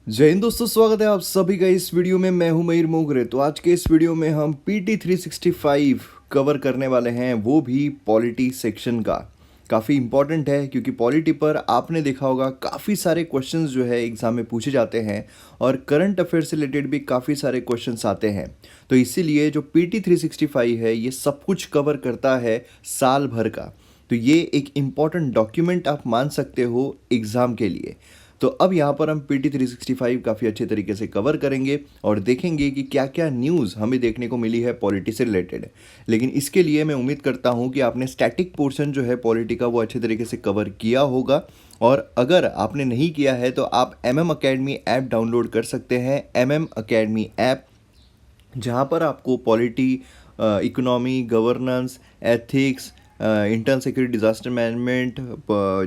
जय हिंद दोस्तों, स्वागत है आप सभी का इस वीडियो में। मैं हूं मयूर मोगरे। तो आज के इस वीडियो में हम पीटी 365 कवर करने वाले हैं, वो भी पॉलिटी सेक्शन का। काफ़ी इंपॉर्टेंट है क्योंकि पॉलिटी पर आपने देखा होगा काफ़ी सारे क्वेश्चंस जो है एग्ज़ाम में पूछे जाते हैं और करंट अफेयर से रिलेटेड भी काफ़ी सारे क्वेश्चंस आते हैं। तो इसीलिए जो पीटी 365 है ये सब कुछ कवर करता है साल भर का। तो ये एक इम्पॉर्टेंट डॉक्यूमेंट आप मान सकते हो एग्ज़ाम के लिए। तो अब यहाँ पर हम पीटी 365 काफ़ी अच्छे तरीके से कवर करेंगे और देखेंगे कि क्या क्या न्यूज़ हमें देखने को मिली है पॉलिटी से रिलेटेड। लेकिन इसके लिए मैं उम्मीद करता हूँ कि आपने स्टैटिक पोर्शन जो है पॉलिटी का वो अच्छे तरीके से कवर किया होगा। और अगर आपने नहीं किया है तो आप एम अकेडमी ऐप डाउनलोड कर सकते हैं, एम अकेडमी ऐप, जहाँ पर आपको polity, economy, governance, ethics, internal security, disaster management,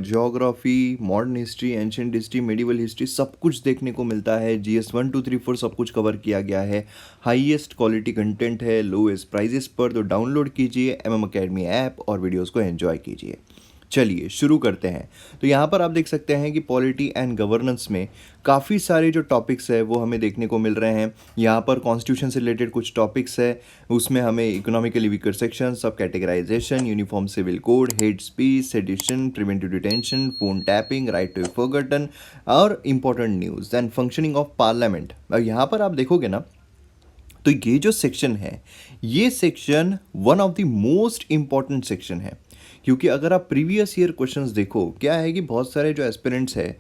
geography, modern history, ancient history, medieval history सब कुछ देखने को मिलता है। जीएस 1 2 3 4 सब कुछ कवर किया गया है। हाईएस्ट क्वालिटी कंटेंट है लोएस्ट प्राइजेस पर। तो डाउनलोड कीजिए एम अकेडमी ऐप और वीडियोज़ को एंजॉय कीजिए। चलिए शुरू करते हैं। तो यहाँ पर आप देख सकते हैं कि पॉलिटी एंड गवर्नेंस में काफ़ी सारे जो टॉपिक्स है वो हमें देखने को मिल रहे हैं। यहाँ पर कॉन्स्टिट्यूशन से रिलेटेड कुछ टॉपिक्स है, उसमें हमें इकोनॉमिकली वीकर सेक्शन, सब categorisation, uniform civil code, hate speech, sedition, preventive detention, phone tapping, right to forgotten और important news and functioning of parliament. और यहाँ पर आप देखोगे ना, तो ये जो सेक्शन है ये section one of the most important section है। क्योंकि अगर आप प्रीवियस ईयर क्वेश्चंस देखो, क्या है कि बहुत सारे जो एस्पिरेंट्स हैं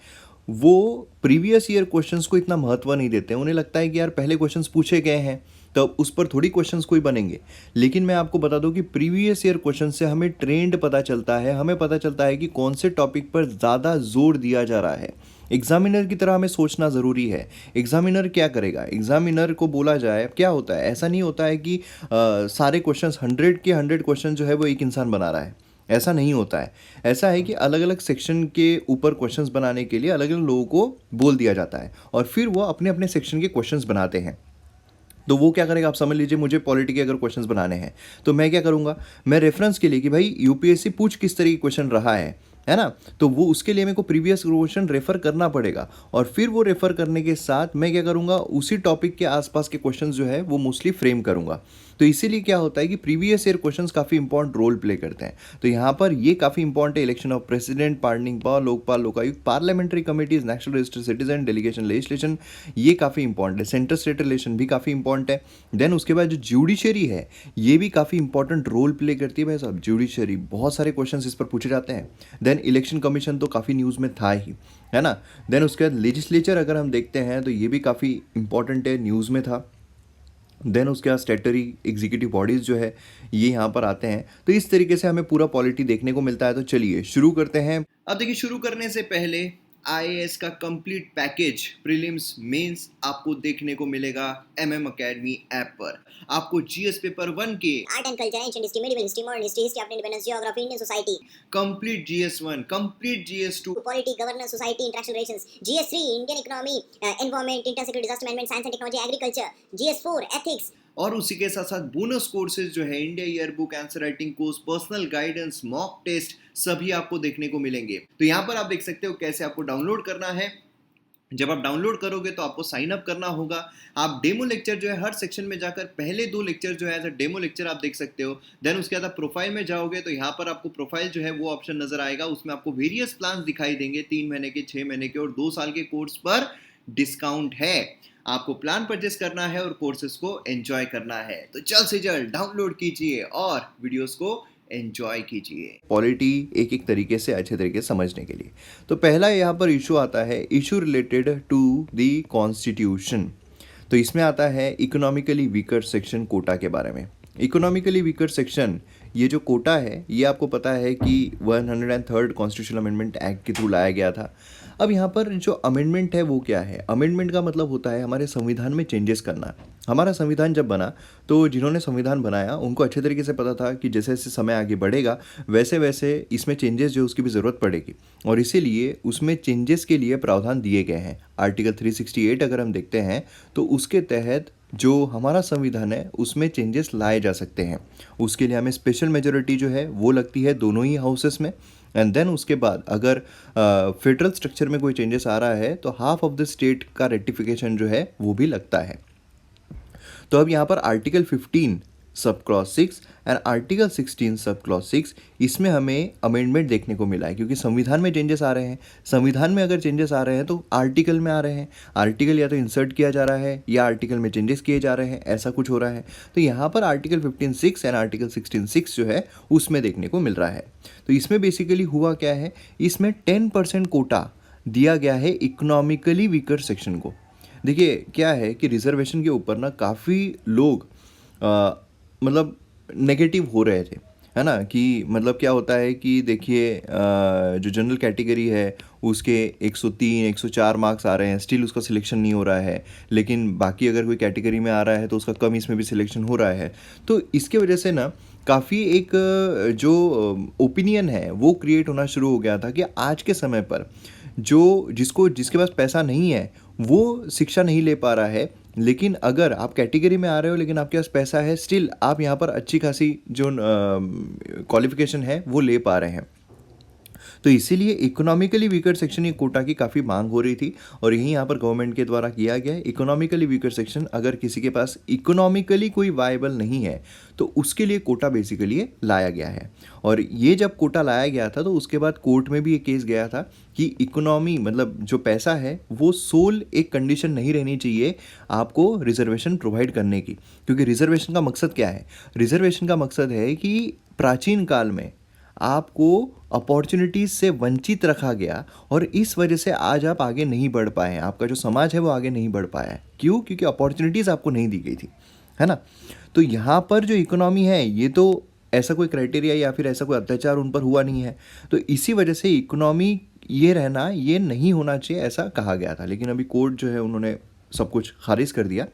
वो प्रीवियस ईयर क्वेश्चंस को इतना महत्व नहीं देते हैं। उन्हें लगता है कि यार पहले क्वेश्चंस पूछे गए हैं तो उस पर थोड़ी क्वेश्चंस कोई बनेंगे। लेकिन मैं आपको बता दूं कि प्रीवियस ईयर क्वेश्चन से हमें ट्रेंड पता चलता है, हमें पता चलता है कि कौन से टॉपिक पर ज़्यादा जोर दिया जा रहा है। एग्जामिनर की तरह हमें सोचना ज़रूरी है। एग्जामिनर क्या करेगा, एग्जामिनर को बोला जाए क्या होता है, ऐसा नहीं होता है कि सारे क्वेश्चंस 100 के 100 क्वेश्चन जो है वो एक इंसान बना रहा है। ऐसा नहीं होता है। ऐसा है कि अलग अलग सेक्शन के ऊपर क्वेश्चंस बनाने के लिए अलग अलग लोगों को बोल दिया जाता है और फिर वो अपने अपने सेक्शन के क्वेश्चंस बनाते हैं। तो वो क्या करेगा, आप समझ लीजिए मुझे पॉलिटी के अगर क्वेश्चंस बनाने हैं तो मैं क्या करूँगा, मैं रेफरेंस के लिए कि भाई यूपीएससी पूछ किस तरह की क्वेश्चन रहा है ना, तो वो उसके लिए मेरे को प्रीवियस क्वेश्चन रेफर करना पड़ेगा। और फिर वो रेफर करने के साथ मैं क्या करूँगा, उसी टॉपिक के आसपास के क्वेश्चंस जो है वो मोस्टली फ्रेम करूँगा। तो इसीलिए क्या होता है कि प्रीवियस ईयर क्वेश्चंस काफ़ी इंपॉर्टेंट रोल प्ले करते हैं। तो यहाँ पर ये काफ़ी इंपॉर्टेंट है। Election of president, pardoning power, Lokpal, Lokayukta, parliamentary committees, national register citizen, delegation, legislation, ये काफ़ी इंपॉर्टेंट है। सेंटर स्टेट रिलेशन भी काफ़ी इंपॉर्टेंट है। देन उसके बाद जो जुडिशरी है ये भी काफ़ी इंपॉर्टेंट रोल प्ले करती है भाई साहब। जुडिशरी बहुत सारे क्वेश्चन इस पर पूछे जाते हैं। देन इलेक्शन कमीशन तो काफ़ी न्यूज़ में था ही, है ना। देन उसके बाद लेजिस्लेचर अगर हम देखते हैं तो ये भी काफ़ी इंपॉर्टेंट है, न्यूज़ में था। देन उसके बाद स्टेटरी एग्जीक्यूटिव बॉडीज़ जो है ये यहाँ पर आते हैं। तो इस तरीके से हमें पूरा पॉलिटी देखने को मिलता है। तो चलिए शुरू करते हैं। अब देखिए, शुरू करने से पहले आईएएस का कंप्लीट पैकेज प्रीलिम्स मेंस आपको देखने को मिलेगा एमएम अकेडमी ऐप पर। आपको जीएस पेपर 1 के art and culture, ancient history, medieval history, modern history, history of independence, geography, Indian society, complete GS 1, complete GS 2, polity, governance, society, international relations, GS 3, Indian economy, environment, inter security, disaster management, science and technology, agriculture, GS 4, ethics, और उसी के साथ साथ bonus courses जो है India year book, answer writing course, personal guidance, mock test सभी आपको देखने को मिलेंगे। तो यहाँ पर आप देख सकते हो कैसे आपको डाउनलोड करना है। जब आप डाउनलोड करोगे तो आपको साइन अप करना होगा। आप डेमो लेक्चर जो है हर सेक्शन में जाकर पहले 2 लेक्चर जो है एज अ डेमो लेक्चर आप देख सकते हो। देन उसके बाद आप प्रोफाइल में जाओगे तो यहाँ पर आपको प्रोफाइल जो है वो ऑप्शन नजर आएगा। उसमें आपको वेरियस प्लान दिखाई देंगे, 3 महीने के, 6 महीने के और 2 साल के कोर्स पर डिस्काउंट है। आपको प्लान परचेस करना है और कोर्सेज को एंजॉय करना है। तो जल्द से जल्द डाउनलोड कीजिए और वीडियोस को एंजॉय कीजिए पॉलिटी एक एक तरीके से अच्छे तरीके से समझने के लिए। तो पहला यहाँ पर इशू आता है, issue related to the constitution. तो इसमें आता है इकोनॉमिकली वीकर सेक्शन कोटा के बारे में। इकोनॉमिकली वीकर सेक्शन, ये जो कोटा है ये आपको पता है कि 103rd कॉन्स्टिट्यूशनल अमेंडमेंट एक्ट के थ्रू लाया गया था। अब यहाँ पर जो अमेंडमेंट है वो क्या है, अमेंडमेंट का मतलब होता है हमारे संविधान में चेंजेस करना। हमारा संविधान जब बना तो जिन्होंने संविधान बनाया उनको अच्छे तरीके से पता था कि जैसे जैसे समय आगे बढ़ेगा वैसे वैसे इसमें चेंजेस जो उसकी भी ज़रूरत पड़ेगी और इसीलिए उसमें चेंजेस के लिए प्रावधान दिए गए हैं। आर्टिकल 368 अगर हम देखते हैं तो उसके तहत जो हमारा संविधान है उसमें चेंजेस लाए जा सकते हैं। उसके लिए हमें स्पेशल मेजोरिटी जो है वो लगती है दोनों ही हाउसेस में। एंड देन उसके बाद अगर फेडरल स्ट्रक्चर में कोई चेंजेस आ रहा है तो हाफ ऑफ द स्टेट का रेटिफिकेशन जो है वो भी लगता है। तो अब यहाँ पर article 15 sub clause 6 and article 16 sub clause 6 इसमें हमें अमेंडमेंट देखने को मिला है, क्योंकि संविधान में चेंजेस आ रहे हैं। संविधान में अगर चेंजेस आ रहे हैं तो आर्टिकल में आ रहे हैं, आर्टिकल या तो इंसर्ट किया जा रहा है या आर्टिकल में चेंजेस किए जा रहे हैं, ऐसा कुछ हो रहा है। तो यहाँ पर आर्टिकल 15(6) एंड आर्टिकल 16(6) जो है उसमें देखने को मिल रहा है। तो इसमें बेसिकली हुआ क्या है, इसमें 10% कोटा दिया गया है इकोनॉमिकली वीकर सेक्शन को। देखिए क्या है कि रिजर्वेशन के ऊपर ना काफ़ी लोग मतलब नेगेटिव हो रहे थे, है ना, कि मतलब क्या होता है कि देखिए जो जनरल कैटेगरी है उसके 103 104 मार्क्स आ रहे हैं, स्टिल उसका सिलेक्शन नहीं हो रहा है, लेकिन बाकी अगर कोई कैटेगरी में आ रहा है तो उसका कम इसमें भी सिलेक्शन हो रहा है। तो इसके वजह से ना काफ़ी एक जो ओपिनियन है वो क्रिएट होना शुरू हो गया था कि आज के समय पर जिसके पास पैसा नहीं है वो शिक्षा नहीं ले पा रहा है, लेकिन अगर आप कैटेगरी में आ रहे हो लेकिन आपके पास पैसा है, स्टिल आप यहाँ पर अच्छी खासी जो क्वालिफिकेशन है वो ले पा रहे हैं। तो इसीलिए इकोनॉमिकली वीकर सेक्शन की कोटा की काफ़ी मांग हो रही थी और यही यहाँ पर गवर्नमेंट के द्वारा किया गया है। इकोनॉमिकली वीकर सेक्शन, अगर किसी के पास इकोनॉमिकली कोई वायबल नहीं है तो उसके लिए कोटा बेसिकली लाया गया है। और ये जब कोटा लाया गया था तो उसके बाद कोर्ट में भी एक केस गया था कि इकोनॉमी मतलब जो पैसा है वो सोल एक कंडीशन नहीं रहनी चाहिए आपको रिजर्वेशन प्रोवाइड करने की, क्योंकि रिजर्वेशन का मकसद क्या है, रिजर्वेशन का मकसद है कि प्राचीन काल में आपको अपॉर्चुनिटीज़ से वंचित रखा गया और इस वजह से आज आप आगे नहीं बढ़ पाए हैं, आपका जो समाज है वो आगे नहीं बढ़ पाया है। क्यों? क्योंकि अपॉर्चुनिटीज़ आपको नहीं दी गई थी, है ना। तो यहाँ पर जो इकोनॉमी है ये तो ऐसा कोई क्राइटेरिया या फिर ऐसा कोई अत्याचार उन पर हुआ नहीं है, तो इसी वजह से इकोनॉमी ये रहना ये नहीं होना चाहिए ऐसा कहा गया था। लेकिन अभी कोर्ट जो है उन्होंने सब कुछ खारिज कर दिया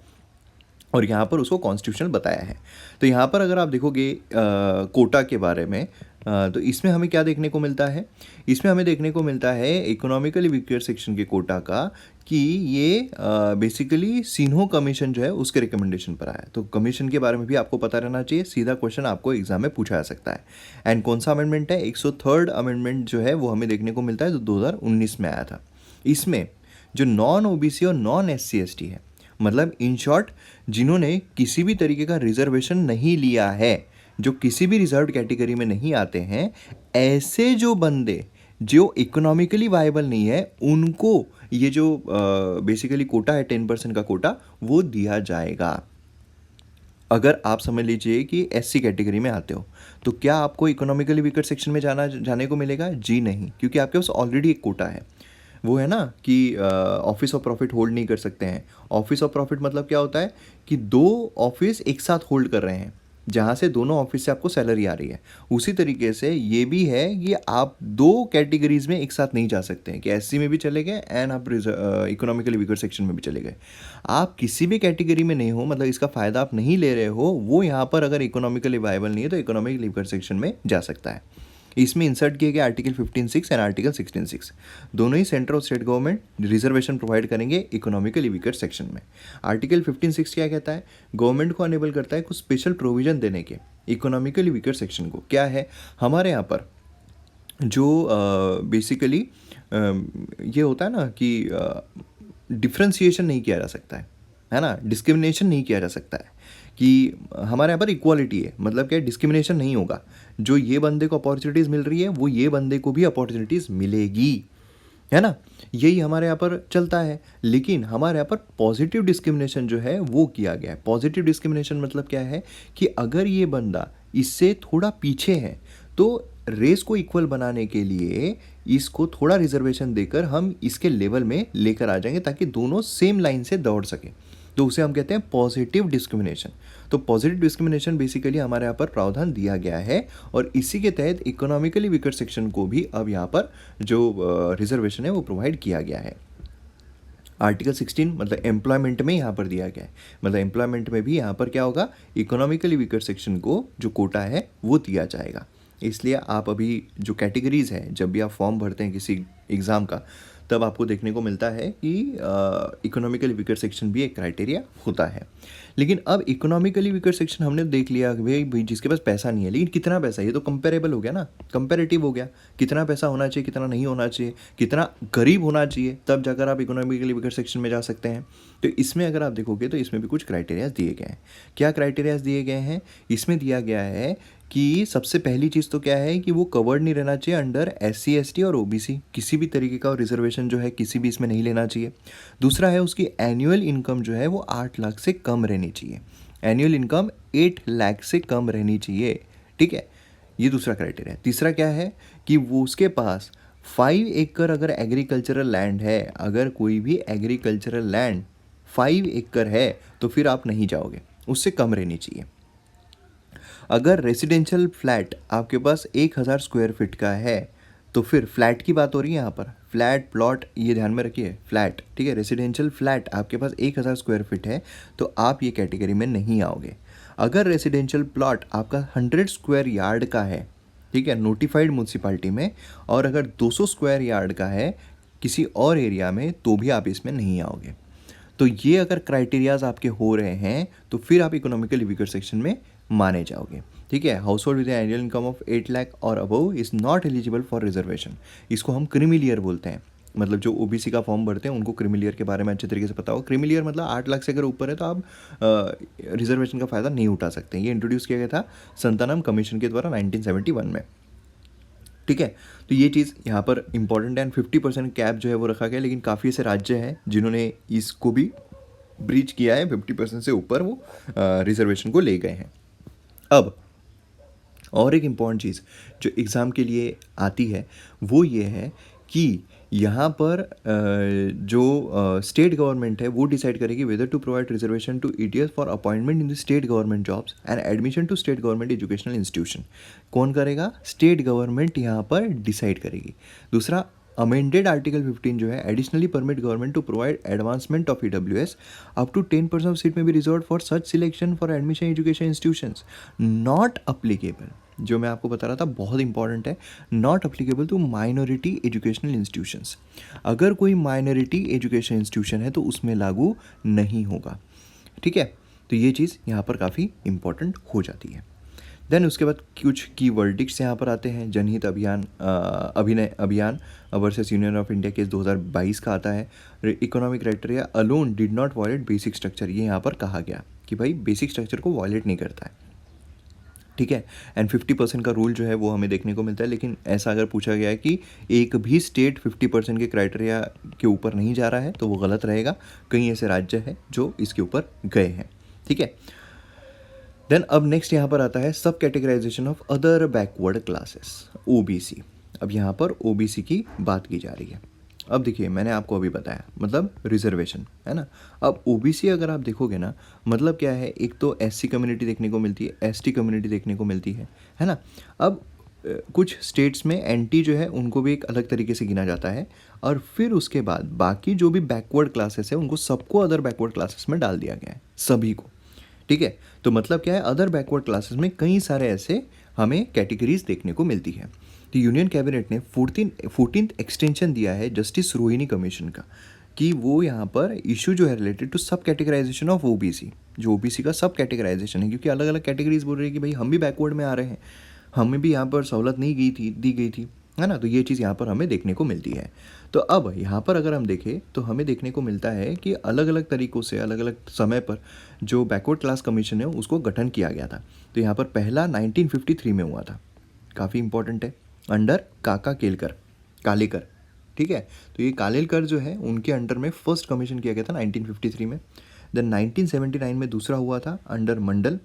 और यहाँ पर उसको कॉन्स्टिट्यूशनल बताया है। तो यहाँ पर अगर आप देखोगे कोटा के बारे में तो इसमें हमें क्या देखने को मिलता है, इसमें हमें देखने को मिलता है इकोनॉमिकली वीकर सेक्शन के कोटा का कि ये बेसिकली सिन्हो कमीशन जो है उसके रिकमेंडेशन पर आया। तो कमीशन के बारे में भी आपको पता रहना चाहिए, सीधा क्वेश्चन आपको एग्जाम में पूछा जा सकता है। एंड कौन सा अमेंडमेंट है, 103rd अमेंडमेंट जो है वो हमें देखने को मिलता है जो 2019 में आया था। इसमें जो नॉन ओबीसी और नॉन SC ST है, मतलब इन शॉर्ट जिन्होंने किसी भी तरीके का रिजर्वेशन नहीं लिया है, जो किसी भी रिजर्व कैटेगरी में नहीं आते हैं, ऐसे जो बंदे जो इकोनॉमिकली वायबल नहीं है उनको ये जो बेसिकली कोटा है 10% का कोटा वो दिया जाएगा। अगर आप समझ लीजिए कि SC कैटेगरी में आते हो तो क्या आपको इकोनॉमिकली वीकर सेक्शन में जाने को मिलेगा? जी नहीं, क्योंकि आपके पास ऑलरेडी एक कोटा है। वो है ना कि ऑफिस ऑफ प्रॉफिट होल्ड नहीं कर सकते हैं। ऑफिस ऑफ प्रॉफिट मतलब क्या होता है कि 2 ऑफिस एक साथ होल्ड कर रहे हैं, जहाँ से दोनों ऑफिस से आपको सैलरी आ रही है। उसी तरीके से ये भी है कि आप 2 कैटेगरीज में एक साथ नहीं जा सकते हैं कि SC में भी चले गए एंड आप इकोनॉमिकली वीकर सेक्शन में भी चले गए। आप किसी भी कैटेगरी में नहीं हो, मतलब इसका फ़ायदा आप नहीं ले रहे हो, वो यहाँ पर अगर इकोनॉमिकली वायबल नहीं है तो इकोनॉमिकली वीकर सेक्शन में जा सकता है। इसमें इंसर्ट किए गए आर्टिकल 15(6) एंड आर्टिकल 16(6) दोनों ही सेंट्रल और स्टेट गवर्नमेंट रिजर्वेशन प्रोवाइड करेंगे इकोनॉमिकली वीकर सेक्शन में। आर्टिकल 15(6) क्या कहता है, गवर्नमेंट को अनेबल करता है कुछ स्पेशल प्रोविजन देने के इकोनॉमिकली वीकर सेक्शन को। क्या है, हमारे यहाँ पर जो बेसिकली ये होता है ना कि डिफ्रेंशिएशन नहीं किया जा सकता है ना, डिस्क्रिमिनेशन नहीं किया जा सकता है कि हमारे यहाँ पर इक्वालिटी है, मतलब क्या डिस्क्रिमिनेशन नहीं होगा। जो ये बंदे को अपॉर्चुनिटीज़ मिल रही है वो ये बंदे को भी अपॉर्चुनिटीज़ मिलेगी, है ना, यही हमारे यहाँ पर चलता है। लेकिन हमारे यहाँ पर पॉजिटिव डिस्क्रिमिनेशन जो है वो किया गया है। पॉजिटिव डिस्क्रिमिनेशन मतलब क्या है कि अगर ये बंदा इससे थोड़ा पीछे है तो रेस को इक्वल बनाने के लिए इसको थोड़ा रिजर्वेशन देकर हम इसके लेवल में लेकर आ जाएंगे ताकि दोनों सेम लाइन से दौड़ सकें, तो उसे हम कहते हैं पॉजिटिव डिस्क्रिमिनेशन। तो पॉजिटिव डिस्क्रिमिनेशन बेसिकली हमारे यहाँ पर प्रावधान दिया गया है और इसी के तहत इकोनॉमिकली वीकर सेक्शन को भी अब यहाँ पर जो रिजर्वेशन है वो प्रोवाइड किया गया है। आर्टिकल 16 मतलब एम्प्लॉयमेंट में यहाँ पर दिया गया है, मतलब एम्प्लॉयमेंट में भी यहाँ पर क्या होगा, इकोनॉमिकली वीकर सेक्शन को जो कोटा है वो दिया जाएगा। इसलिए आप अभी जो कैटेगरीज़ है, जब भी आप फॉर्म भरते हैं किसी एग्ज़ाम का, तब आपको देखने को मिलता है कि इकोनॉमिकली वीकर सेक्शन भी एक क्राइटेरिया होता है। लेकिन अब इकोनॉमिकली वीकर सेक्शन हमने देख लिया कि भाई जिसके पास पैसा नहीं है, लेकिन कितना पैसा, ये तो कंपेरेबल हो गया ना, कंपेरेटिव हो गया, कितना पैसा होना चाहिए, कितना नहीं होना चाहिए, कितना गरीब होना चाहिए, तब जाकर आप इकोनॉमिकली वीकर सेक्शन में जा सकते हैं। तो इसमें अगर आप देखोगे तो इसमें भी कुछ क्राइटेरियाज दिए गए हैं। क्या क्राइटेरियाज दिए गए हैं? इसमें दिया गया है कि सबसे पहली चीज़ तो क्या है कि वो कवर्ड नहीं रहना चाहिए अंडर SC ST और OBC, किसी भी तरीके का रिजर्वेशन जो है किसी भी इसमें नहीं लेना चाहिए। दूसरा है उसकी एनुअल इनकम जो है वो 8 लाख से कम रहनी चाहिए, एनुअल इनकम 8 लाख से कम रहनी चाहिए, ठीक है, ये दूसरा क्राइटेरिया। तीसरा क्या है कि वो उसके पास 5 एकड़ अगर एग्रीकल्चरल लैंड है, अगर कोई भी एग्रीकल्चरल लैंड 5 एकड़ है तो फिर आप नहीं जाओगे, उससे कम रहनी चाहिए। अगर रेसिडेंशियल फ्लैट आपके पास 1000 स्क्वायर फीट का है तो फिर फ्लैट की बात हो रही है यहाँ पर, फ्लैट प्लॉट ये ध्यान में रखिए, फ्लैट, ठीक है, रेसिडेंशियल फ्लैट आपके पास 1000 स्क्वायर फीट है तो आप ये कैटेगरी में नहीं आओगे। अगर रेसिडेंशियल प्लॉट आपका 100 स्क्वायर यार्ड का है, ठीक है, नोटिफाइड म्यूनसिपाल्टी में, और अगर 200 स्क्वायर यार्ड का है किसी और एरिया में, तो भी आप इसमें नहीं आओगे। तो ये अगर क्राइटेरियाज आपके हो रहे हैं तो फिर आप इकोनॉमिकली वीकर सेक्शन में माने जाओगे, ठीक है। Household with annual income of 8 lakh और above is not eligible for reservation. इसको हम क्रीमिलियर बोलते हैं, मतलब जो OBC का फॉर्म भरते हैं उनको क्रीमिलियर के बारे में अच्छे तरीके से पता हो। क्रीमिलियर मतलब 8 लाख से अगर ऊपर है तो आप रिजर्वेशन का फ़ायदा नहीं उठा सकते। ये इंट्रोड्यूस किया गया था संतानम कमीशन के द्वारा 1971 में, ठीक है। तो ये चीज़ यहाँ पर इंपॉर्टेंट है। एंड 50% कैप जो है वो रखा गया, लेकिन काफ़ी ऐसे राज्य हैं जिन्होंने इसको भी ब्रीच किया है, 50% से ऊपर वो रिजर्वेशन को ले गए हैं। अब और एक इम्पॉर्टेंट चीज़ जो एग्ज़ाम के लिए आती है वो ये है कि यहाँ पर जो स्टेट गवर्नमेंट है वो डिसाइड करेगी whether to provide reservation to ETS for appointment in the state government jobs and admission to state government educational institution. कौन करेगा? स्टेट गवर्नमेंट यहाँ पर डिसाइड करेगी। दूसरा, अमेंडेड आर्टिकल 15 जो है additionally permit government to provide advancement of EWS up to 10% of seat में be reserved for such selection for admission education institutions not applicable. जो मैं आपको बता रहा था बहुत इंपॉर्टेंट है, not applicable to minority educational institutions. अगर कोई माइनॉरिटी एजुकेशन इंस्टीट्यूशन है तो उसमें लागू नहीं होगा, ठीक है। तो ये चीज़ यहाँ पर काफ़ी इंपॉर्टेंट हो जाती है। देन उसके बाद कुछ की वर्डिक्ट्स यहाँ पर आते हैं। जनहित अभियान अभिनय अभियान versus union of India case 2022 का आता है। Economic criteria alone did not violate basic structure, ये यहाँ पर कहा गया कि भाई बेसिक स्ट्रक्चर को वायलेट नहीं करता है, ठीक है। एंड 50% का रूल जो है वो हमें देखने को मिलता है। लेकिन ऐसा अगर पूछा गया है कि एक भी स्टेट 50% के क्राइटेरिया के ऊपर नहीं जा रहा है तो वो गलत रहेगा। कई ऐसे राज्य हैं जो इसके ऊपर गए हैं, ठीक है। देन अब नेक्स्ट यहाँ पर आता है सब categorization of other backward classes OBC। अब यहाँ पर OBC की बात की जा रही है। अब देखिए मैंने आपको अभी बताया मतलब रिजर्वेशन है ना। अब OBC अगर आप देखोगे ना, मतलब क्या है, एक तो SC कम्युनिटी देखने को मिलती है, ST कम्युनिटी देखने को मिलती है ना। अब कुछ स्टेट्स में NT जो है उनको भी एक अलग तरीके से गिना जाता है, और फिर उसके बाद बाकी जो भी बैकवर्ड क्लासेस है उनको सबको अदर बैकवर्ड क्लासेस में डाल दिया गया है, सभी को, ठीक है। तो मतलब क्या है, अदर बैकवर्ड क्लासेस में कई सारे ऐसे हमें कैटेगरीज देखने को मिलती है। तो यूनियन कैबिनेट ने 14th एक्सटेंशन दिया है जस्टिस रोहिणी कमीशन का, कि वो यहाँ पर इशू जो है रिलेटेड टू सब कैटेगराइजेशन ऑफ OBC, जो OBC का सब कैटेगराइजेशन है, क्योंकि अलग अलग कैटेगरीज बोल रही है कि भाई हम भी बैकवर्ड में आ रहे हैं, हमें भी यहाँ पर सहूलत नहीं दी गई थी, है ना। तो ये चीज़ यहाँ पर हमें देखने को मिलती है। तो अब यहाँ पर अगर हम देखें तो हमें देखने को मिलता है कि अलग अलग तरीक़ों से अलग अलग समय पर जो बैकवर्ड क्लास कमीशन है उसको गठन किया गया था। तो यहाँ पर पहला 1953 में हुआ था, काफ़ी इंपॉर्टेंट है, अंडर कालेकर, ठीक है। तो ये कालेलकर जो है उनके अंडर में फर्स्ट कमीशन किया गया था 1953 में। देन 1979 में दूसरा हुआ था अंडर मंडल।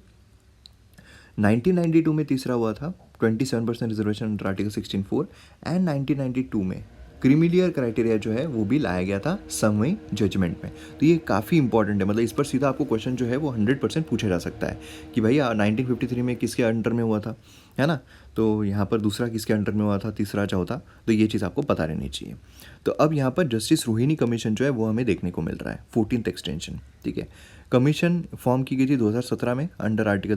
1992 में तीसरा हुआ था 27% रिजर्वेशन अंडर आर्टिकल 16(4) एंड 1992 में क्रीमिलियर क्राइटेरिया जो है वो भी लाया गया था समवे जजमेंट में। तो ये काफ़ी इंपॉर्टेंट है, मतलब इस पर सीधा आपको क्वेश्चन जो है वो 100% पूछा जा सकता है कि भाई 1953 में किसके अंडर में हुआ था, है ना। तो यहाँ पर दूसरा किसके अंडर में हुआ था, तीसरा चौथा, तो ये चीज़ आपको पता रहनी चाहिए। तो अब यहाँ पर जस्टिस रोहिणी कमीशन जो है वो हमें देखने को मिल रहा है, 14th एक्सटेंशन, ठीक है। कमीशन फॉर्म की गई थी 2017 में अंडर आर्टिकल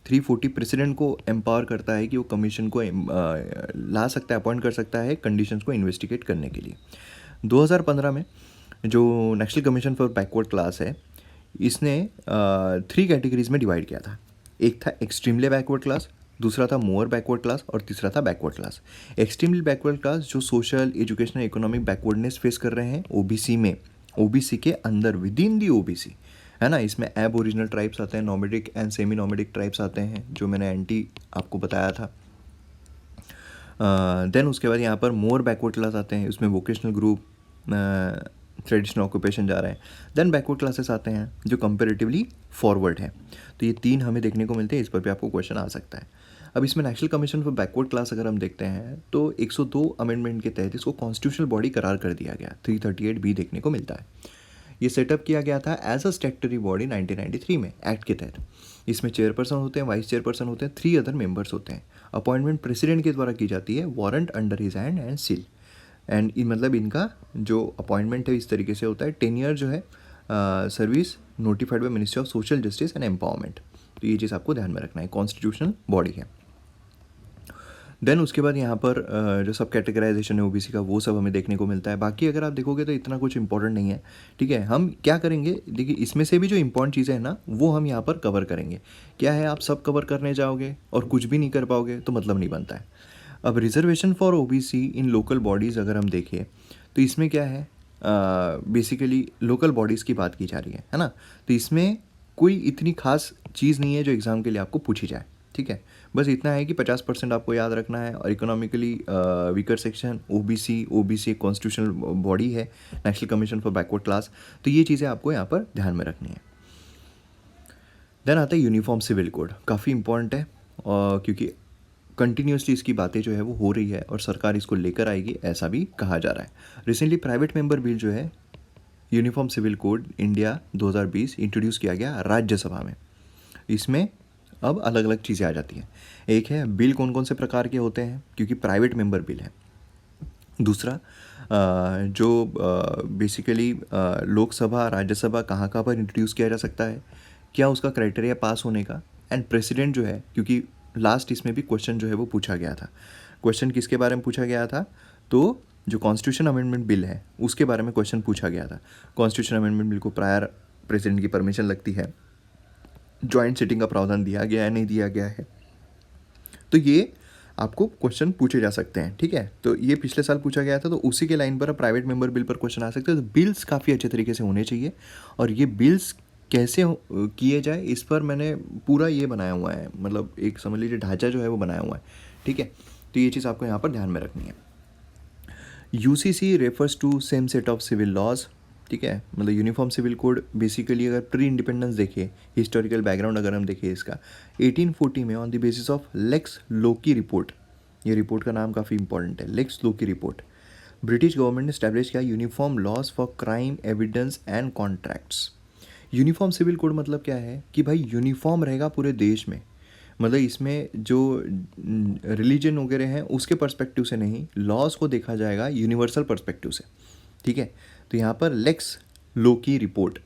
340 प्रेसिडेंट को एम्पावर करता है कि वो कमीशन को ला सकता है, अपॉइंट कर सकता है कंडीशंस को इन्वेस्टिगेट करने के लिए। 2015 में जो national commission for backward class है, इसने 3 कैटेगरीज में डिवाइड किया था। एक था एक्सट्रीमली बैकवर्ड क्लास, दूसरा था मोर बैकवर्ड क्लास और तीसरा था backward class. Extremely backward class जो social, educational, economic backwardness face कर रहे हैं ओबीसी में, ओबीसी के अंदर, विद इन दी ओबीसी, है ना। इसमें एब ओरिजिनल ट्राइब्स आते हैं, nomadic and semi nomadic tribes आते हैं, जो मैंने एंटी आपको बताया था। देन उसके बाद यहाँ पर मोर बैकवर्ड क्लास आते हैं, उसमें वोकेशनल ग्रुप, ट्रेडिशनल ऑक्यूपेशन जा रहे हैं। देन बैकवर्ड क्लासेस आते हैं जो कंपेरेटिवली फॉरवर्ड है। तो ये 3 हमें देखने को मिलते हैं, इस पर भी आपको क्वेश्चन आ सकता है। अब इसमें national commission for backward class अगर हम देखते हैं तो 102 अमेंडमेंट के तहत इसको कॉन्स्टिट्यूशनल बॉडी करार कर दिया गया, 338 देखने को मिलता है। ये सेटअप किया गया था एज अ स्टैट्यूटरी बॉडी 1993 में एक्ट के तहत। इसमें चेयरपर्सन होते हैं, वाइस चेयरपर्सन होते हैं, 3 अदर मेंबर्स होते हैं। अपॉइंटमेंट प्रेसिडेंट के द्वारा की जाती है, warrant under his hand and seal. And मतलब इनका जो अपॉइंटमेंट है इस तरीके से होता है, टेन्योर जो है service notified by ministry of social justice and empowerment. तो ये चीज़ आपको ध्यान में रखना है, कॉन्स्टिट्यूशनल बॉडी है। देन उसके बाद यहाँ पर जो सब कैटेगराइजेशन है ओबीसी का, वो सब हमें देखने को मिलता है। बाकी अगर आप देखोगे तो इतना कुछ इंपॉर्टेंट नहीं है, ठीक है। हम क्या करेंगे, देखिए इसमें से भी जो इंपॉर्टेंट चीज़ें हैं ना, वो हम यहाँ पर कवर करेंगे। क्या है, आप सब कवर करने जाओगे और कुछ भी नहीं कर पाओगे तो मतलब नहीं बनता है। अब reservation for OBC in local bodies अगर हम देखें तो इसमें क्या है, बेसिकली लोकल बॉडीज़ की बात की जा रही है ना। तो इसमें कोई इतनी खास चीज़ नहीं है जो एग्ज़ाम के लिए आपको पूछी जाए, ठीक है। बस इतना है कि 50% आपको याद रखना है, और इकोनॉमिकली वीकर सेक्शन ओबीसी एक कॉन्स्टिट्यूशनल बॉडी है, national commission for backward class. तो ये चीज़ें आपको यहाँ पर ध्यान में रखनी है। देन आता है यूनिफॉर्म सिविल कोड, काफ़ी इंपॉर्टेंट है क्योंकि कंटिन्यूसली इसकी बातें जो है वो हो रही है और सरकार इसको लेकर आएगी, ऐसा भी कहा जा रहा है। रिसेंटली प्राइवेट मेंबर बिल जो है uniform civil code India 2020 introduce किया गया राज्यसभा में। इसमें अब अलग अलग चीज़ें आ जाती हैं। एक है बिल कौन कौन से प्रकार के होते हैं, क्योंकि प्राइवेट मेंबर बिल है। दूसरा जो बेसिकली लोकसभा राज्यसभा कहाँ कहाँ पर इंट्रोड्यूस किया जा सकता है, क्या उसका क्राइटेरिया पास होने का, एंड प्रेसिडेंट जो है, क्योंकि लास्ट इसमें भी क्वेश्चन जो है वो पूछा गया था। क्वेश्चन किसके बारे में पूछा गया था, तो जो कॉन्स्टिट्यूशन अमेंडमेंट बिल है उसके बारे में क्वेश्चन पूछा गया था। कॉन्स्टिट्यूशन अमेंडमेंट बिल को प्रायर प्रेसिडेंट की परमिशन लगती है, जॉइंट सिटिंग का प्रावधान दिया गया है नहीं दिया गया है, तो ये आपको क्वेश्चन पूछे जा सकते हैं, ठीक है। तो ये पिछले साल पूछा गया था, तो उसी के लाइन पर प्राइवेट मेंबर बिल पर क्वेश्चन आ सकते हैं। तो बिल्स काफ़ी अच्छे तरीके से होने चाहिए, और ये बिल्स कैसे किए जाए इस पर मैंने पूरा ये बनाया हुआ है, मतलब एक समझ लीजिए ढांचा जो है वो बनाया हुआ है, ठीक है। तो ये चीज़ आपको यहाँ पर ध्यान में रखनी है। UCC refers to same set of civil laws, ठीक है। मतलब यूनिफॉर्म सिविल कोड बेसिकली अगर प्री इंडिपेंडेंस देखें, हिस्टोरिकल बैकग्राउंड अगर हम देखें इसका, 1840 में on the basis of lex loci report, ये रिपोर्ट का नाम काफ़ी इंपॉर्टेंट है, lex loci report, British government ने स्टैब्लिश किया uniform laws for crime evidence and contracts. Uniform civil code मतलब क्या है कि भाई यूनिफॉर्म रहेगा पूरे देश में, मतलब इसमें जो रिलीजन वगैरह हैं उसके पर्सपेक्टिव से नहीं, लॉज को देखा जाएगा यूनिवर्सल पर्सपेक्टिव से, ठीक है। तो यहाँ पर लेक्स लोकी रिपोर्ट,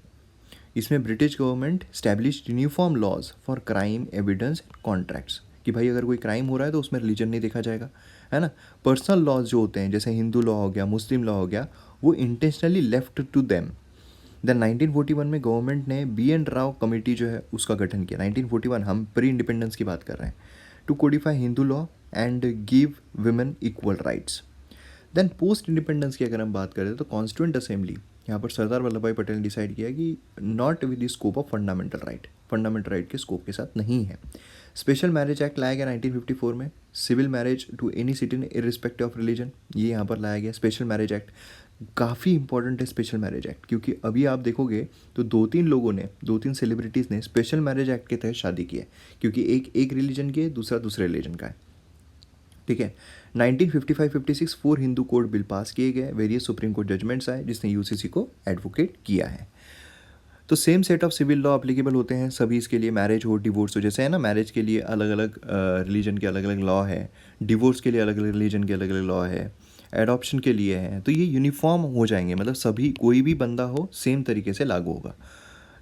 इसमें British government establish uniform laws for crime evidence contracts, कि भाई अगर कोई क्राइम हो रहा है तो उसमें रिलीजन नहीं देखा जाएगा, है ना। पर्सनल लॉज जो होते हैं, जैसे हिंदू लॉ हो गया, मुस्लिम लॉ हो गया, वो intentionally left to them. Then 1941 में गवर्नमेंट ने B.N. राव कमेटी जो है उसका गठन किया। 1941, हम प्री इंडिपेंडेंस की बात कर रहे हैं, to codify Hindu law and give women equal rights. Then post independence की अगर हम बात करें तो कॉन्स्टिट्यूएंट असेंबली, यहाँ पर सरदार वल्लभ भाई पटेल ने डिसाइड किया कि not with the scope of fundamental right, fundamental right के स्कोप के साथ नहीं है। स्पेशल मैरिज एक्ट लाया गया 1954 में, civil marriage to any citizen irrespective of religion, ये यहाँ पर लाया गया। स्पेशल मैरिज एक्ट काफ़ी इंपॉर्टेंट है, स्पेशल मैरिज एक्ट, क्योंकि अभी आप देखोगे तो 2-3 लोगों ने, 2-3 सेलिब्रिटीज़ ने स्पेशल मैरिज एक्ट के तहत शादी की है, क्योंकि एक रिलीजन की है, दूसरा दूसरे रिलीजन का है, ठीक है। 1955-56 4 हिंदू कोड बिल पास किए गए, वेरियस सुप्रीम कोर्ट जजमेंट्स आए जिसने यूसीसी को एडवोकेट किया है। तो same set of civil law applicable होते हैं सभी इसके लिए, मैरिज हो डिवोर्स हो, जैसे है ना, मैरिज के लिए अलग अलग रिलीजन के अलग अलग लॉ है, डिवोर्स के लिए अलग अलग रिलीजन के अलग अलग लॉ है, एडॉप्शन के लिए है, तो ये यूनिफॉर्म हो जाएंगे, मतलब सभी कोई भी बंदा हो सेम तरीके से लागू होगा।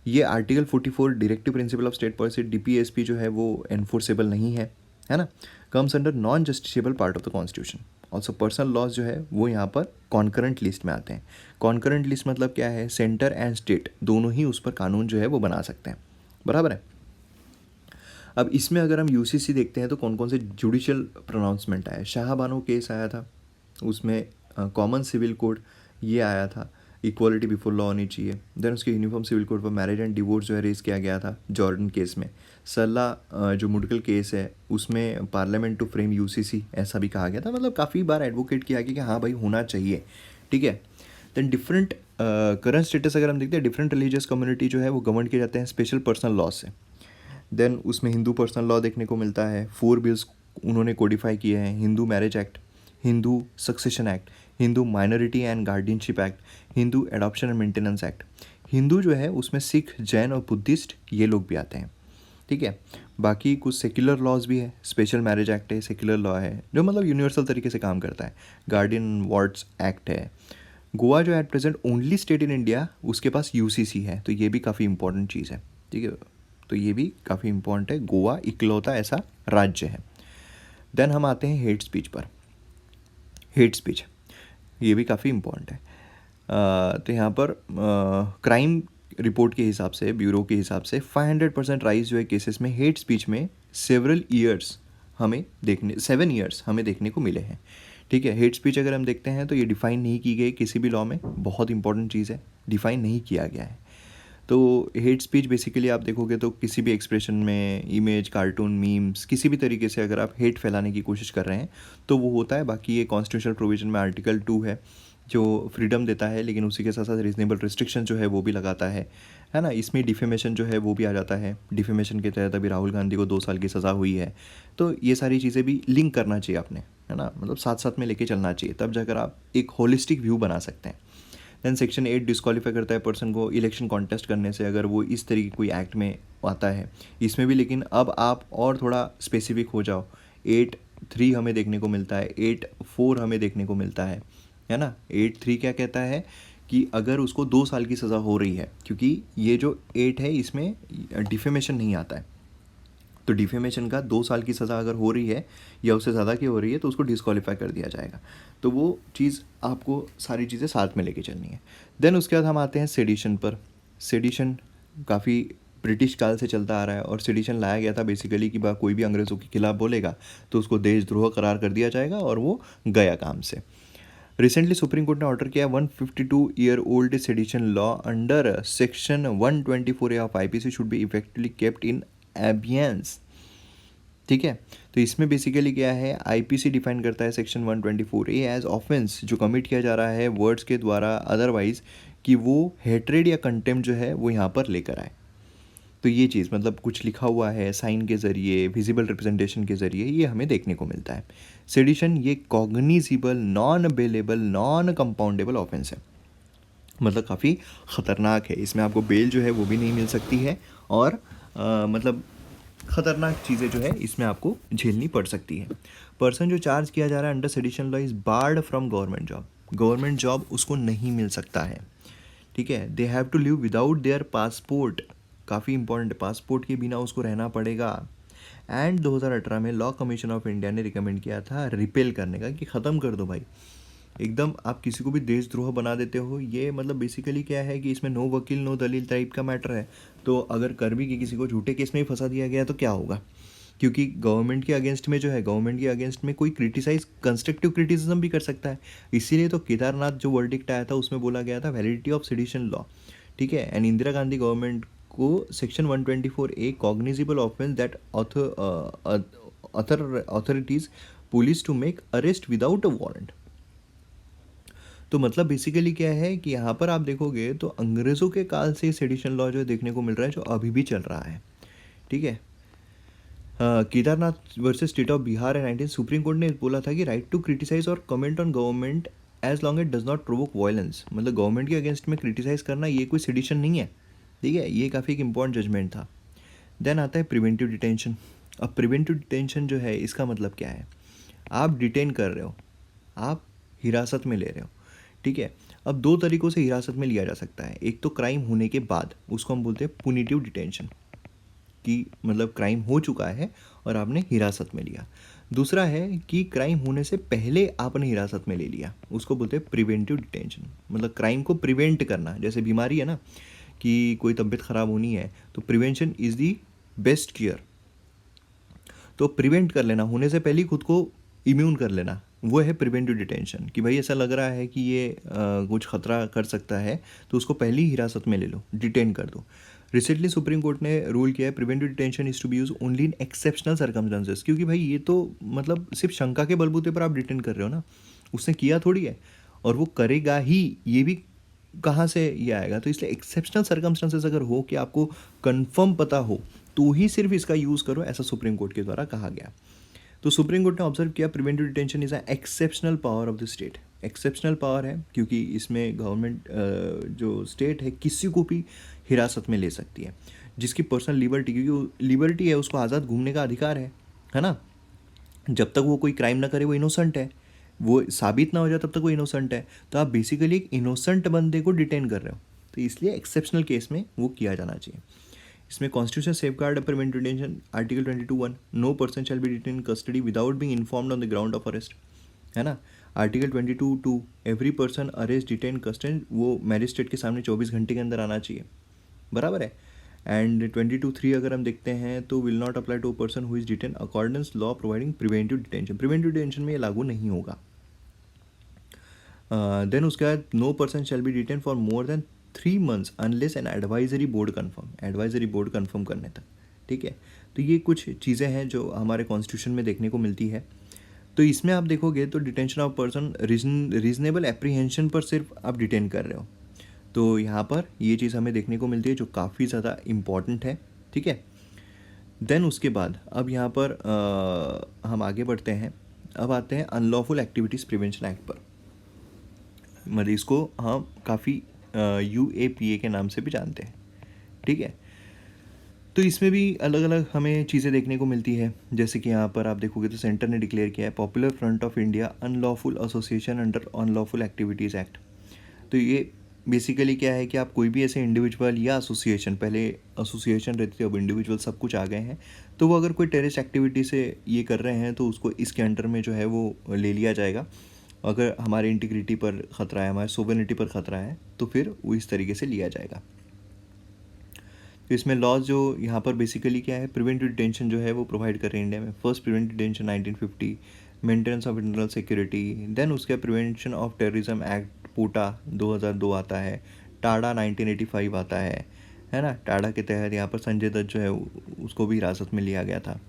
ये article 44 directive principle of state policy DPSP जो है वो एनफोर्सेबल नहीं है, है ना, comes under non justiciable part of the constitution. Also personal laws जो है वो यहाँ पर कॉन्करेंट लिस्ट में आते हैं। कॉन्करेंट लिस्ट मतलब क्या है, सेंटर एंड स्टेट दोनों ही उस पर कानून जो है वो बना सकते हैं, बराबर है। अब इसमें अगर हम यूसीसी देखते हैं तो कौन कौन से जुडिशियल प्रोनाउंसमेंट आए। शाहबानो केस आया था, उसमें कॉमन सिविल कोड ये आया था, इक्वालिटी बिफोर लॉ होनी चाहिए। देन उसके यूनिफॉर्म सिविल कोड पर मैरिज एंड डिवोर्स जो है रेज किया गया था जॉर्डन केस में। सल्ला जो मुडकल केस है उसमें पार्लियामेंट टू फ्रेम यूसीसी ऐसा भी कहा गया था। मतलब काफ़ी बार एडवोकेट किया गया कि हाँ भाई होना चाहिए, ठीक है। देन डिफरेंट करंट स्टेटस अगर हम देखते हैं, डिफरेंट रिलीजियस कम्युनिटी जो है वो गवर्न किए जाते हैं स्पेशल पर्सनल लॉ से। देन उसमें हिंदू पर्सनल लॉ देखने को मिलता है, 4 बिल्स उन्होंने कोडिफाई किए हैं, Hindu marriage act, Hindu succession act, Hindu minority and guardianship act, Hindu adoption and maintenance act. Hindu जो है उसमें सिख, जैन और बुद्धिस्ट ये लोग भी आते हैं, ठीक है। बाकी कुछ सेक्युलर लॉज भी है, स्पेशल मैरिज एक्ट है, सेक्युलर लॉ है जो मतलब यूनिवर्सल तरीके से काम करता है, गार्डियन वार्ड्स एक्ट है। गोवा जो at present only state in India उसके पास यूसीसी है, तो ये भी काफ़ी इंपॉर्टेंट चीज़ है, ठीक है। तो ये भी काफ़ी इंपॉर्टेंट है, गोवा इकलौता ऐसा राज्य है। देन हम आते हैं हेट स्पीच पर। हेट स्पीच ये भी काफ़ी इम्पॉर्टेंट है। तो यहाँ पर क्राइम रिपोर्ट के हिसाब से, ब्यूरो के हिसाब से 500% राइज जो है केसेस में हेट स्पीच में 7 ईयर्स हमें देखने को मिले हैं, ठीक है। हेट स्पीच अगर हम देखते हैं तो ये डिफ़ाइन नहीं की गई किसी भी लॉ में, बहुत इंपॉर्टेंट चीज़ है, डिफ़ाइन नहीं किया गया है। तो हेट स्पीच बेसिकली आप देखोगे तो किसी भी एक्सप्रेशन में, इमेज, कार्टून, मीम्स, किसी भी तरीके से अगर आप हेट फैलाने की कोशिश कर रहे हैं तो वो होता है। बाकी ये कॉन्स्टिट्यूशनल प्रोविजन में आर्टिकल 2 है जो फ्रीडम देता है, लेकिन उसी के साथ साथ रीजनेबल रिस्ट्रिक्शन जो है वो भी लगाता है ना। इसमें डिफेमेशन जो है वो भी आ जाता है। डिफेमेशन के तहत अभी राहुल गांधी को 2 साल की सज़ा हुई है, तो ये सारी चीज़ें भी लिंक करना चाहिए आपने, है ना, मतलब साथ साथ में लेके चलना चाहिए, तब जाकर आप एक होलिस्टिक व्यू बना सकते हैं। देन सेक्शन 8 डिस्क्वालीफाई करता है पर्सन को इलेक्शन कॉन्टेस्ट करने से अगर वो इस तरीके कोई एक्ट में आता है, इसमें भी। लेकिन अब आप और थोड़ा स्पेसिफिक हो जाओ, 8(3) हमें देखने को मिलता है, 8(4) हमें देखने को मिलता है ना। 8(3) क्या कहता है कि अगर उसको 2 साल की सज़ा हो रही है, क्योंकि ये जो 8 है इसमें डिफेमेशन नहीं आता है, तो डिफेमेशन का 2 साल की सज़ा अगर हो रही है या उससे ज़्यादा की हो रही है तो उसको डिस्क्वालीफाई कर दिया जाएगा। तो वो चीज़ आपको सारी चीज़ें साथ में लेके चलनी है। देन उसके बाद हम आते हैं सेडिशन पर। सेडिशन काफ़ी ब्रिटिश काल से चलता आ रहा है और सेडिशन लाया गया था बेसिकली कि कोई भी अंग्रेज़ों के खिलाफ बोलेगा तो उसको देशद्रोह करार कर दिया जाएगा और वो गया काम से। रिसेंटली सुप्रीम कोर्ट ने ऑर्डर किया 152-ईयर-ओल्ड sedition law under section 124A of IPC should be effectively kept in abeyance, ठीक है। तो इसमें बेसिकली क्या है, आईपीसी डिफाइन करता है सेक्शन 124A एज ऑफेंस जो कमिट किया जा रहा है वर्ड्स के द्वारा अदरवाइज कि वो हेट्रेड या कंटेम्प्ट जो है वो यहाँ पर लेकर आए। तो ये चीज़ मतलब कुछ लिखा हुआ है साइन के ज़रिए, विजिबल रिप्रेजेंटेशन के ज़रिए, ये हमें देखने को मिलता है। सेडिशन ये cognizable, non bailable, non compoundable offence है, मतलब काफ़ी ख़तरनाक है। इसमें आपको बेल जो है वो भी नहीं मिल सकती है और मतलब ख़तरनाक चीज़ें जो है इसमें आपको झेलनी पड़ सकती है। पर्सन जो चार्ज किया जा रहा है under sedition law is barred from government job. Government job उसको नहीं मिल सकता है, ठीक है। They have to live without their passport, काफ़ी इंपॉर्टेंट, पासपोर्ट के बिना उसको रहना पड़ेगा। एंड 2018 में लॉ कमीशन ऑफ इंडिया ने रिकमेंड किया था रिपेल करने का, कि ख़त्म कर दो भाई, एकदम आप किसी को भी देशद्रोह बना देते हो। ये मतलब बेसिकली क्या है कि इसमें नो वकील नो दलील टाइप का मैटर है। तो अगर कर भी कि किसी को झूठे केस में ही फंसा दिया गया तो क्या होगा, क्योंकि गवर्नमेंट के अगेंस्ट में जो है, गवर्नमेंट के अगेंस्ट में कोई क्रिटिसाइज, कंस्ट्रक्टिव क्रिटिसिज्म भी कर सकता है। इसीलिए तो केदारनाथ जो वर्डिक्ट आया था उसमें बोला गया था वैलिडिटी ऑफ सेडिशन लॉ, ठीक है। एंड इंदिरा गांधी गवर्नमेंट को section 124A cognizable offence that authorities police to make arrest without a warrant. तो मतलब बेसिकली क्या है कि यहाँ पर आप देखोगे तो अंग्रेज़ों के काल से सेडिशन लॉ जो देखने को मिल रहा है, जो अभी भी चल रहा है, ठीक है। Kedarnath versus state of Bihar and 19 Supreme court ने बोला था कि राइट टू क्रिटिसाइज और comment on government as long it does not provoke violence, मतलब गवर्नमेंट के अगेंस्ट में क्रिटिसाइज करना ये कोई सेडिशन नहीं है, ठीक है। ये काफ़ी एक इंपॉर्टेंट जजमेंट था। देन आता है प्रिवेंटिव डिटेंशन। अब प्रिवेंटिव डिटेंशन जो है इसका मतलब क्या है, आप डिटेन कर रहे हो, आप हिरासत में ले रहे हो, ठीक है। अब 2 तरीक़ों से हिरासत में लिया जा सकता है। एक तो क्राइम होने के बाद, उसको हम बोलते हैं पुनिटिव डिटेंशन, कि मतलब क्राइम हो चुका है और आपने हिरासत में लिया। दूसरा है कि क्राइम होने से पहले आपने हिरासत में ले लिया, उसको बोलते हैं प्रिवेंटिव डिटेंशन। मतलब क्राइम को प्रिवेंट करना, जैसे बीमारी है ना कि कोई तबीयत ख़राब होनी है तो prevention is the best care. तो प्रिवेंट कर लेना, होने से पहले ही खुद को इम्यून कर लेना, वो है प्रिवेंटिव डिटेंशन। कि भाई ऐसा लग रहा है कि ये कुछ खतरा कर सकता है तो उसको पहले ही हिरासत में ले लो, डिटेन कर दो। रिसेंटली सुप्रीम कोर्ट ने रूल किया है preventive detention is to be use only in exceptional circumstances. क्योंकि भाई ये तो मतलब सिर्फ शंका के बलबूते पर आप डिटेन कर रहे हो ना, उसने किया थोड़ी है, और वो करेगा ही, ये भी कहाँ से ये आएगा। तो इसलिए एक्सेप्शनल सर्कमस्टांसेस अगर हो कि आपको कंफर्म पता हो तो ही सिर्फ इसका यूज़ करो, ऐसा सुप्रीम कोर्ट के द्वारा कहा गया। तो सुप्रीम कोर्ट ने ऑब्जर्व किया preventive detention is a exceptional power of the state. Exceptional power है क्योंकि इसमें गवर्नमेंट जो स्टेट है किसी को भी हिरासत में ले सकती है, जिसकी पर्सनल लिबर्टी, क्योंकि लिबर्टी है उसको आज़ाद घूमने का अधिकार है ना। जब तक वो कोई क्राइम ना करे वो इनोसेंट है, वो साबित ना हो जाए तब तक वो इनोसेंट है। तो आप बेसिकली एक इनोसेंट बंदे को डिटेन कर रहे हो, तो इसलिए एक्सेप्शनल केस में वो किया जाना चाहिए। इसमें constitution safeguard preventive detention article 22(1) no person shall be detain in custody without being informed on the ground of arrest, है ना। Article 22(2) every person arrest detain custody, वो मैजिस्ट्रेट के सामने 24 घंटे के अंदर आना चाहिए, बराबर है। एंड 22(3) अगर हम देखते हैं तो will not apply to a person who is detain accordance law providing preventive detention. Preventive detention में ये लागू नहीं होगा। देन उसके बाद no person shall be detain for more than 3 months unless an advisory board confirm, advisory board confirm करने तक, ठीक है। तो ये कुछ चीज़ें हैं जो हमारे कॉन्स्टिट्यूशन में देखने को मिलती है। तो इसमें आप देखोगे तो detention of person reasonable apprehension पर सिर्फ आप डिटेन कर रहे हो, तो यहाँ पर ये चीज़ हमें देखने को मिलती है जो काफ़ी ज़्यादा इम्पॉर्टेंट है, ठीक है। देन उसके बाद अब यहाँ पर हम आगे बढ़ते हैं। अब आते हैं अनलॉफुल एक्टिविटीज़ प्रिवेंशन एक्ट पर। मतलब इसको हम काफ़ी UAPA के नाम से भी जानते हैं, ठीक है। तो इसमें भी अलग अलग हमें चीज़ें देखने को मिलती है, जैसे कि यहाँ पर आप देखोगे तो सेंटर ने डिक्लेयर किया है popular front of India unlawful association under unlawful activities act. तो ये बेसिकली क्या है कि आप कोई भी ऐसे इंडिविजुअल या एसोसिएशन, पहले एसोसिएशन रहती थी अब इंडिविजुअल सब कुछ आ गए हैं, तो वो अगर कोई टेररिस्ट एक्टिविटी से ये कर रहे हैं तो उसको इसके अंडर में जो है वो ले लिया जाएगा। अगर हमारे इंटीग्रिटी पर ख़तरा है, हमारे सोवेनिटी पर ख़तरा है, तो फिर वो इस तरीके से लिया जाएगा। तो इसमें लॉज जो यहाँ पर बेसिकली क्या है, प्रिवेंटिव डिटेंशन जो है वो प्रोवाइड कर रहे हैं इंडिया में। First preventive detention 1950, maintenance of internal security. Then उसके prevention of terrorism act POTA 2002 आता है, टाडा 1985 आता है ना। टाडा के तहत यहाँ पर संजय दत्त जो है उसको भी हिरासत में लिया गया था।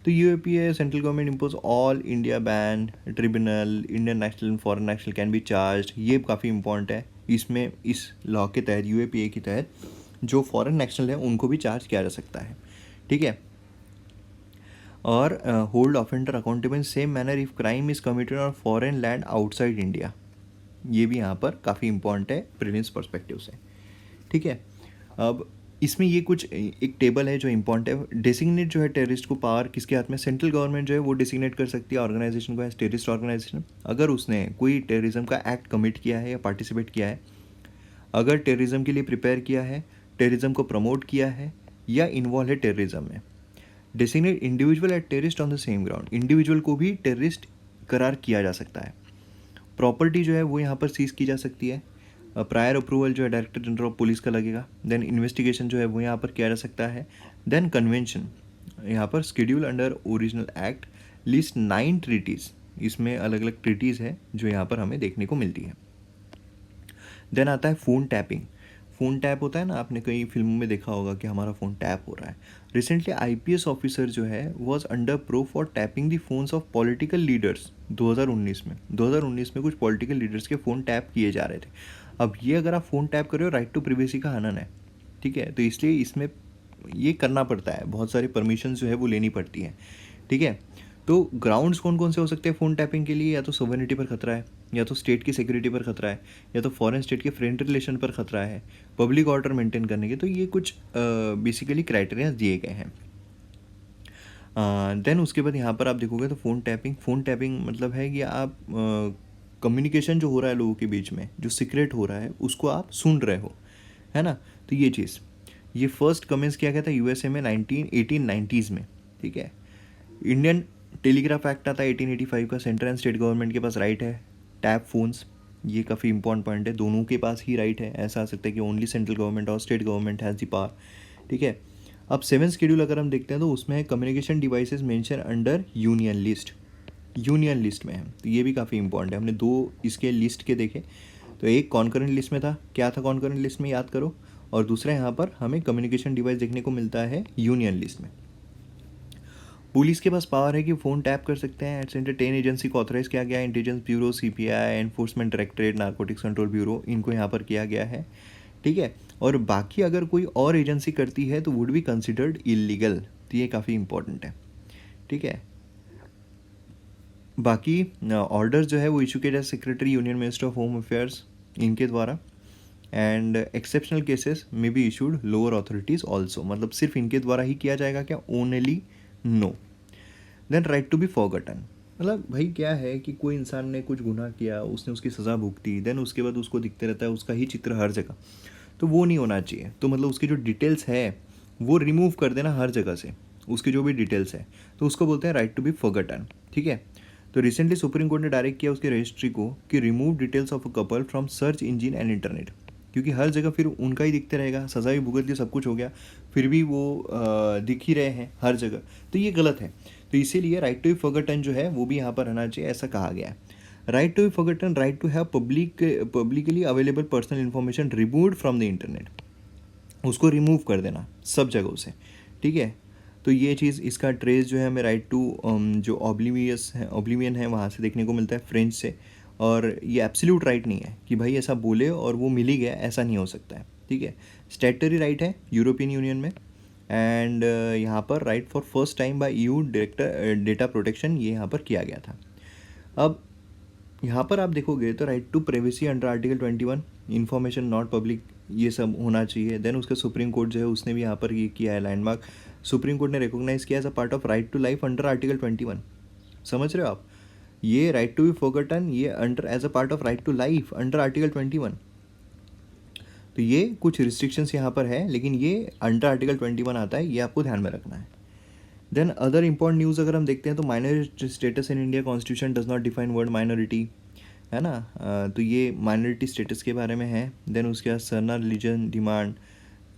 तो UAPA central government impose all India ban tribunal Indian national and foreign national can be charge. ये काफ़ी इंपॉर्टेंट है। इसमें इस लॉ के तहत UAPA के तहत जो फॉरेन नेशनल है उनको भी चार्ज किया जा सकता है, ठीक है। और hold offender accountable in same manner if crime is committed on foreign land outside India. ये भी यहाँ पर काफ़ी इंपॉर्टेंट है प्रिलिम्स पर्सपेक्टिव से, ठीक है। अब इसमें ये कुछ एक टेबल है जो इम्पॉर्टेंट है। डेसिग्नेट जो है टेररिस्ट को पावर किसके हाथ में, सेंट्रल गवर्नमेंट जो है वो डेसिग्नेट कर सकती है ऑर्गेनाइजेशन को एज टेररिस्ट ऑर्गेनाइजेशन अगर उसने कोई टेररिज्म का एक्ट कमिट किया है या पार्टिसिपेट किया है, अगर टेररिज्म के लिए प्रिपेयर किया है, टेररिज्म को प्रमोट किया है या इन्वॉल्व है टेररिज्म में। Designate individual eight terrorist on the same ground, individual को भी टेररिस्ट करार किया जा सकता है। प्रॉपर्टी जो है वो यहाँ पर सीज की जा सकती है। प्रायर अप्रूवल जो है डायरेक्टर जनरल ऑफ पुलिस का लगेगा। देन इन्वेस्टिगेशन जो है वो यहाँ पर किया जा सकता है। देन कन्वेंशन यहाँ पर schedule under original act list 9 treaties, इसमें अलग अलग ट्रीटीज़ है जो यहाँ पर हमें देखने को मिलती है। देन आता है फ़ोन टैपिंग। फ़ोन टैप होता है ना, आपने कई फिल्मों में देखा होगा कि हमारा फ़ोन टैप हो रहा है। रिसेंटली IPS ऑफिसर जो है was under pro for tapping the phones of political leaders 2019 में कुछ पॉलिटिकल लीडर्स के फ़ोन टैप किए जा रहे थे। अब ये अगर आप फ़ोन टैप कर रहे हो, राइट टू प्रिवेसी का हनन है, ठीक है। तो इसलिए इसमें ये करना पड़ता है, बहुत सारी परमिशन जो है वो लेनी पड़ती है, ठीक है। तो ग्राउंड्स कौन कौन से हो सकते हैं फ़ोन टैपिंग के लिए, या तो सोवेनिटी पर खतरा है, या तो स्टेट की सिक्योरिटी पर खतरा है, या तो फॉरेन स्टेट के फ्रेंड रिलेशन पर खतरा है, पब्लिक ऑर्डर मेंटेन करने के। तो ये कुछ बेसिकली क्राइटेरिया दिए गए हैं। देन उसके बाद यहाँ पर आप देखोगे तो फ़ोन टैपिंग मतलब है कि आप कम्युनिकेशन जो हो रहा है लोगों के बीच में, जो सीक्रेट हो रहा है उसको आप सुन रहे हो, है ना। तो ये चीज़ ये फर्स्ट कमेंस किया गया था यूएसए में 1890s में, ठीक है। इंडियन टेलीग्राफ एक्ट आता है 1885 का। सेंट्रल एंड स्टेट गवर्नमेंट के पास राइट है टैप फोन्स, ये काफ़ी इंपॉर्टेंट पॉइंट है, दोनों के पास ही राइट है। ऐसा आ सकता है कि ओनली सेंट्रल गवर्नमेंट और state government has the power, ठीक है। अब 7th शेड्यूल अगर हम देखते हैं तो उसमें है communication devices mention under union list, union list में है, तो ये भी काफ़ी इंपॉर्टेंट है। हमने 2 इसके लिस्ट के देखे, तो एक कॉन्करेंट लिस्ट में था, क्या था कॉन्करेंट लिस्ट में याद करो, और दूसरा यहाँ पर हमें कम्युनिकेशन डिवाइस देखने को मिलता है यूनियन लिस्ट में। पुलिस के पास पावर है कि फ़ोन टैप कर सकते हैं। एट सेंटर 10 एजेंसी को ऑथराइज किया गया है, intelligence bureau, CPI, enforcement directorate, narcotics control bureau, इनको यहाँ पर किया गया है, ठीक है। और बाकी अगर कोई और एजेंसी करती है तो वुड बी कंसिडर्ड इलीगल, तो ये काफ़ी इंपॉर्टेंट है, ठीक है। बाकी ऑर्डर जो है वो इशू किया जाए secretary union minister of home affairs, इनके द्वारा। एंड एक्सेप्शनल केसेस में be issued lower authorities also, मतलब सिर्फ इनके द्वारा ही किया जाएगा क्या, only no. Then right to be forgotten, मतलब भाई क्या है कि कोई इंसान ने कुछ गुनाह किया, उसने उसकी सज़ा भुगती, देन उसके बाद उसको दिखते रहता है उसका ही चित्र हर जगह, तो वो नहीं होना चाहिए। तो मतलब उसकी जो डिटेल्स है वो रिमूव कर देना हर जगह से, उसकी जो भी डिटेल्स है, तो उसको बोलते हैं राइट टू बी फॉरगॉटन, ठीक है। तो रिसेंटली सुप्रीम कोर्ट ने डायरेक्ट किया उसके रजिस्ट्री को कि remove details of a couple from search engine and internet, क्योंकि हर जगह फिर उनका ही दिखते रहेगा, सज़ा भी भुगत ली, सब कुछ हो गया, फिर भी वो दिख ही रहे हैं हर जगह, तो ये गलत है। तो इसीलिए राइट टू बी फॉरगॉटन जो है वो भी यहाँ पर रहना चाहिए, ऐसा कहा गया है। Right to be forgotten, right to have publicly available personal information removed from the internet, उसको रिमूव कर देना सब जगहों से, ठीक है। तो ये चीज़, इसका ट्रेस जो है हमें राइट टू जो ऑब्लिवियन है वहाँ से देखने को मिलता है, फ्रेंच से। और ये एब्सोल्यूट राइट नहीं है कि भाई ऐसा बोले और वो मिल ही गया, ऐसा नहीं हो सकता है, ठीक है। स्टैट्यूटरी राइट है यूरोपियन यूनियन में। एंड यहाँ पर right for first time by EU director data protection, ये यहाँ पर किया गया था। अब यहाँ पर आप देखोगे तो right to privacy under article 21, information not public, ये सब होना चाहिए। देन उसका सुप्रीम कोर्ट जो है उसने भी यहाँ पर ये किया है लैंडमार्क, सुप्रीम कोर्ट ने रिकॉग्नाइज किया as a part of right to life under article 21, समझ रहे हो आप। ये राइट टू बी फॉरगॉटन, ये under as a part of right to life under article 21, तो ये कुछ रिस्ट्रिक्शंस यहाँ पर है, लेकिन ये अंडर आर्टिकल 21 आता है, ये आपको ध्यान में रखना है। देन अदर इंपॉर्टेंट न्यूज़ अगर हम देखते हैं तो minority status in India constitution does not define word minority, है ना। तो ये माइनॉरिटी स्टेटस के बारे में है। देन उसके बाद सरना रिलीजन डिमांड,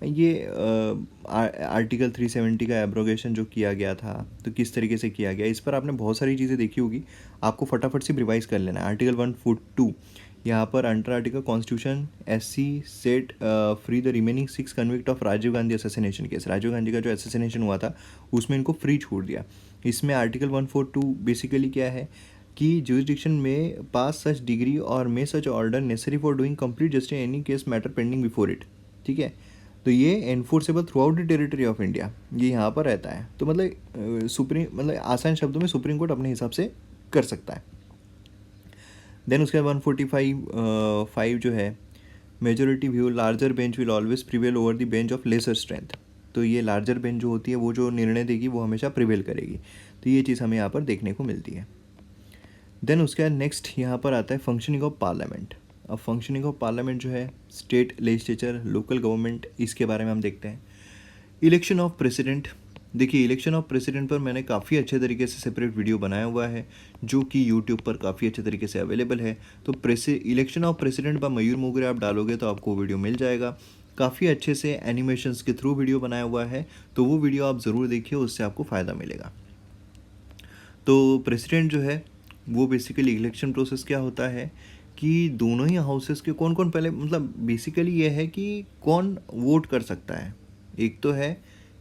ये आर्टिकल 370 का एब्रोगेशन जो किया गया था, तो किस तरीके से किया गया, इस पर आपने बहुत सारी चीज़ें देखी होगी, आपको फटाफट से रिवाइज कर लेना है। आर्टिकल 142, यहाँ पर under article constitution SC set free the remaining 6 convict of Rajiv Gandhi assassination case, Rajiv Gandhi का जो असैसिनेशन हुआ था उसमें इनको फ्री छोड़ दिया। इसमें आर्टिकल 142 बेसिकली क्या है कि जुरिडिक्शन में पास सच डिग्री और may such order necessary for doing complete justice in any case matter pending before it, ठीक है। तो ये enforceable throughout the territory of India, ये यहाँ पर रहता है। तो मतलब आसान शब्दों में सुप्रीम कोर्ट अपने हिसाब से कर सकता है। देन उसके बाद 145 जो है majority view, larger bench will always prevail over the bench of lesser strength, तो ये लार्जर बेंच जो होती है वो जो निर्णय देगी वो हमेशा प्रिवेल करेगी, तो ये चीज़ हमें यहाँ पर देखने को मिलती है। देन उसके बाद नेक्स्ट यहाँ पर आता है फंक्शनिंग ऑफ पार्लियामेंट। अब फंक्शनिंग ऑफ पार्लियामेंट जो है स्टेट लेजिस्लेचर, लोकल गवर्नमेंट, इसके बारे में हम देखते हैं। इलेक्शन ऑफ प्रेसिडेंट, देखिए इलेक्शन ऑफ प्रेसिडेंट पर मैंने काफ़ी अच्छे तरीके से सेपरेट वीडियो बनाया हुआ है जो कि यूट्यूब पर काफ़ी अच्छे तरीके से अवेलेबल है। तो इलेक्शन ऑफ प्रेसिडेंट बाय मयूर मोगरे आप डालोगे तो आपको वीडियो मिल जाएगा, काफ़ी अच्छे से एनिमेशंस के थ्रू वीडियो बनाया हुआ है, तो वो वीडियो आप ज़रूर देखिए, उससे आपको फ़ायदा मिलेगा। तो प्रेसिडेंट जो है वो बेसिकली इलेक्शन प्रोसेस क्या होता है कि दोनों ही हाउसेस के कौन कौन पहले, मतलब बेसिकली ये है कि कौन वोट कर सकता है। एक तो है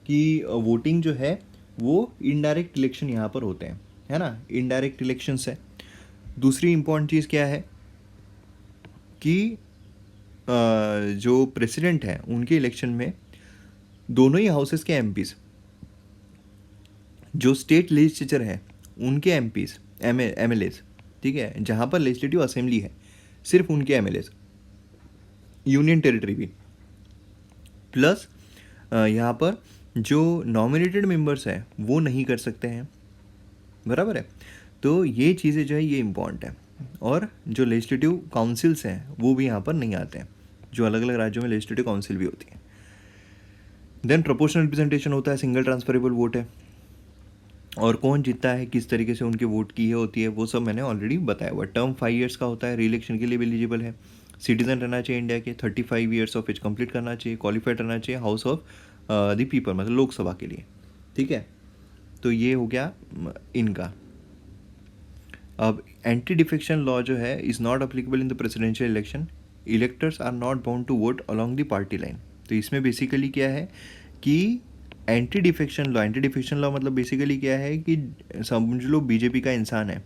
कि वोटिंग जो है वो इनडायरेक्ट इलेक्शन यहाँ पर होते हैं, है ना, इनडायरेक्ट इलेक्शंस है। दूसरी इम्पॉर्टेंट चीज़ क्या है कि जो प्रेसिडेंट हैं उनके इलेक्शन में दोनों ही हाउसेस के MPs, जो स्टेट लेजिस्लेचर है उनके MPs MLAs, ठीक है, जहाँ पर लेजिस्लेटिव असेंबली है सिर्फ उनके MLAs, यूनियन टेरिटरी भी, प्लस यहाँ पर जो नॉमिनेटेड मेंबर्स हैं वो नहीं कर सकते हैं, बराबर है। तो ये चीज़ें जो है ये इम्पॉर्टेंट है। और जो लेजिस्लेटिव काउंसिल्स हैं वो भी यहाँ पर नहीं आते हैं, जो अलग अलग राज्यों में लेजिस्लेटिव काउंसिल भी होती हैं। देन प्रोपोर्शनल रिप्रेजेंटेशन होता है, सिंगल ट्रांसफरेबल वोट है, और कौन जीतता है, किस तरीके से उनकी वोट की है होती है, वो सब मैंने ऑलरेडी बताया हुआ। टर्म 5 ईयर्स का होता है, री इलेक्शन के लिए भी एलिजिबल है, सिटीजन रहना चाहिए इंडिया के, 35 ईयर्स ऑफ एज कंप्लीट करना चाहिए, क्वालिफाइड रहना चाहिए हाउस ऑफ द पीपल मतलब लोकसभा के लिए, ठीक है। तो ये हो गया इनका। अब एंटी डिफेक्शन लॉ जो है is not applicable in the presidential election, electors are not bound to vote along the party line. तो इसमें बेसिकली क्या है कि एंटी डिफेक्शन लॉ मतलब बेसिकली क्या है कि समझ लो बीजेपी का इंसान है,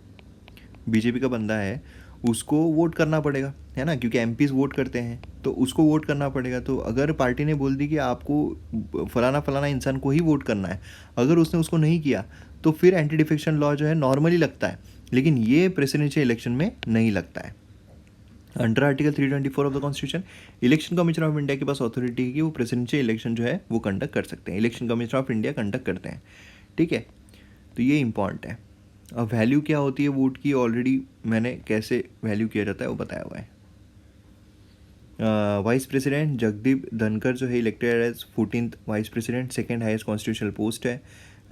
बीजेपी का बंदा है, उसको वोट करना पड़ेगा, है ना, क्योंकि एमपीज वोट करते हैं तो उसको वोट करना पड़ेगा। तो अगर पार्टी ने बोल दी कि आपको फलाना फलाना इंसान को ही वोट करना है, अगर उसने उसको नहीं किया तो फिर एंटी डिफेक्शन लॉ जो है नॉर्मली लगता है, लेकिन ये प्रेसिडेंशियल इलेक्शन में नहीं लगता है। Under article 324 of the constitution election commission of India के पास अथॉरिटी है कि वो प्रेसिडेंशियल इलेक्शन जो है वो कंडक्ट कर सकते हैं, election commission of India conduct करते हैं, ठीक है। तो ये इंपॉर्टेंट है। अब वैल्यू क्या होती है वोट की, ऑलरेडी मैंने कैसे वैल्यू किया जाता है वो बताया हुआ है। वाइस प्रेसिडेंट जगदीप धनखड़ जो है elected as 14th vice president, second highest constitutional post है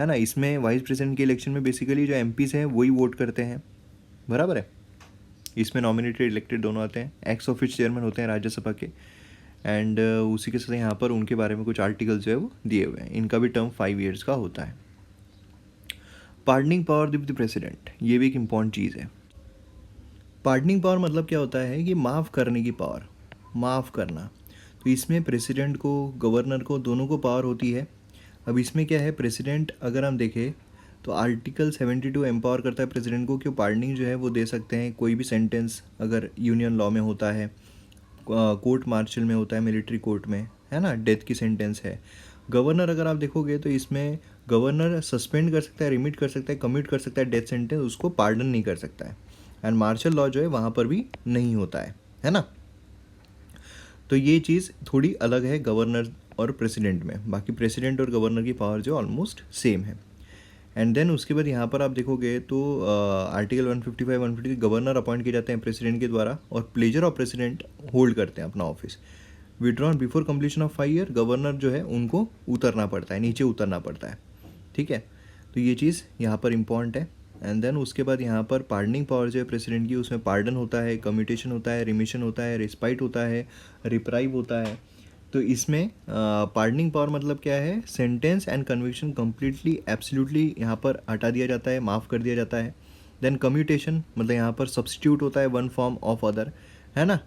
ना। इसमें वाइस प्रेसिडेंट के इलेक्शन में बेसिकली जो एमपीज हैं वही वोट करते हैं, बराबर है। इसमें नॉमिनेटेड इलेक्टेड दोनों आते हैं, एक्स ऑफिस चेयरमैन होते हैं राज्यसभा के, एंड उसी के साथ यहाँ पर उनके बारे में कुछ आर्टिकल्स जो है वो दिए हुए हैं। इनका भी टर्म 5 ईयर्स का होता है। Pardoning power of the president, ये भी एक इम्पॉर्टेंट चीज़ है। पार्डनिंग पावर मतलब क्या होता है कि माफ़ करने की पावर, माफ़ करना। तो इसमें प्रेसिडेंट को, गवर्नर को, दोनों को पावर होती है। अब इसमें क्या है, प्रेसिडेंट अगर हम देखें तो आर्टिकल 72 एम्पावर करता है प्रेसिडेंट को कि पार्डनिंग जो है वो दे सकते हैं। कोई भी सेंटेंस अगर यूनियन लॉ में होता है, कोर्ट मार्शल में होता है, मिलिट्री कोर्ट में, है ना, डेथ की सेंटेंस है। गवर्नर अगर आप देखोगे तो इसमें गवर्नर सस्पेंड कर सकता है, रिमिट कर सकता है, कम्यूट कर सकता है डेथ सेंटेंस, उसको पार्डन नहीं कर सकता है। एंड मार्शल लॉ जो है वहाँ पर भी नहीं होता है ना। तो ये चीज़ थोड़ी अलग है गवर्नर और प्रेसिडेंट में, बाकी प्रेसिडेंट और गवर्नर की पावर जो ऑलमोस्ट सेम है। एंड देन उसके बाद यहाँ पर आप देखोगे तो आर्टिकल 155 150 गवर्नर अपॉइंट किए जाते हैं प्रेसिडेंट के द्वारा, और प्लेजर ऑफ प्रेसिडेंट होल्ड करते हैं अपना office. Withdrawn before completion of 5 year, governor जो है उनको उतरना पड़ता है, नीचे उतरना पड़ता है, ठीक है। तो ये चीज़ यहाँ पर इम्पॉर्टेंट है। एंड देन उसके बाद यहाँ पर पार्डनिंग पावर जो है प्रेसिडेंट की, उसमें पार्डन होता है, कम्यूटेशन होता है, रिमिशन होता है, रिस्पाइट होता है, रिप्राइव होता है। तो इसमें पार्डनिंग पावर मतलब क्या है, sentence and conviction completely absolutely यहाँ पर हटा दिया जाता है, माफ़ कर दिया जाता है। देन कम्यूटेशन मतलब यहाँ पर सब्सटीट्यूट होता है वन फॉर्म ऑफ अदर, है ना,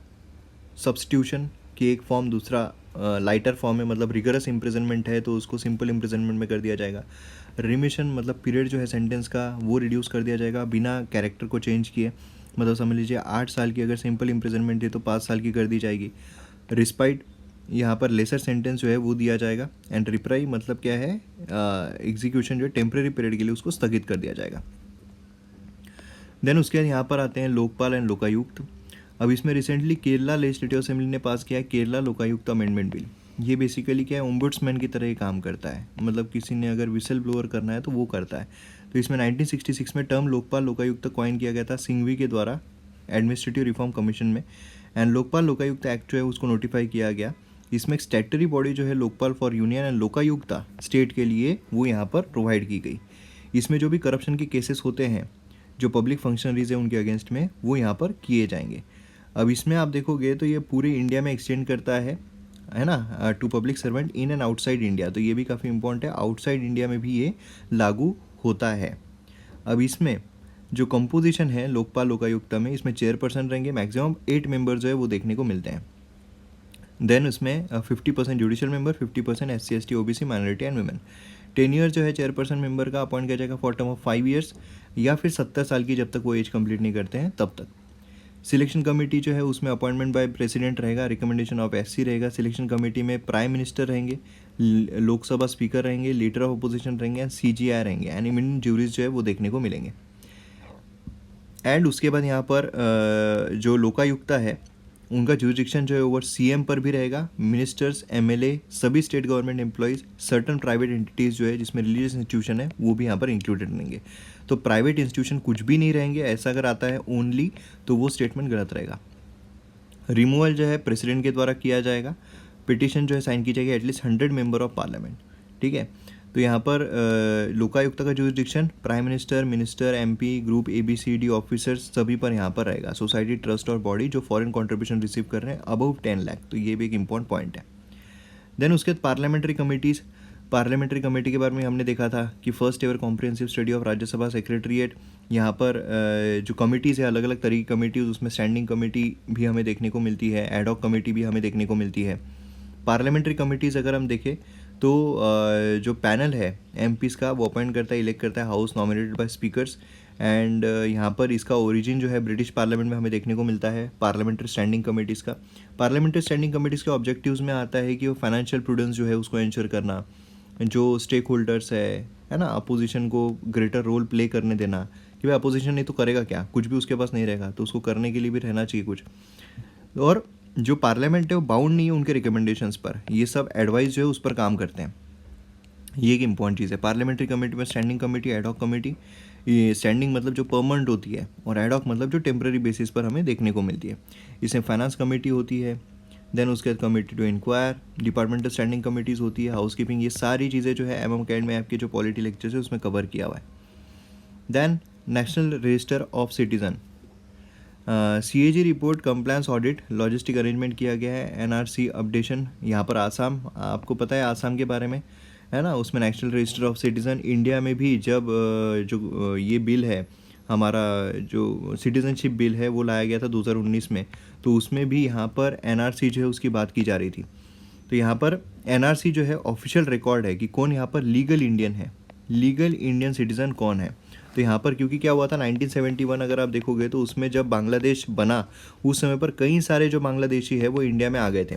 सब्सटीट्यूशन कि एक फॉर्म दूसरा लाइटर फॉर्म में, मतलब रिगरस इम्प्रिजनमेंट है तो उसको सिंपल इम्प्रिजनमेंट में कर दिया जाएगा। रिमिशन मतलब पीरियड जो है सेंटेंस का वो रिड्यूस कर दिया जाएगा बिना कैरेक्टर को चेंज किए, मतलब समझ लीजिए 8 साल की अगर सिंपल इम्प्रिजनमेंट है तो 5 साल की कर दी जाएगी। रिस्पाइट यहाँ पर लेसर सेंटेंस जो है वो दिया जाएगा। एंड रिप्राई मतलब क्या है, एग्जीक्यूशन जो है टेम्प्रेरी पीरियड के लिए उसको स्थगित कर दिया जाएगा। देन उसके बाद यहाँ पर आते हैं लोकपाल एंड लोकायुक्त। अब इसमें रिसेंटली केरला लेजिस्लेटिव असेंबली ने पास किया है केरला लोकायुक्त अमेंडमेंट बिल। ये बेसिकली क्या है, ओम्बुड्समैन की तरह ही काम करता है, मतलब किसी ने अगर विसल ब्लोअर करना है तो वो करता है। तो इसमें 1966 में टर्म लोकपाल लोकायुक्त कॉइन किया गया था सिंघवी के द्वारा एडमिनिस्ट्रेटिव रिफॉर्म कमीशन में। एंड लोकपाल लोकायुक्त एक्ट जो है उसको नोटिफाई किया गया। इसमें एक स्टैट्यूटरी बॉडी जो है Lokpal for union and Lokayukta state के लिए वो यहाँ पर प्रोवाइड की गई। इसमें जो भी करप्शन के केसेस होते हैं जो पब्लिक फंक्शनरीज है उनके अगेंस्ट में, वो यहाँ पर किए जाएंगे। अब इसमें आप देखोगे तो ये पूरे इंडिया में एक्सटेंड करता है ना, to public servant in and outside India. तो ये भी काफ़ी इंपॉर्टेंट है, आउटसाइड इंडिया में भी ये लागू होता है। अब इसमें जो कंपोजिशन है लोकपाल लोकायुक्ता में, इसमें चेयरपर्सन रहेंगे, मैक्सिमम 8 मेंबर जो है वो देखने को मिलते हैं। देन उसमें 50% judicial member, 50% SC ST OBC minority and women. Tenure जो है चेयरपर्सन मेंबर का अपॉइंट किया जाएगा फॉर टर्म ऑफ 5 ईयर्स, या फिर 70 साल की जब तक वो एज कंप्लीट नहीं करते हैं तब तक। सिलेक्शन कमेटी जो है उसमें अपॉइंटमेंट बाय प्रेसिडेंट रहेगा, रिकमेंडेशन ऑफ SC रहेगा। सिलेक्शन कमेटी में प्राइम मिनिस्टर रहेंगे, लोकसभा स्पीकर रहेंगे, लीडर ऑफ अपोजिशन रहेंगे, एंड CGI रहेंगे, एंड इमिनेंट ज्यूरीज जो है वो देखने को मिलेंगे। एंड उसके बाद यहाँ पर जो लोकायुक्ता है उनका जुरिडिक्शन जो है ओवर CM पर भी रहेगा, मिनिस्टर्स, MLA, सभी state government employees, certain private entities जो है जिसमें रिलीजियस इंस्टीट्यूशन है वो भी यहाँ पर इंक्लूडेड रहेंगे। तो प्राइवेट इंस्टीट्यूशन कुछ भी नहीं रहेंगे, ऐसा अगर आता है ओनली तो वो स्टेटमेंट गलत रहेगा। रिमूवल जो है प्रेसिडेंट के द्वारा किया जाएगा। पिटिशन जो है साइन की जाएगी एटलीस्ट 100 मेंबर ऑफ पार्लियामेंट, ठीक है। तो यहाँ पर लोकायुक्त का jurisdiction prime minister, minister, MP, group ABCD officers सभी पर यहाँ पर रहेगा। सोसाइटी, ट्रस्ट और बॉडी जो फॉरेन कंट्रीब्यूशन रिसीव कर रहे हैं अबव 10 लाख, तो ये भी एक इम्पॉर्टेंट पॉइंट है। देन उसके बाद पार्लियामेंट्री कमिटीज़, पार्लियामेंट्री कमेटी के बारे में हमने देखा था कि first ever comprehensive study of Rajya Sabha secretariat, यहाँ पर जो कमिटीज़ है अलग अलग तरह की कमिटीज़, उसमें स्टैंडिंग कमेटी भी हमें देखने को मिलती है, एडॉक कमेटी भी हमें देखने को मिलती है। पार्लियामेंट्री कमिटीज़ अगर हम देखें तो जो पैनल है MPs का वो अपॉइंट करता है, इलेक्ट करता है house nominated by speakers, and यहाँ पर इसका ओरिजिन जो है ब्रिटिश पार्लियामेंट में हमें देखने को मिलता है पार्लियामेंट्री स्टैंडिंग कमेटीज़ का। पार्लियामेंट्री स्टैंडिंग कमेटीज़ के ऑब्जेक्टिव्स में आता है कि वो फाइनेंशियल प्रूडेंस जो है उसको इंश्योर करना, जो स्टेक होल्डर्स है ना, अपोजिशन को ग्रेटर रोल प्ले करने देना कि भाई अपोजिशन नहीं तो करेगा क्या, कुछ भी उसके पास नहीं रहेगा तो उसको करने के लिए भी रहना चाहिए कुछ। और जो पार्लियामेंट है वो बाउंड नहीं है उनके रिकमेंडेशंस पर, ये सब एडवाइस जो है उस पर काम करते हैं। ये एक इम्पॉर्टेंट चीज़ है। पार्लियामेंट्री कमेटी में स्टैंडिंग कमेटी, एडॉक कमेटी, ये स्टैंडिंग मतलब जो परमानेंट होती है और एडॉक मतलब जो टेम्प्रेरी बेसिस पर हमें देखने को मिलती है। इसमें फाइनेंस कमेटी होती है, देन उसके बाद committee to inquire, departmental standing committees होती है, हाउस कीपिंग, ये सारी चीज़ें जो है MM कैड में आपके जो पॉलिटी लेक्चर्स है उसमें कवर किया हुआ है। Then national register of citizen, CAG report, compliance audit, logistic arrangement किया गया है। NRC अपडेशन, यहाँ पर आसाम, आपको पता है आसाम के बारे में है ना, उसमें national register of citizen. India में भी जब जो ये बिल है हमारा जो सिटीज़नशिप बिल है वो लाया गया था 2019 में, तो उसमें भी यहाँ पर NRC जो है उसकी बात की जा रही थी। तो यहाँ पर NRC जो है ऑफिशियल रिकॉर्ड है कि कौन यहाँ पर लीगल इंडियन है, लीगल इंडियन सिटीज़न कौन है। तो यहाँ पर क्योंकि क्या हुआ था 1971 अगर आप देखोगे तो उसमें जब बांग्लादेश बना उस समय पर कई सारे जो बांग्लादेशी है वो इंडिया में आ गए थे,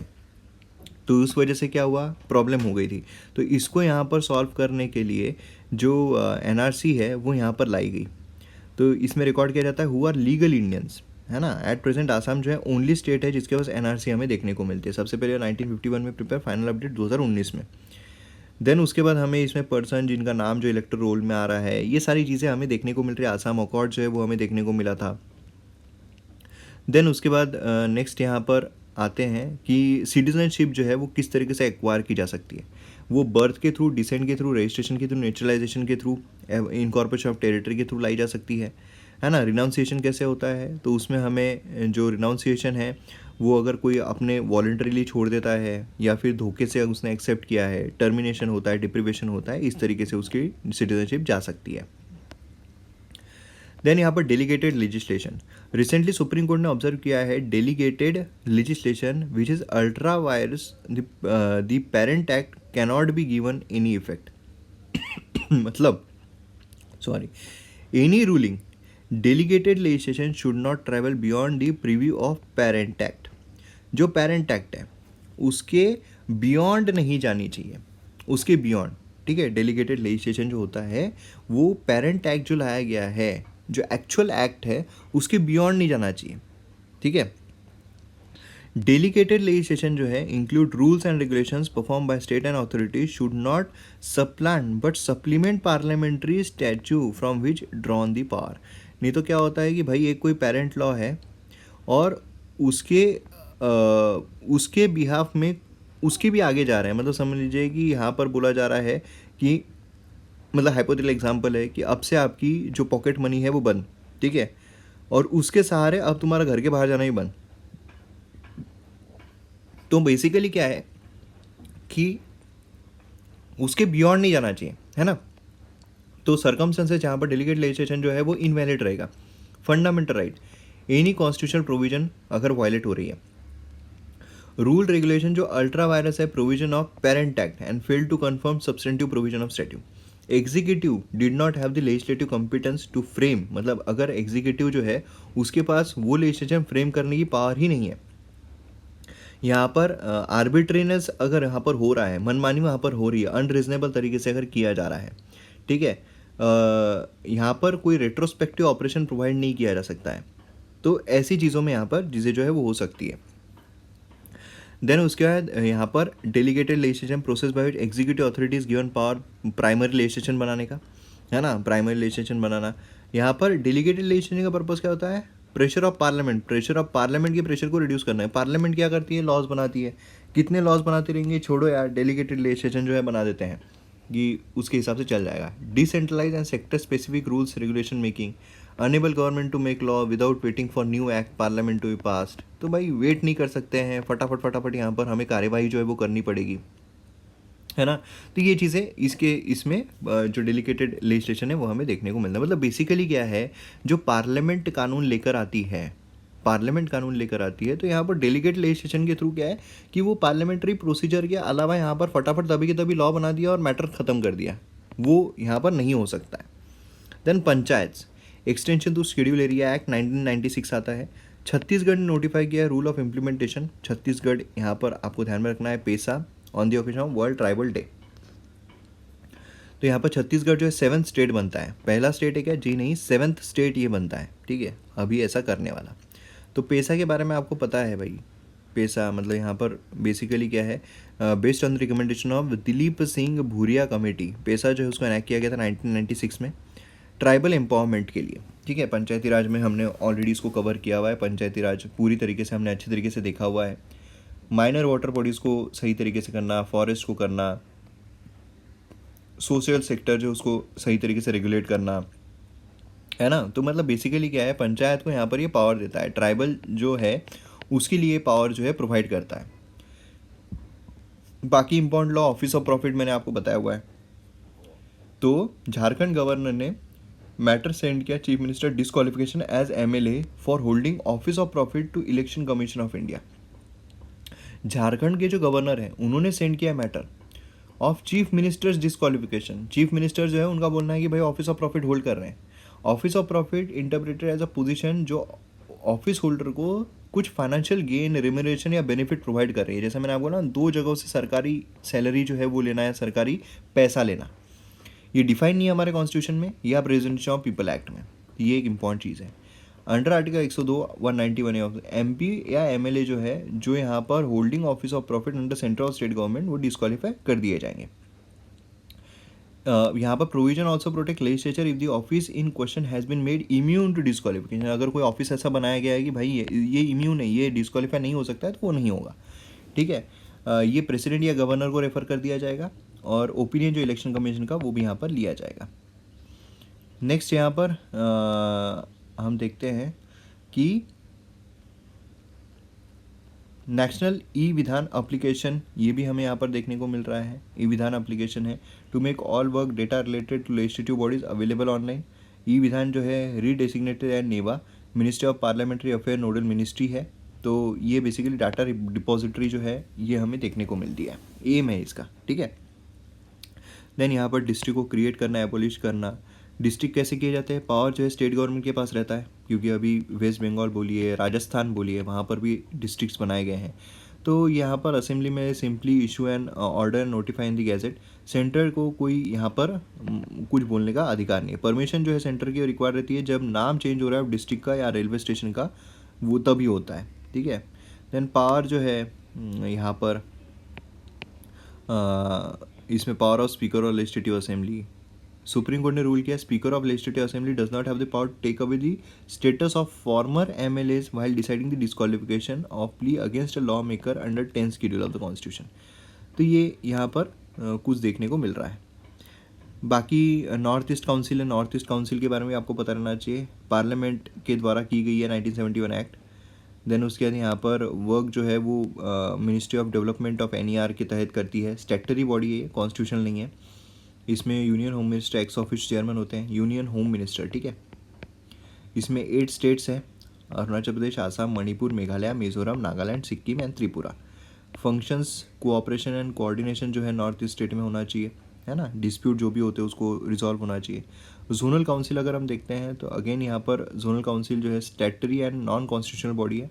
तो उस वजह से क्या हुआ, प्रॉब्लम हो गई थी। तो इसको यहाँ पर सॉल्व करने के लिए जो NRC है वो यहाँ पर लाई गई। तो इसमें रिकॉर्ड किया जाता है हु आर लीगल इंडियंस, है ना। एट प्रेजेंट आसाम जो है ओनली स्टेट है जिसके पास NRC हमें देखने को मिलती है। सबसे पहले 1951 में प्रिपेयर, फाइनल अपडेट 2019 में। देन उसके बाद हमें इसमें पर्सन जिनका नाम जो इलेक्टर रोल में आ रहा है, ये सारी चीज़ें हमें देखने को मिल रही है। आसाम अकॉर्ड जो है वो हमें देखने को मिला था। देन उसके बाद नेक्स्ट यहाँ पर आते हैं कि सिटीजनशिप जो है वो किस तरीके से एक्वायर की जा सकती है। वो बर्थ के थ्रू, डिसेंट के थ्रू, रजिस्ट्रेशन के थ्रू, नेचुरलाइजेशन के थ्रू, इनकॉर्पोरेशन ऑफ टेरिटरी के थ्रू लाई जा सकती है ना। रिनाउंसिएशन कैसे होता है, तो उसमें हमें जो रिनाउंसिएशन है वो अगर कोई अपने वॉलंटरीली छोड़ देता है या फिर धोखे से उसने एक्सेप्ट किया है, टर्मिनेशन होता है, डिप्रीवेशन होता है, इस तरीके से उसकी सिटीजनशिप जा सकती है। देन यहाँ पर delegated legislation, recently supreme court ने ऑब्जर्व किया है delegated legislation which is ultra virus the parent act can not be given any effect मतलब sorry, any ruling delegated legislation should not travel beyond the preview of parent act. जो parent act है उसके beyond नहीं जानी चाहिए, उसके beyond, ठीक है। डेलीगेटेड लेजिस्लेशन जो होता है वो पेरेंट एक्ट जो लाया गया है, जो एक्चुअल एक्ट है उसके बियॉन्ड नहीं जाना चाहिए, ठीक है। डेलीगेटेड लेजिस्लेशन जो है include rules and regulations perform by state and authorities should not सप्लांट but supplement parliamentary statue from which drawn the power. नहीं तो क्या होता है कि भाई एक कोई पेरेंट लॉ है और उसके बिहाफ में उसके भी आगे जा रहे हैं। मतलब समझ लीजिए कि यहाँ पर बोला जा रहा है कि मतलब हाइपोथेटिकल एग्जांपल है कि अब से आपकी जो पॉकेट मनी है वो बंद, ठीक है, और उसके सहारे अब तुम्हारा घर के बाहर जाना ही बंद। तो बेसिकली क्या है कि उसके बियॉन्ड नहीं जाना चाहिए, है ना। तो सर्कमस्टेंसेस जहाँ पर डेलीगेट लेजिस्लेशन जो है वो इनवैलिड रहेगा। Fundamental right, any constitutional provision अगर वायलेट हो रही है, रूल रेगुलेशन जो अल्ट्रा वायरस है, provision of parent act and fail to conform substantive provision of statute. Executive did not have the legislative competence to frame, मतलब अगर executive जो है उसके पास वो लेजिस्लेशन फ्रेम करने की पावर ही नहीं है। यहाँ पर आर्बिट्रेनेस अगर यहाँ पर हो रहा है, मनमानी वहाँ पर हो रही है, अनरीजनेबल तरीके से अगर किया जा रहा है, ठीक है, यहाँ पर कोई रेट्रोस्पेक्टिव ऑपरेशन प्रोवाइड नहीं किया जा सकता है। तो ऐसी चीज़ों में यहाँ पर चीज़ें जो है वो हो सकती है। देन उसके बाद यहाँ पर delegated legislation process by which executive authorities given power primary legislation बनाने का, है ना, प्राइमरी लेजिस्लेशन बनाना। यहाँ पर डेलीगेटेड लेजिस्लेशन का पर्पस क्या होता है, pressure of parliament, pressure of parliament के प्रेशर को रिड्यूस करना है। पार्लियामेंट क्या करती है, लॉज बनाती है, कितने लॉज बनाते रहेंगे, छोड़ो यार, डेलीगेटेड लेजिस्लेशन जो है बना देते हैं कि उसके हिसाब से चल जाएगा। Decentralise and sector specific rules regulation making, enable government to make law without waiting for new act parliament to be passed. तो भाई वेट नहीं कर सकते हैं, फटाफट फटाफट यहाँ पर हमें कार्यवाही जो है वो करनी पड़ेगी, है ना। तो ये चीज़ें इसमें जो डेलीगेटेड लेजिस्लेशन है वो हमें देखने को मिलता है। मतलब बेसिकली क्या है, जो पार्लियामेंट कानून लेकर आती है, पार्लियामेंट कानून लेकर आती है, तो यहाँ पर डेलीगेट लेजिस्लेशन के थ्रू क्या है कि वो पार्लियामेंट्री प्रोसीजर के अलावा यहाँ पर फटाफट तभी के तभी लॉ बना दिया और मैटर ख़त्म कर दिया, वो यहाँ पर नहीं हो सकता है। Then Panchayat extension to schedule area act 1996 आता है। छत्तीसगढ़ ने नोटिफाई किया है रूल ऑफ इम्प्लीमेंटेशन। छत्तीसगढ़ यहाँ पर आपको ध्यान में रखना है, पेशा on the occasion of world tribal day. तो यहाँ पर छत्तीसगढ़ जो है 7th स्टेट बनता है। पहला स्टेट है क्या, जी नहीं, 7th स्टेट ये बनता है, ठीक है, अभी ऐसा करने वाला। तो पेशा के बारे में आपको पता है भाई, पेशा मतलब यहाँ पर बेसिकली क्या है, based on the recommendation of Dilip Singh Bhuria committee, पेशा जो है उसको एनेक्ट किया गया था 1996 में ट्राइबल एम्पावरमेंट के लिए, ठीक है। पंचायती राज में हमने ऑलरेडी इसको कवर किया हुआ है, पंचायती राज पूरी तरीके से हमने अच्छी तरीके से देखा हुआ है। माइनर वाटर बॉडीज़ को सही तरीके से करना, फॉरेस्ट को करना, सोशल सेक्टर जो उसको सही तरीके से रेगुलेट करना, है ना। तो मतलब बेसिकली क्या है, पंचायत को यहाँ पर ये पावर देता है, ट्राइबल जो है उसके लिए पावर जो है प्रोवाइड करता है। बाकी important law, office of profit मैंने आपको बताया हुआ है। तो झारखंड गवर्नर ने मैटर सेंड किया chief minister disqualification as MLA for holding office of profit to election commission of India. Jharkhand के जो गवर्नर हैं उन्होंने सेंड किया matter of chief minister's disqualification. Chief minister जो है उनका बोलना है कि भाई ऑफिस ऑफ प्रॉफिट होल्ड कर रहे हैं। Office of profit interpreted as a position जो ऑफिस होल्डर को कुछ फाइनेंशियल गेन, रिम्यूनरेशन या बेनिफिट प्रोवाइड कर रही है। जैसे मैंने आपको बोला, 2 जगहों से सरकारी सैलरी जो है वो लेना है, सरकारी पैसा लेना, ये डिफाइन नहीं है हमारे कॉन्स्टिट्यूशन में या प्रेजेंटेशन ऑफ पीपल एक्ट में। ये एक इंपॉर्टेंट चीज़ है। अंडर आर्टिकल 102 191 ऑफ एमपी या एमएलए जो है, जो यहाँ पर holding office of profit under central और स्टेट गवर्नमेंट, वो डिस्क्वालीफाई कर दिए जाएंगे। यहाँ पर provision also protect legislature if the office in question has been made immune to disqualification. अगर कोई ऑफिस ऐसा बनाया गया है कि भाई ये इम्यून है, ये डिस्क्वालीफाई नहीं हो सकता है, तो वो नहीं होगा, ठीक है। ये प्रेसिडेंट या गवर्नर को रेफर कर दिया जाएगा और ओपिनियन जो इलेक्शन कमीशन का वो भी यहाँ पर लिया जाएगा। नेक्स्ट यहाँ पर हम देखते हैं कि नेशनल ई विधान एप्लीकेशन, ये भी हमें यहाँ पर देखने को मिल रहा है। ई विधान एप्लीकेशन है to make all work data related to legislative bodies available online. E Vidhan जो है redesignated and NeVA ministry of parliamentary affair nodal ministry है। तो ये बेसिकली डाटा डिपॉजिटरी जो है ये हमें देखने को मिलती है, एम है इसका, ठीक है। देन यहाँ पर डिस्ट्रिक्ट को क्रिएट करना, एबोलिश करना। डिस्ट्रिक्ट कैसे किए जाते हैं, पावर जो है स्टेट गवर्नमेंट के पास रहता है, क्योंकि अभी वेस्ट बंगाल बोलिए, राजस्थान बोलिए, वहाँ पर भी डिस्ट्रिक्ट्स बनाए गए हैं। तो यहाँ पर असेंबली में simply issue an order notify in the gadget. Centre को कोई यहाँ पर कुछ बोलने का अधिकार नहीं है। परमिशन जो है सेंटर की रिक्वायर रहती है जब नाम चेंज हो रहा है डिस्ट्रिक्ट का या रेलवे स्टेशन का, वो तभी होता है, ठीक है। देन पावर जो है यहाँ पर इसमें पावर ऑफ स्पीकर और लेजिस्लेटिव असेंबली। सुप्रीम कोर्ट ने रूल किया, speaker of legislative assembly does not have the power to take away the status of former MLAs while deciding the disqualification of plea against a law maker under 10th schedule of the constitution. तो ये यहाँ पर कुछ देखने को मिल रहा है। बाकी नॉर्थ ईस्ट काउंसिल है, नॉर्थ ईस्ट काउंसिल के बारे में आपको पता रहना चाहिए, पार्लियामेंट के द्वारा की गई है 1971 एक्ट। देन उसके बाद यहाँ पर वर्क जो है वो ministry of development of NER के तहत करती है। स्टैट्यूटरी बॉडी है, कॉन्स्टिट्यूशनल नहीं है। इसमें union home minister x office chairman होते हैं, यूनियन होम मिनिस्टर, ठीक है। इसमें 8 स्टेट्स हैं, Arunachal Pradesh, Assam, Manipur, Meghalaya, Mizoram, Nagaland, Sikkim and Tripura. Functions cooperation and coordination जो है नॉर्थ ईस्ट स्टेट में होना चाहिए, है ना। डिस्प्यूट जो भी होते हैं उसको रिजॉल्व होना चाहिए। जोनल काउंसिल अगर हम देखते हैं तो अगेन यहाँ पर जोनल काउंसिल जो है statutory and non constitutional body है।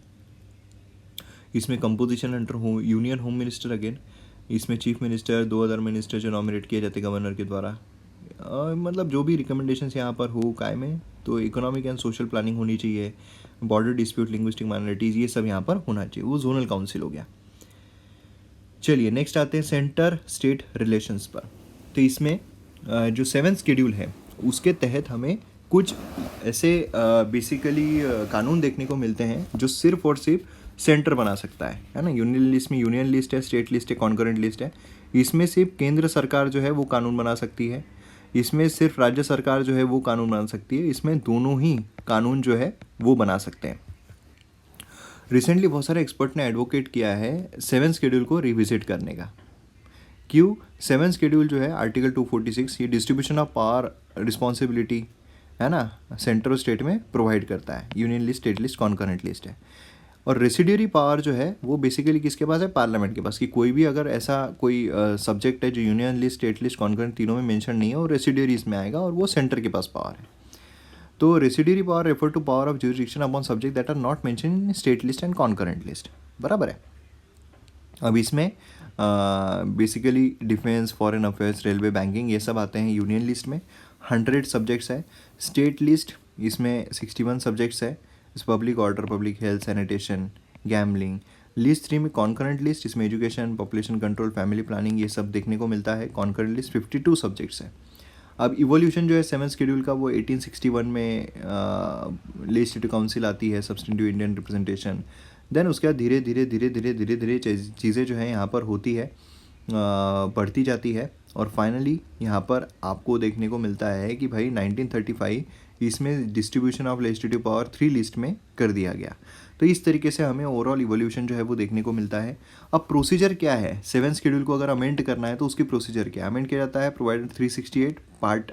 इसमें composition under union home minister again. इसमें चीफ मिनिस्टर, 2 अदर मिनिस्टर जो नॉमिनेट किए जाते हैं गवर्नर के द्वारा। मतलब जो भी रिकमेंडेशंस यहाँ पर हो काय में, तो इकोनॉमिक एंड सोशल प्लानिंग होनी चाहिए, बॉर्डर डिस्प्यूट, लिंग्विस्टिक माइनॉरिटीज़, ये सब यहाँ पर होना चाहिए। वो जोनल काउंसिल हो गया। चलिए नेक्स्ट आते हैं सेंटर स्टेट रिलेशंस पर। तो इसमें जो 7th शेड्यूल है उसके तहत हमें कुछ ऐसे बेसिकली कानून देखने को मिलते हैं जो सिर्फ और सिर्फ सेंटर बना सकता है ना। यूनियन लिस्ट में यूनियन लिस्ट है, स्टेट लिस्ट है, कॉन्करेंट लिस्ट है। इसमें सिर्फ केंद्र सरकार जो है वो कानून बना सकती है, इसमें सिर्फ राज्य सरकार जो है वो कानून बना सकती है, इसमें दोनों ही कानून जो है वो बना सकते हैं। रिसेंटली बहुत सारे एक्सपर्ट ने एडवोकेट किया है 7 शेड्यूल को रिविजिट करने का। क्यों? 7 शेड्यूल जो है आर्टिकल 246 ये डिस्ट्रीब्यूशन ऑफ पावर रिस्पॉन्सिबिलिटी है ना, सेंटर और स्टेट में प्रोवाइड करता है। Union list, state list, concurrent list है। और रेसिड्यूरी पावर जो है वो बेसिकली किसके पास है? पार्लियामेंट के पास। कि कोई भी अगर ऐसा कोई सब्जेक्ट है जो union list, state list, concurrent तीनों में मेंशन नहीं है, और रेसिड्यूरी इसमें आएगा और वो सेंटर के पास पावर है। तो residuary power refer to power of jurisdiction upon subject that are not mention in state list and concurrent list. बराबर है। अब इसमें basically defence, foreign affairs, railway, banking ये सब आते हैं यूनियन लिस्ट में। 100 सब्जेक्ट्स है। स्टेट लिस्ट इसमें 61 सब्जेक्ट्स है। इस public order, public health, sanitation, gambling. List 3 में कॉन्करेंट लिस्ट, इसमें education, population control, family planning ये सब देखने को मिलता है। कॉन्करेंट लिस्ट 52 सब्जेक्ट्स है। अब इवोल्यूशन जो है 7 शेड्यूल का वो 1861 में लेजिस्लेटिव काउंसिल आती है, सब्सटेंटिव इंडियन रिप्रेजेंटेशन। देन उसके बाद धीरे धीरे चीज़ें जो है यहाँ पर होती है, बढ़ती जाती है, और फाइनली यहाँ पर आपको देखने को मिलता है कि भाई 1935 इसमें distribution of legislative power 3 list में कर दिया गया। तो इस तरीके से हमें ओवरऑल इवोल्यूशन जो है वो देखने को मिलता है। अब प्रोसीजर क्या है? 7 शेड्यूल को अगर अमेंड करना है तो उसकी प्रोसीजर क्या है? अमेंड किया जाता है प्रोवाइडेड 368 पार्ट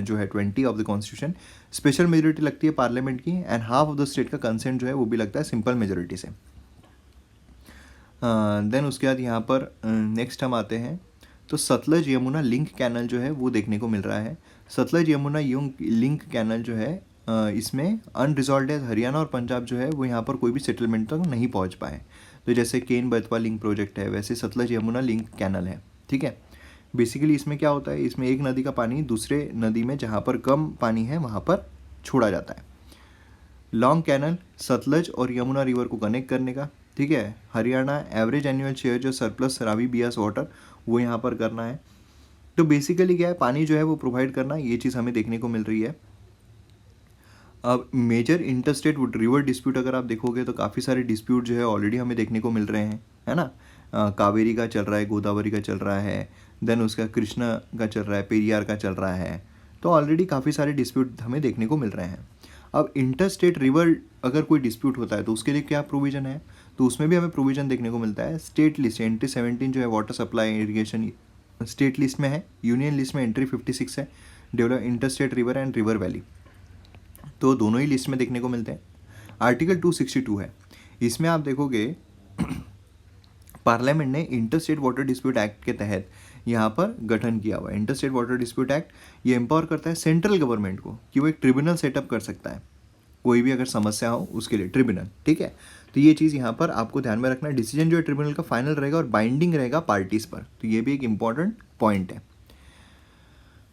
जो है 20 of the constitution. Special majority लगती है पार्लियामेंट की, and half of the state का कंसेंट जो है वो भी लगता है सिंपल मेजोरिटी से। देन उसके बाद यहाँ पर नेक्स्ट हम आते हैं तो सतलज यमुना लिंक कैनल जो है वो देखने को मिल रहा है। सतलज यमुना लिंक कैनल जो है इसमें अनरिजॉल्व है। हरियाणा और पंजाब जो है वो यहाँ पर कोई भी सेटलमेंट तक नहीं पहुँच पाए। तो जैसे केन बेतवा लिंक प्रोजेक्ट है, वैसे सतलज यमुना लिंक कैनल है। ठीक है। बेसिकली इसमें क्या होता है? इसमें एक नदी का पानी दूसरे नदी में जहाँ पर कम पानी है वहाँ पर छोड़ा जाता है। लॉन्ग कैनल सतलज और यमुना रिवर को कनेक्ट करने का। ठीक है। हरियाणा एवरेज एनुअल शेयर जो सरप्लस रावी बियास वाटर वो यहाँ पर करना है। तो बेसिकली क्या है? पानी जो है वो प्रोवाइड करना, ये चीज़ हमें देखने को मिल रही है। अब मेजर इंटरस्टेट रिवर डिस्प्यूट अगर आप देखोगे तो काफ़ी सारे डिस्प्यूट जो है ऑलरेडी हमें देखने को मिल रहे हैं, है ना। कावेरी का चल रहा है, गोदावरी का चल रहा है, देन उसका कृष्णा का चल रहा है, पेरियार का चल रहा है। तो ऑलरेडी काफ़ी सारे डिस्प्यूट हमें देखने को मिल रहे हैं। अब इंटरस्टेट रिवर अगर कोई डिस्प्यूट होता है तो उसके लिए क्या प्रोविज़न है? तो उसमें भी हमें प्रोविज़न देखने को मिलता है। स्टेट लिस्ट एंट्री 17 जो है water supply irrigation state list में है। यूनियन लिस्ट में एंट्री 56 है, develop interstate river and river valley. तो दोनों ही लिस्ट में देखने को मिलते हैं। आर्टिकल 262 है, इसमें आप देखोगे पार्लियामेंट ने इंटरस्टेट वाटर डिस्प्यूट एक्ट के तहत यहाँ पर गठन किया हुआ है। इंटरस्टेट वाटर डिस्प्यूट एक्ट ये एम्पावर करता है सेंट्रल गवर्नमेंट को कि वो एक ट्रिब्यूनल सेटअप कर सकता है, कोई भी अगर समस्या हो उसके लिए ट्रिब्यूनल। ठीक है। तो ये चीज़ यहाँ पर आपको ध्यान में रखना है। डिसीजन जो है ट्रिब्यूनल का फाइनल रहेगा और बाइंडिंग रहेगा पार्टीज़ पर। तो ये भी एक इंपॉर्टेंट पॉइंट है।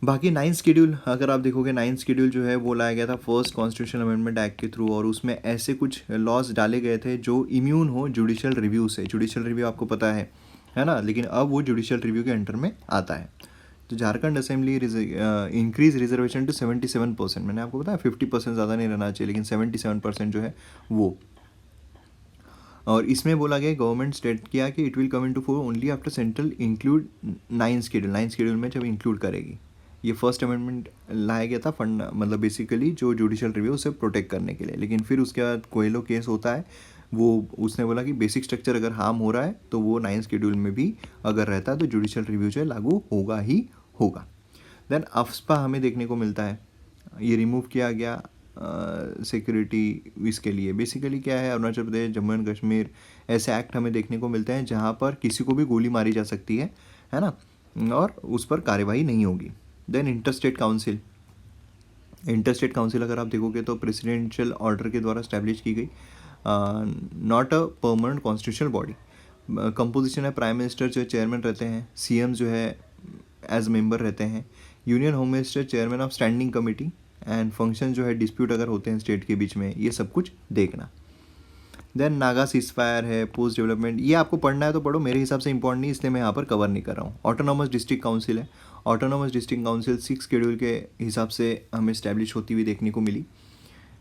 बाकी 9 शेड्यूल अगर आप देखोगे, 9 शेड्यूल जो है वो लाया गया था फर्स्ट कॉन्स्टिट्यूशनल अमेंडमेंट एक्ट के थ्रू, और उसमें ऐसे कुछ लॉज डाले गए थे जो इम्यून हो जुडिशियल रिव्यू से। जुडिशियल रिव्यू आपको पता है ना, लेकिन अब वो जुडिशियल रिव्यू के अंडर में आता है। तो Jharkhand assembly increase reservation to 77%। मैंने आपको बताया 50% ज़्यादा नहीं रहना चाहिए, लेकिन 77% जो है वो। और इसमें बोला गया गवर्नमेंट स्टेट किया कि it will come into force only after central include 9 schedule. 9 schedule में जब इंक्लूड करेगी। ये फर्स्ट अमेंडमेंट लाया गया था फंड, मतलब बेसिकली जो जुडिशियल रिव्यू उसे प्रोटेक्ट करने के लिए। लेकिन फिर उसके बाद कोयलो केस होता है, वो उसने बोला कि बेसिक स्ट्रक्चर अगर हार्म हो रहा है तो वो 9 शेड्यूल में भी अगर रहता है तो जुडिशियल रिव्यू जो है लागू होगा ही होगा। देन अफ्स्पा हमें देखने को मिलता है, ये रिमूव किया गया सिक्योरिटी इसके लिए। बेसिकली क्या है, अरुणाचल प्रदेश, जम्मू एंड कश्मीर ऐसे एक्ट हमें देखने को मिलते हैं जहाँ पर किसी को भी गोली मारी जा सकती है ना, और उस पर कार्यवाही नहीं होगी। Then interstate council. Interstate council अगर आप देखोगे तो प्रेसिडेंशियल ऑर्डर के द्वारा स्टैब्लिश की गई, not a permanent constitutional body. Composition है प्राइम मिनिस्टर जो चेयरमैन रहते हैं, सीएम जो है एज मेंबर रहते हैं, union home minister chairman of standing committee, and function जो है डिस्प्यूट अगर होते हैं स्टेट के बीच में, ये सब कुछ देखना। देन नागा सीजफायर है, पोस्ट डेवलपमेंट, ये आपको पढ़ना है तो पढ़ो, मेरे हिसाब से इंपॉर्टेंट नहीं, इसलिए मैं यहाँ पर कवर नहीं कर रहा हूँ। ऑटोनॉमस डिस्ट्रिक्ट काउंसिल है, ऑटोनॉमस डिस्ट्रिक्ट काउंसिल 6 शेड्यूल के हिसाब से हमें इस्टेब्लिश होती हुई देखने को मिली।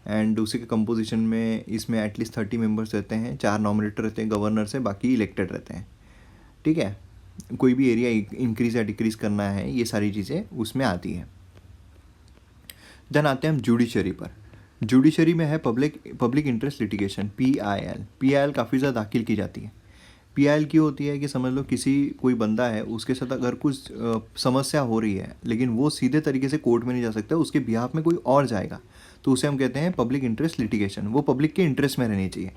एंड उसी के कंपोजिशन में इसमें एटलीस्ट 30 मेंबर्स रहते हैं, 4 नॉमिनेटर रहते हैं गवर्नर से, बाकी इलेक्टेड रहते हैं। ठीक है, कोई भी एरिया इंक्रीज या डिक्रीज करना है, ये सारी चीज़ें उसमें आती हैं। देन आते हैं हम जुडिशरी पर। जुडिशरी में है public interest litigation, PIL। PIL काफ़ी ज़्यादा दाखिल की जाती है। PIL की होती है कि समझ लो किसी कोई बंदा है, उसके साथ अगर कुछ समस्या हो रही है लेकिन वो सीधे तरीके से कोर्ट में नहीं जा सकता, उसके बिहाफ में कोई और जाएगा, तो उसे हम कहते हैं पब्लिक इंटरेस्ट लिटिगेशन। वो पब्लिक के इंटरेस्ट में रहनी चाहिए।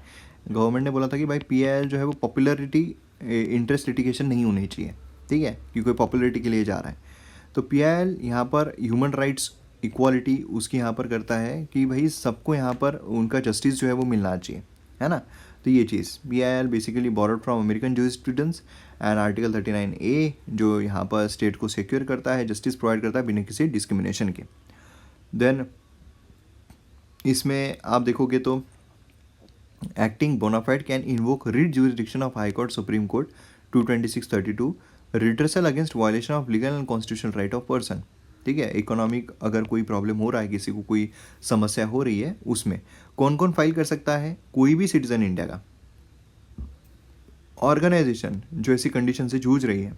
गवर्नमेंट ने बोला था कि भाई PIL जो है वो पॉपुलरिटी इंटरेस्ट लिटिगेशन नहीं होनी चाहिए, ठीक है, कि कोई पॉपुलरिटी के लिए जा रहा है। तो PIL यहाँ पर ह्यूमन राइट्स इक्वालिटी उसकी यहाँ पर करता है कि भाई सबको यहाँ पर उनका जस्टिस जो है वो मिलना चाहिए, है ना। तो ये चीज़ PIL basically borrowed from American jurisprudence and article 39A जो यहाँ पर स्टेट को सिक्योर करता है, जस्टिस प्रोवाइड करता है बिना किसी डिस्क्रिमिनेशन के। देन इसमें आप देखोगे तो acting bonafide can invoke writ jurisdiction of high court, supreme court 226/32 redressal against violation of legal and constitutional right of person. ठीक है, इकोनॉमिक अगर कोई प्रॉब्लम हो रहा है, किसी को कोई समस्या हो रही है, उसमें कौन कौन फाइल कर सकता है? कोई भी सिटीजन इंडिया का, ऑर्गेनाइजेशन जो ऐसी कंडीशन से जूझ रही है,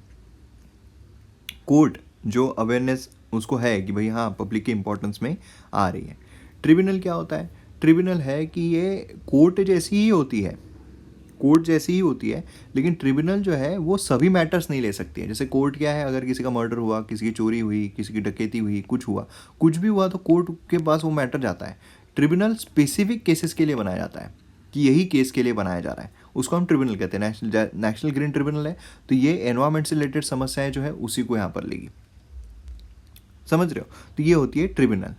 कोर्ट जो अवेयरनेस उसको है कि भाई हाँ पब्लिक के इंपॉर्टेंस में आ रही है। ट्रिब्यूनल क्या होता है? ट्रिब्यूनल है कि ये कोर्ट जैसी ही होती है, कोर्ट जैसी ही होती है, लेकिन ट्रिब्यूनल जो है वो सभी मैटर्स नहीं ले सकती है। जैसे कोर्ट क्या है, अगर किसी का मर्डर हुआ, किसी की चोरी हुई, किसी की डकैती हुई, कुछ हुआ, कुछ भी हुआ, तो कोर्ट के पास वो मैटर जाता है। ट्रिब्यूनल स्पेसिफिक केसेस के लिए बनाया जाता है कि यही केस के लिए बनाया जा रहा है, उसको हम ट्रिब्यूनल कहते हैं। नेशनल ग्रीन ट्रिब्यूनल है, तो ये एनवायरमेंट से रिलेटेड समस्याएं जो है उसी को यहाँ पर लेगी, समझ रहे हो। तो ये होती है ट्रिब्यूनल।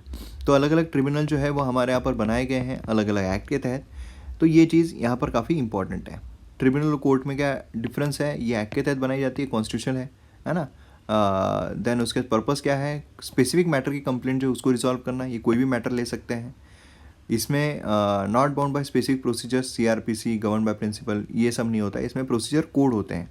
तो अलग अलग ट्रिब्यूनल जो है वो हमारे यहाँ पर बनाए गए हैं अलग अलग एक्ट के तहत। तो ये चीज़ यहाँ पर काफ़ी इंपॉर्टेंट है। ट्रिब्यूनल और कोर्ट में क्या डिफरेंस है? ये एक्ट के तहत बनाई जाती है, कॉन्स्टिट्यूशन है ना। देन उसके पर्पस क्या है? स्पेसिफिक मैटर की कंप्लेंट जो उसको रिजॉल्व करना, ये कोई भी मैटर ले सकते हैं। इसमें not bound by specific procedures, CRPC, govern by principle, ये सब नहीं होता है, इसमें प्रोसीजर कोड होते हैं।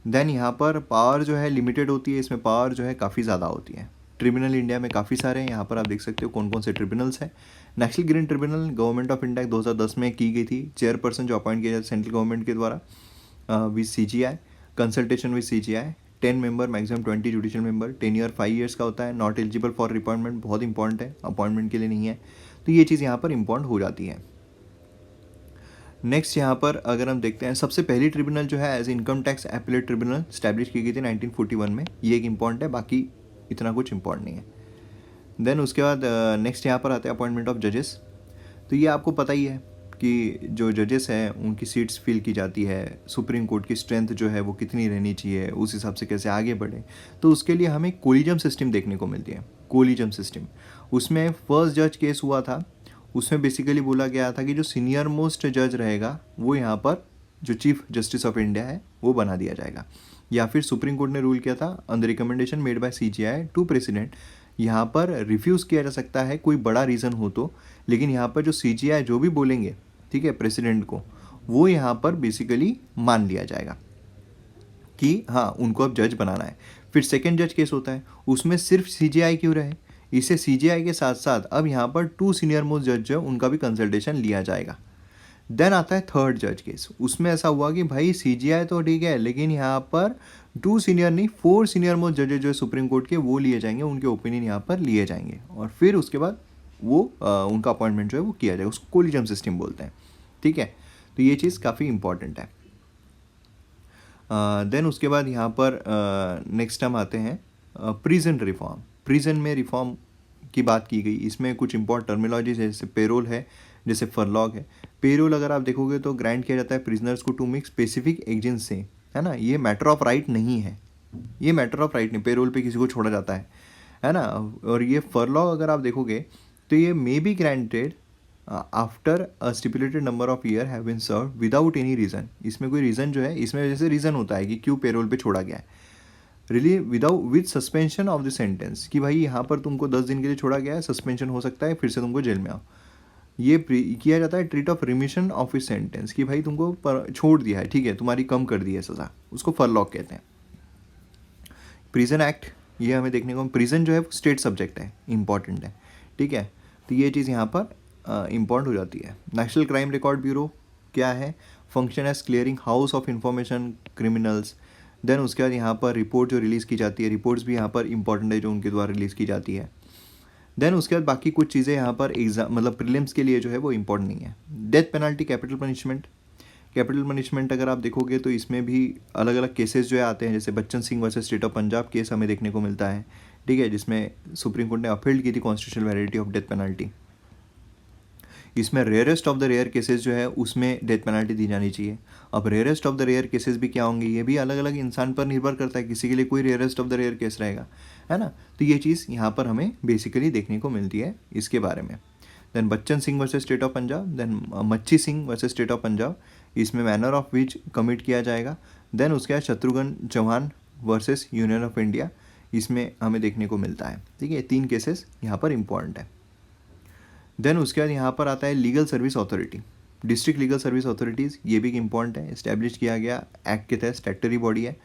देन यहाँ पर पावर जो है लिमिटेड होती है, इसमें पावर जो है काफ़ी ज़्यादा होती है। ट्रिब्यूनल इंडिया में काफ़ी सारे हैं, यहाँ पर आप देख सकते हो कौन कौन से ट्रिब्यूनल्स हैं। National green tribunal government of India 2010 में की गई थी। चेयरपर्सन जो अपॉइंट किया जाता है सेंट्रल गवर्नमेंट के द्वारा with CGI, consultation with CGI, 10 member, maximum 20 judicial member, tenure 5 years का होता है। नॉट एलिजिबल फॉर रिपॉइंटमेंट, बहुत इंपॉर्टेंट है, अपॉइंटमेंट के लिए नहीं है। तो ये चीज़ यहाँ पर इंपॉर्टेंट हो जाती है। नेक्स्ट यहाँ पर अगर हम देखते हैं, सबसे पहली ट्रिब्यूनल जो है as income tax appellate tribunal establish की गई थी 1941 में, ये एक इंपॉर्टेंट है, बाकी इतना कुछ इंपॉर्टेंट नहीं है। देन उसके बाद नेक्स्ट यहाँ पर आते हैं अपॉइंटमेंट ऑफ जजेस। तो ये आपको पता ही है कि जो जजेस हैं उनकी सीट्स फिल की जाती है, सुप्रीम कोर्ट की स्ट्रेंथ जो है वो कितनी रहनी चाहिए, उस हिसाब से कैसे आगे बढ़े। तो उसके लिए हमें कोलिजम सिस्टम देखने को मिलती है। कोलिजम सिस्टम, उसमें फर्स्ट जज केस हुआ था, उसमें बेसिकली बोला गया था कि जो सीनियर मोस्ट जज रहेगा वो यहाँ पर जो चीफ जस्टिस ऑफ इंडिया है वो बना दिया जाएगा। या फिर सुप्रीम कोर्ट ने रूल किया था on the recommendation made by CGI to president, यहाँ पर रिफ्यूज़ किया जा सकता है कोई बड़ा रीज़न हो तो, लेकिन यहाँ पर जो CGI जो भी बोलेंगे, ठीक है, प्रेसिडेंट को, वो यहाँ पर बेसिकली मान लिया जाएगा कि हाँ उनको अब जज बनाना है। फिर सेकेंड जज केस होता है, उसमें सिर्फ CGI क्यों रहे, इसे CGI के साथ साथ अब यहाँ पर 2 सीनियर मोस्ट जज जो उनका भी कंसल्टेशन लिया जाएगा। देन आता है थर्ड जज केस, उसमें ऐसा हुआ कि भाई CGI तो ठीक है, लेकिन यहाँ पर 2 सीनियर नहीं 4 सीनियर मोस्ट जजेज जो है सुप्रीम कोर्ट के वो लिए जाएंगे, उनके ओपिनियन यहाँ पर लिए जाएंगे और फिर उसके बाद वो उनका अपॉइंटमेंट जो है वो किया जाएगा, उसको कोलिजम सिस्टम बोलते हैं। ठीक है, तो ये चीज़ काफ़ी इंपॉर्टेंट है। देन उसके बाद यहाँ पर नेक्स्ट हम आते हैं प्रिजन रिफॉर्म। प्रिजन में रिफॉर्म की बात की गई, इसमें कुछ इंपॉर्टेंट टर्मिनोलॉजी जैसे पेरोल है, जैसे फरलॉग है। पेरोल अगर आप देखोगे तो ग्रांट किया जाता है प्रिजनर्स को टू मेक स्पेसिफिक एजेंट से, है ना, ये मैटर ऑफ राइट नहीं है, ये मैटर ऑफ राइट नहीं, पेरोल पे किसी को छोड़ा जाता है ना। और ये फरलॉग अगर आप देखोगे तो ये may be granted after a stipulated number of year have been serve without any reason. इसमें कोई रीज़न जो है, इसमें जैसे रीज़न होता है कि क्यों पेरोल पे छोड़ा गया है, really without with suspension of the sentence, कि भाई यहाँ पर तुमको 10 दिन के लिए छोड़ा गया है, सस्पेंशन हो सकता है, फिर से तुमको जेल में आओ। ये किया जाता है treat of remission of a sentence, कि भाई तुमको छोड़ दिया है, ठीक है, तुम्हारी कम कर दी है सज़ा, उसको फरलॉग कहते हैं। प्रिजन एक्ट, ये हमें देखने को, प्रिजन जो है वो स्टेट सब्जेक्ट है, इंपॉर्टेंट है, ठीक है। तो ये चीज़ यहाँ पर इम्पॉर्टेंट हो जाती है। नेशनल क्राइम रिकॉर्ड ब्यूरो क्या है, function as clearing house of information criminals. Then उसके बाद यहाँ पर रिपोर्ट जो रिलीज़ की जाती है, रिपोर्ट्स भी यहाँ पर इंपॉर्टेंट है जो उनके द्वारा रिलीज़ की जाती है। देन उसके बाद बाकी कुछ चीज़ें यहाँ पर एग्जाम मतलब प्रीलिम्स के लिए जो है वो इम्पॉर्टेंट नहीं है। Death penalty, capital punishment. Capital punishment अगर आप देखोगे तो इसमें भी अलग अलग केसेस जो है आते हैं, जैसे Bachchan Singh versus state of Punjab case हमें देखने को मिलता है, ठीक है, जिसमें सुप्रीम कोर्ट ने अपील की थी constitutional validity of death penalty. इसमें rarest of the rare cases जो है उसमें डेथ पेनल्टी दी जानी चाहिए। अब rarest of the rare cases भी क्या होंगे, ये भी अलग अलग इंसान पर निर्भर करता है, किसी के लिए कोई rarest of the rare case रहेगा, है ना। तो ये चीज़ यहाँ पर हमें बेसिकली देखने को मिलती है इसके बारे में। Then Bachan Singh versus state of Punjab, then Machhi Singh versus state of Punjab, इसमें मैनर ऑफ विच कमिट किया जाएगा। देन उसके बाद Shatrughan Chauhan versus union of India, इसमें हमें देखने को मिलता है, ठीक है। 3 केसेस यहाँ पर इम्पॉर्टेंट है। देन उसके बाद यहाँ पर आता है legal service authority, district legal service authorities, ये भी इम्पॉर्टेंट है, इस्टेब्लिश किया गया एक्ट के तहत, स्टैट्यूटरी बॉडी है।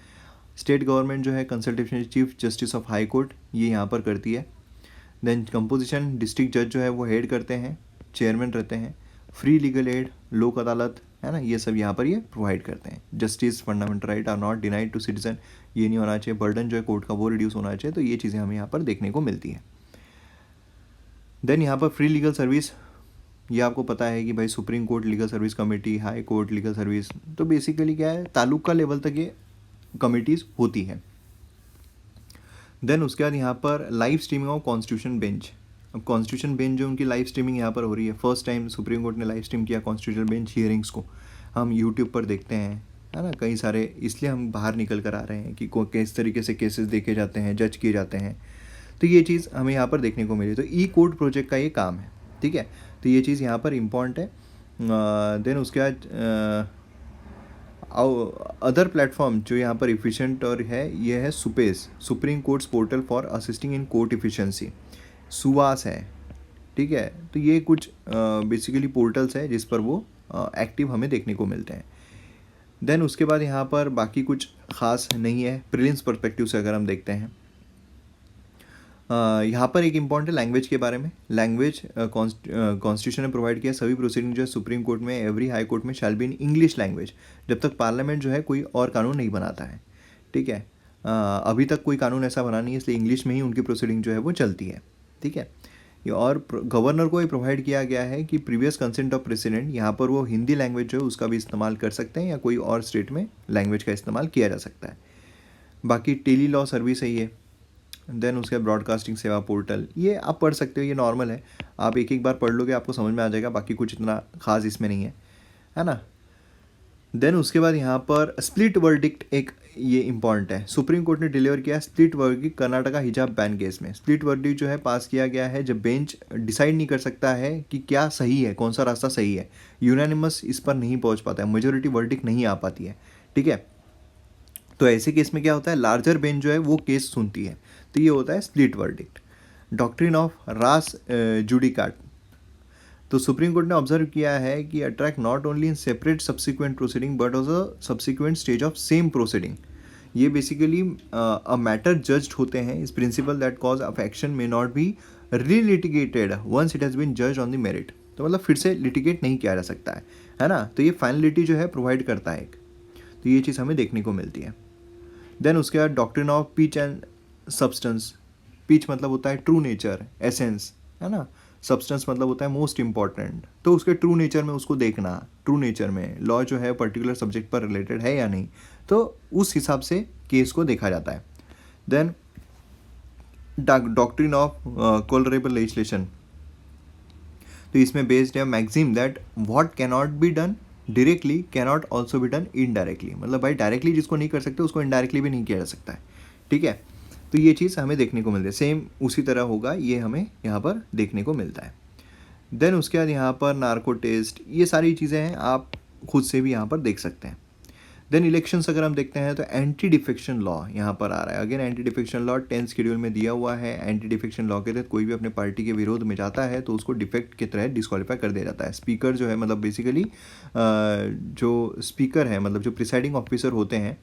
स्टेट गवर्नमेंट जो है consultation chief justice of high court ये यहाँ पर करती है। देन कंपोजिशन, डिस्ट्रिक्ट जज जो है वो हेड करते हैं, चेयरमैन रहते हैं। फ्री लीगल एड, लोक अदालत, है ना, ये सब यहाँ पर ये प्रोवाइड करते हैं। Justice, fundamental right are not denied to citizen, ये नहीं होना चाहिए। बर्डन जो है कोर्ट का वो रिड्यूस होना चाहिए। तो ये चीज़ें हमें यहाँ पर देखने को मिलती है। देन यहाँ पर फ्री लीगल सर्विस, ये आपको पता है कि भाई supreme court legal service committee, high court legal service, तो बेसिकली क्या है, तालुका लेवल तक ये कमिटीज़ होती है। देन उसके बाद यहाँ पर live streaming of constitution bench. अब कॉन्स्टिट्यूशन बेंच जो उनकी लाइव स्ट्रीमिंग यहाँ पर हो रही है, फर्स्ट टाइम सुप्रीम कोर्ट ने लाइव स्ट्रीम किया कॉन्स्टिट्यूशन बेंच हियरिंग्स को। हम यूट्यूब पर देखते हैं, है ना, कई सारे, इसलिए हम बाहर निकल कर आ रहे हैं कि किस तरीके से केसेस देखे जाते हैं, जज किए जाते हैं। तो ये चीज़ हमें यहाँ पर देखने को मिली। तो ई कोर्ट प्रोजेक्ट का ये काम है, ठीक है। तो ये चीज़ यहाँ पर इम्पॉर्टेंट है। देन उसके बाद अदर प्लेटफॉर्म जो यहाँ पर इफ़िशेंट और है, ये है SUPACE, supreme courts portal for assisting in court efficiency, सुवास है, ठीक है। तो ये कुछ बेसिकली पोर्टल्स है जिस पर वो एक्टिव हमें देखने को मिलते हैं। देन उसके बाद यहाँ पर बाकी कुछ ख़ास नहीं है प्रीलिम्स पर्सपेक्टिव से अगर हम देखते हैं। यहाँ पर एक इम्पॉर्टेंट है लैंग्वेज के बारे में। लैंग्वेज कॉन्स्टिट्यूशन ने प्रोवाइड किया, सभी प्रोसीडिंग जो है सुप्रीम कोर्ट में, एवरी हाई कोर्ट में shall be in English language, जब तक पार्लियामेंट जो है कोई और कानून नहीं बनाता है, ठीक है। अभी तक कोई कानून ऐसा बना नहीं है, इसलिए इंग्लिश में ही उनकी प्रोसीडिंग जो है वो चलती है, ठीक है। ये और गवर्नर को ये प्रोवाइड किया गया है कि प्रीवियस कंसेंट ऑफ प्रेसिडेंट, यहाँ पर वो हिंदी लैंग्वेज जो है उसका भी इस्तेमाल कर सकते हैं या कोई और स्टेट में लैंग्वेज का इस्तेमाल किया जा सकता है। बाकी टेली लॉ सर्विस है ये। देन उसके ब्रॉडकास्टिंग सेवा पोर्टल, ये आप पढ़ सकते हो, ये नॉर्मल है, आप एक एक बार पढ़ लोगे आपको समझ में आ जाएगा, बाकी कुछ इतना खास इसमें नहीं है ना। देन उसके बाद यहाँ पर स्प्लिट वर्डिक्ट एक ये इंपॉर्टेंट है, सुप्रीम कोर्ट ने डिलीवर किया स्प्लिट वर्डिक्ट कर्नाटका हिजाब बैन केस में। स्प्लिट वर्डिक्ट जो है पास किया गया है जब बेंच डिसाइड नहीं कर सकता है कि क्या सही है, कौन सा रास्ता सही है, यूनानिमस इस पर नहीं पहुँच पाता है, मेजोरिटी वर्डिक्ट नहीं आ पाती है, ठीक है। तो ऐसे केस में क्या होता है, लार्जर बेंच जो है वो केस सुनती है, तो ये होता है स्प्लिट वर्डिक्ट। डॉक्ट्रिन ऑफ रास जुडिकाट, तो सुप्रीम कोर्ट ने ऑब्जर्व किया है कि attract not only in separate subsequent proceeding but also subsequent stage of same proceeding. ये बेसिकली अ मैटर जज्ड होते हैं, इस principle that cause of action may not be relitigated once it has been judged on the merit, तो मतलब फिर से litigate नहीं किया जा सकता है ना। तो ये फाइनलिटी जो है प्रोवाइड करता है एक, तो ये चीज़ हमें देखने को मिलती है। देन उसके बाद doctrine of pitch and substance, pitch मतलब होता है ट्रू नेचर, एसेंस, है ना, सब्सटेंस मतलब होता है मोस्ट इंपॉर्टेंट, तो उसके ट्रू नेचर में उसको देखना, ट्रू नेचर में लॉ जो है पर्टिकुलर सब्जेक्ट पर रिलेटेड है या नहीं, तो उस हिसाब से केस को देखा जाता है। Then doctrine of colourable legislation, तो इसमें बेस्ड है maxim that what can not be done directly can not also be done indirectly, मतलब भाई डायरेक्टली जिसको नहीं कर सकते उसको इनडायरेक्टली भी नहीं किया जा सकता है, ठीक है। तो ये चीज़ हमें देखने को मिलती है, सेम उसी तरह होगा, ये हमें यहाँ पर देखने को मिलता है। देन उसके बाद यहाँ पर नार्को टेस्ट, ये सारी चीज़ें हैं, आप खुद से भी यहाँ पर देख सकते हैं। देन इलेक्शंस अगर हम देखते हैं तो एंटी डिफेक्शन लॉ यहाँ पर आ रहा है। Again anti defection law 10 schedule में दिया हुआ है। एंटी डिफेक्शन लॉ के तहत कोई भी अपने पार्टी के विरोध में जाता है तो उसको डिफेक्ट के तहत डिस्क्वालीफाई कर दिया जाता है। स्पीकर जो है मतलब बेसिकली जो स्पीकर है मतलब जो प्रिसाइडिंग ऑफिसर होते हैं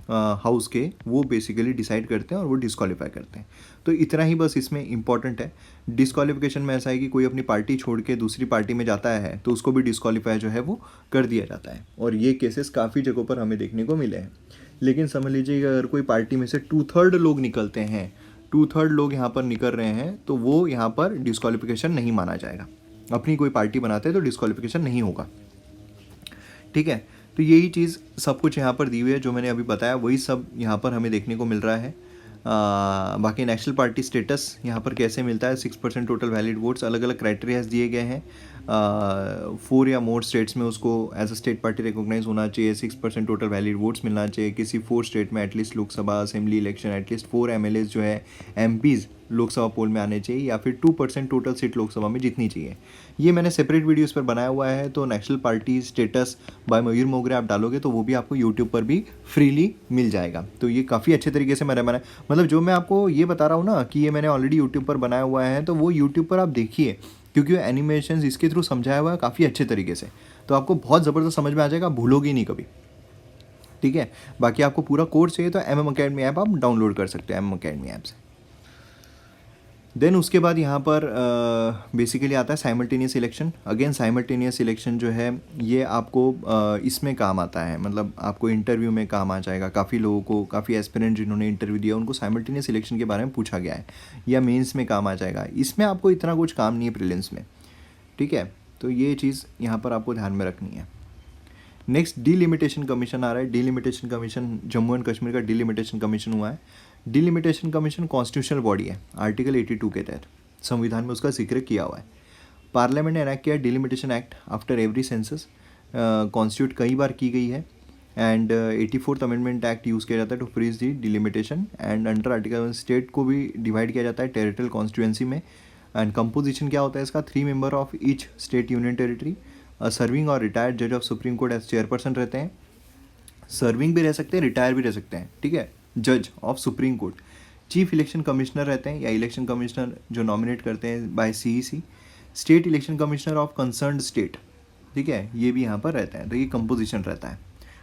हाउस के वो बेसिकली डिसाइड करते हैं और वो डिस्क्वालीफाई करते हैं। तो इतना ही बस इसमें इम्पॉर्टेंट है। डिस्क्वालिफिकेशन में ऐसा है कि कोई अपनी पार्टी छोड़ के दूसरी पार्टी में जाता है तो उसको भी डिस्क्वालीफाई जो है वो कर दिया जाता है, और ये केसेस काफ़ी जगहों पर हमें देखने को मिले हैं। लेकिन समझ लीजिए कि अगर कोई पार्टी में से 2/3 लोग निकलते हैं, 2/3 लोग यहाँ पर निकल रहे हैं, तो वो यहाँ पर डिस्क्वालिफिकेशन नहीं माना जाएगा। अपनी कोई पार्टी बनाते हैं तो डिस्क्वालिफिकेशन नहीं होगा, ठीक है। तो यही चीज़ सब कुछ यहाँ पर दी हुई है, जो मैंने अभी बताया वही सब यहाँ पर हमें देखने को मिल रहा है। बाकी नेशनल पार्टी स्टेटस यहाँ पर कैसे मिलता है, 6% टोटल वैलिड वोट्स, अलग अलग क्राइटेरियाज दिए गए हैं। 4 या मोर स्टेट्स में उसको as a state party recognise होना चाहिए, 6% टोटल वैलिड वोट्स मिलना चाहिए, किसी 4 स्टेट में at least Lok Sabha assembly election at least 4 MLAs जो है MPs लोकसभा पोल में आने चाहिए, या फिर 2% टोटल सीट लोकसभा में जीतनी चाहिए। ये मैंने सेपरेट वीडियो इस पर बनाया हुआ है, तो नेशनल पार्टी स्टेटस बाय मयूर मोगरे आप डालोगे तो वो भी आपको यूट्यूब पर भी फ्रीली मिल जाएगा। तो ये काफ़ी अच्छे तरीके से मैंने बनाया, मतलब जो मैं आपको ये बता रहा हूँ ना कि ये मैंने ऑलरेडी यूट्यूब पर बनाया हुआ है, तो वो यूट्यूब पर आप देखिए, क्योंकि वो एनिमेशन इसके थ्रू समझाया हुआ है काफ़ी अच्छे तरीके से, तो आपको बहुत ज़बरदस्त समझ में आ जाएगा, भूलोगे नहीं कभी, ठीक है। बाकी आपको पूरा कोर्स चाहिए तो MM Academy ऐप आप डाउनलोड कर सकते हो, MM Academy ऐप से। देन उसके बाद यहाँ पर बेसिकली आता है simultaneous election. Again simultaneous election जो है ये आपको इसमें काम आता है, मतलब आपको इंटरव्यू में काम आ जाएगा। काफ़ी लोगों को, काफ़ी एस्पिरेंट जिन्होंने इंटरव्यू दिया उनको साइमल्टेनियस इलेक्शन के बारे में पूछा गया है, या मेंस में काम आ जाएगा। इसमें आपको इतना कुछ काम नहीं है प्रीलिम्स में, ठीक है। तो ये चीज़ यहाँ पर आपको ध्यान में रखनी है। नेक्स्ट डिलिमिटेशन कमीशन आ रहा है। Delimitation commission, Jammu and Kashmir का डिलिमिटेशन कमीशन हुआ है। डिलिमिटेशन कमीशन कॉन्स्टिट्यूशनल बॉडी है, आर्टिकल 82 के तहत संविधान में उसका जिक्र किया हुआ है। पार्लियामेंट ने एनैक्ट किया delimitation act after every census, constitute कई बार की गई है, and 84th amendment act use किया जाता है to freeze the delimitation, and under article state को भी डिवाइड किया जाता है टेरिटोरियल कॉन्स्टिट्यूएंसी में। एंड कंपोजिशन क्या होता है इसका, 3 member of each state union territory, serving और रिटायर्ड जज of supreme court as chairperson रहते हैं। सर्विंग भी रह सकते हैं, रिटायर भी रह सकते हैं, ठीक है, जज of supreme court. Chief election commissioner रहते हैं, या इलेक्शन कमिश्नर जो नॉमिनेट करते हैं by CEC। State election commissioner of concerned state, ठीक है, ये भी यहाँ पर रहता है। तो ये कंपोजिशन रहता है।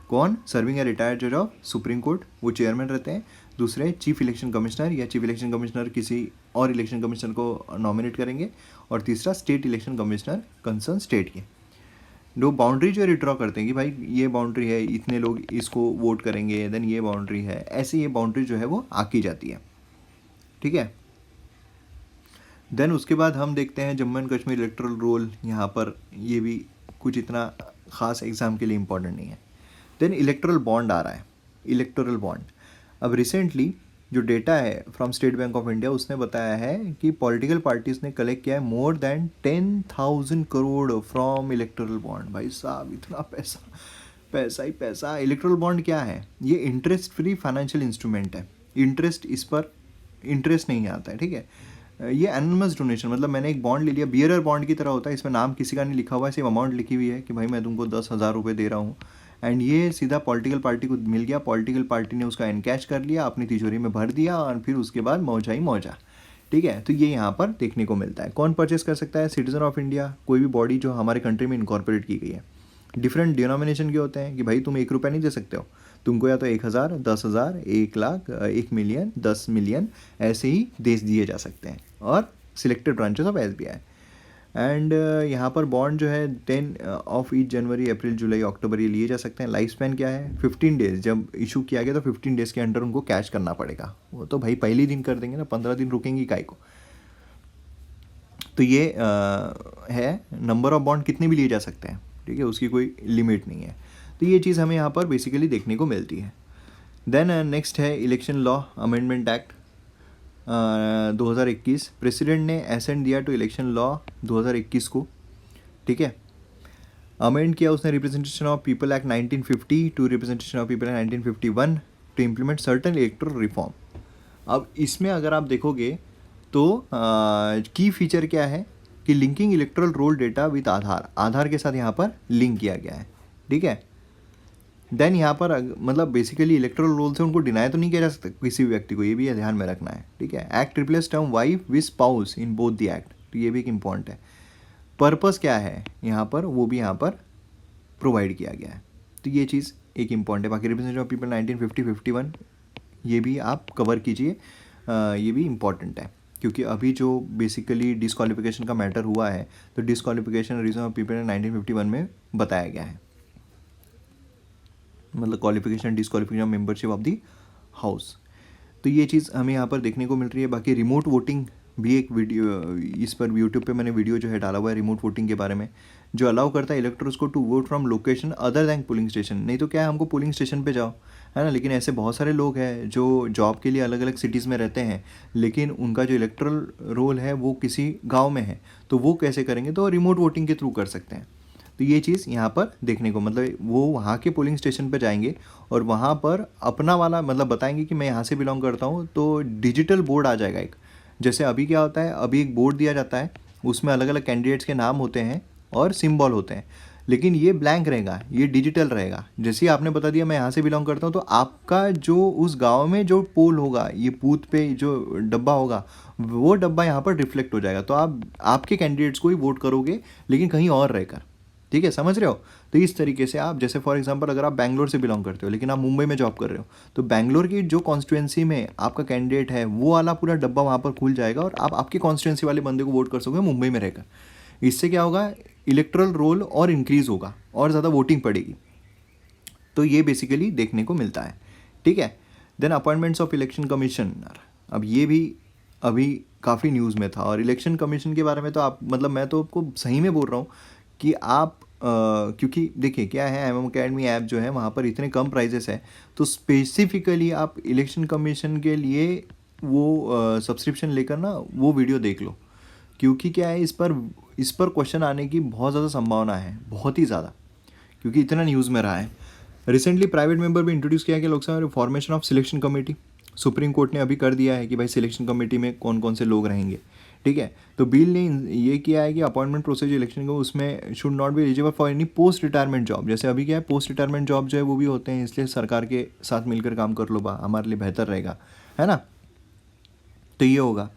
कौन, सर्विंग या रिटायर्ड जज ऑफ सुप्रीम कोर्ट, वो चेयरमैन रहते हैं। दूसरे चीफ इलेक्शन कमिश्नर, या चीफ इलेक्शन कमिश्नर किसी और इलेक्शन कमिश्नर को नॉमिनेट करेंगे। और तीसरा state election commissioner concern state के। जो बाउंड्री जो रिड्रॉ करते हैं कि भाई ये बाउंड्री है, इतने लोग इसको वोट करेंगे, देन ये बाउंड्री है, ऐसे ये बाउंड्री जो है वो आकी जाती है, ठीक है। देन उसके बाद हम देखते हैं Jammu and Kashmir electoral roll. यहाँ पर ये भी कुछ इतना खास एग्जाम के लिए इम्पोर्टेंट नहीं है। देन इलेक्टोरल बॉन्ड आ रहा है, इलेक्टोरल बॉन्ड। अब रिसेंटली जो डेटा है from state bank of India, उसने बताया है कि पॉलिटिकल पार्टीज ने कलेक्ट किया है more than 10,000 crore from electoral bond. भाई साहब इतना पैसा, पैसा ही पैसा। इलेक्टोरल बॉन्ड क्या है, ये इंटरेस्ट फ्री फाइनेंशियल इंस्ट्रूमेंट है। इंटरेस्ट, इस पर इंटरेस्ट नहीं आता है, ठीक है। ये एनोनिमस डोनेशन, मतलब मैंने एक बॉन्ड ले लिया, बियरर बॉन्ड की तरह होता है, इसमें नाम किसी का नहीं लिखा हुआ है, सिर्फ अमाउंट लिखी हुई है कि भाई मैं तुमको 10,000 रुपये दे रहा हूँ, एंड ये सीधा पॉलिटिकल पार्टी को मिल गया। पॉलिटिकल पार्टी ने उसका एनकैश कर लिया, अपनी तिजोरी में भर दिया, और फिर उसके बाद मौजा ही मौजा, ठीक है। तो ये यहाँ पर देखने को मिलता है। कौन परचेस कर सकता है, सिटीजन ऑफ इंडिया, कोई भी बॉडी जो हमारे कंट्री में इनकॉर्पोरेट की गई है। डिफरेंट डिनोमिनेशन के होते हैं कि भाई तुम 1 रुपया नहीं दे सकते हो, तुमको या तो 1,000, 10,000, 1 लाख, 1 मिलियन, 10 मिलियन, ऐसे ही देश दिए जा सकते हैं, और selected branches of SBI। And यहाँ पर बॉन्ड जो है 10 ऑफ ईच जनवरी, अप्रैल, जुलाई, अक्टूबर ये लिए जा सकते हैं। लाइफ स्पैन क्या है, 15 डेज। जब इशू किया गया तो 15 डेज के अंडर उनको कैश करना पड़ेगा। वो तो भाई पहले ही दिन कर देंगे ना, 15 दिन रुकेंगी काय को। तो ये है, नंबर ऑफ बॉन्ड कितने भी लिए जा सकते हैं, ठीक है, उसकी कोई लिमिट नहीं है। तो ये चीज़ हमें यहाँ पर बेसिकली देखने को मिलती है। देन नेक्स्ट है election law amendment act 2021। President ने एसेंट दिया टू इलेक्शन लॉ 2021 को, ठीक है। अमेंड किया उसने representation of people act 1950 to representation of people act 1951 to implement certain electoral reform. अब इसमें अगर आप देखोगे तो की फीचर क्या है कि linking electoral roll data with Aadhaar के साथ यहाँ पर लिंक किया गया है, ठीक है। देन यहाँ पर मतलब बेसिकली इलेक्टोरल रोल से उनको डिनाई तो नहीं किया जा सकता किसी भी व्यक्ति को, ये भी ध्यान में रखना है, ठीक है। Act replace term wife with spouse in both the act, तो ये भी एक इम्पॉर्टेंट है। पर्पस क्या है यहाँ पर, वो भी यहाँ पर प्रोवाइड किया गया है। तो ये चीज़ एक इम्पॉर्टेंट है। बाकी रिप्रेजेंटेशन ऑफ पीपल 1950-51 ये भी आप कवर कीजिए, ये भी इम्पॉर्टेंट है क्योंकि अभी जो बेसिकली डिस्क्वालिफिकेशन का मैटर हुआ है तो डिस्क्वालिफिकेशन रीजन ऑफ पीपल 1951 में बताया गया है, मतलब qualification disqualification membership of the house. तो ये चीज़ हमें यहाँ पर देखने को मिल रही है। बाकी रिमोट वोटिंग भी एक वीडियो इस पर यूट्यूब पे मैंने वीडियो जो है डाला हुआ है रिमोट वोटिंग के बारे में, जो अलाउ करता है इलेक्टर्स को to vote from location other than polling station. नहीं तो क्या है, हमको पोलिंग स्टेशन पे जाओ, है ना, लेकिन ऐसे बहुत सारे लोग हैं जो जॉब के लिए अलग अलग सिटीज़ में रहते हैं लेकिन उनका जो इलेक्ट्रल रोल है वो किसी गाँव में है, तो वो कैसे करेंगे, तो रिमोट वोटिंग के थ्रू कर सकते हैं। तो ये चीज़ यहाँ पर देखने को, मतलब वो वहाँ के पोलिंग स्टेशन पर जाएंगे और वहाँ पर अपना वाला मतलब बताएंगे कि मैं यहाँ से बिलोंग करता हूँ, तो डिजिटल बोर्ड आ जाएगा एक। जैसे अभी क्या होता है, अभी एक बोर्ड दिया जाता है उसमें अलग अलग कैंडिडेट्स के नाम होते हैं और सिंबल होते हैं, लेकिन ये ब्लैंक रहेगा, ये डिजिटल रहेगा। जैसे ही आपने बता दिया मैं यहाँ से बिलोंग करता हूँ, तो आपका जो उस गांव में जो पोल होगा, ये बूथ पे जो डब्बा होगा वो डब्बा यहाँ पर रिफ्लेक्ट हो जाएगा, तो आप आपके कैंडिडेट्स को ही वोट करोगे लेकिन कहीं और रहकर। ठीक है, समझ रहे हो। तो इस तरीके से आप, जैसे फॉर एग्जांपल अगर आप बैंगलोर से बिलोंग करते हो लेकिन आप मुंबई में जॉब कर रहे हो, तो बैंगलोर की जो कॉन्स्टिट्यूंसी में आपका कैंडिडेट है वो वाला पूरा डब्बा वहाँ पर खुल जाएगा और आप आपके कॉन्स्टिट्यूंसी वाले बंदे को वोट कर सकोगे मुंबई में रहकर। इससे क्या होगा, इलेक्ट्रल रोल और इंक्रीज होगा और ज़्यादा वोटिंग पड़ेगी। तो ये बेसिकली देखने को मिलता है। ठीक है, then appointments of election commissioner, अब ये भी अभी काफ़ी न्यूज़ में था। और इलेक्शन कमीशन के बारे में तो आप, मतलब मैं तो आपको सही में बोल रहा हूँ कि आप क्योंकि देखिए क्या है, एमएम अकेडमी ऐप जो है वहाँ पर इतने कम प्राइजेस है, तो स्पेसिफिकली आप इलेक्शन कमीशन के लिए वो सब्सक्रिप्शन लेकर ना वो वीडियो देख लो, क्योंकि क्या है, इस पर क्वेश्चन आने की बहुत ज़्यादा संभावना है, बहुत ही ज़्यादा, क्योंकि इतना न्यूज़ में रहा है। रिसेंटली प्राइवेट मेंबर भी इंट्रोड्यूस किया गया लोकसभा में formation of selection committee. Supreme court ने अभी कर दिया है कि भाई सिलेक्शन कमेटी में कौन कौन से लोग रहेंगे। ठीक है, तो बिल ने ये किया है कि अपॉइंटमेंट प्रोसीजर इलेक्शन को उसमें should not be eligible for any post retirement job. जैसे अभी क्या है, पोस्ट रिटायरमेंट जॉब जो है वो भी होते हैं, इसलिए सरकार के साथ मिलकर काम कर लो, हमारे लिए बेहतर रहेगा, है ना। तो ये होगा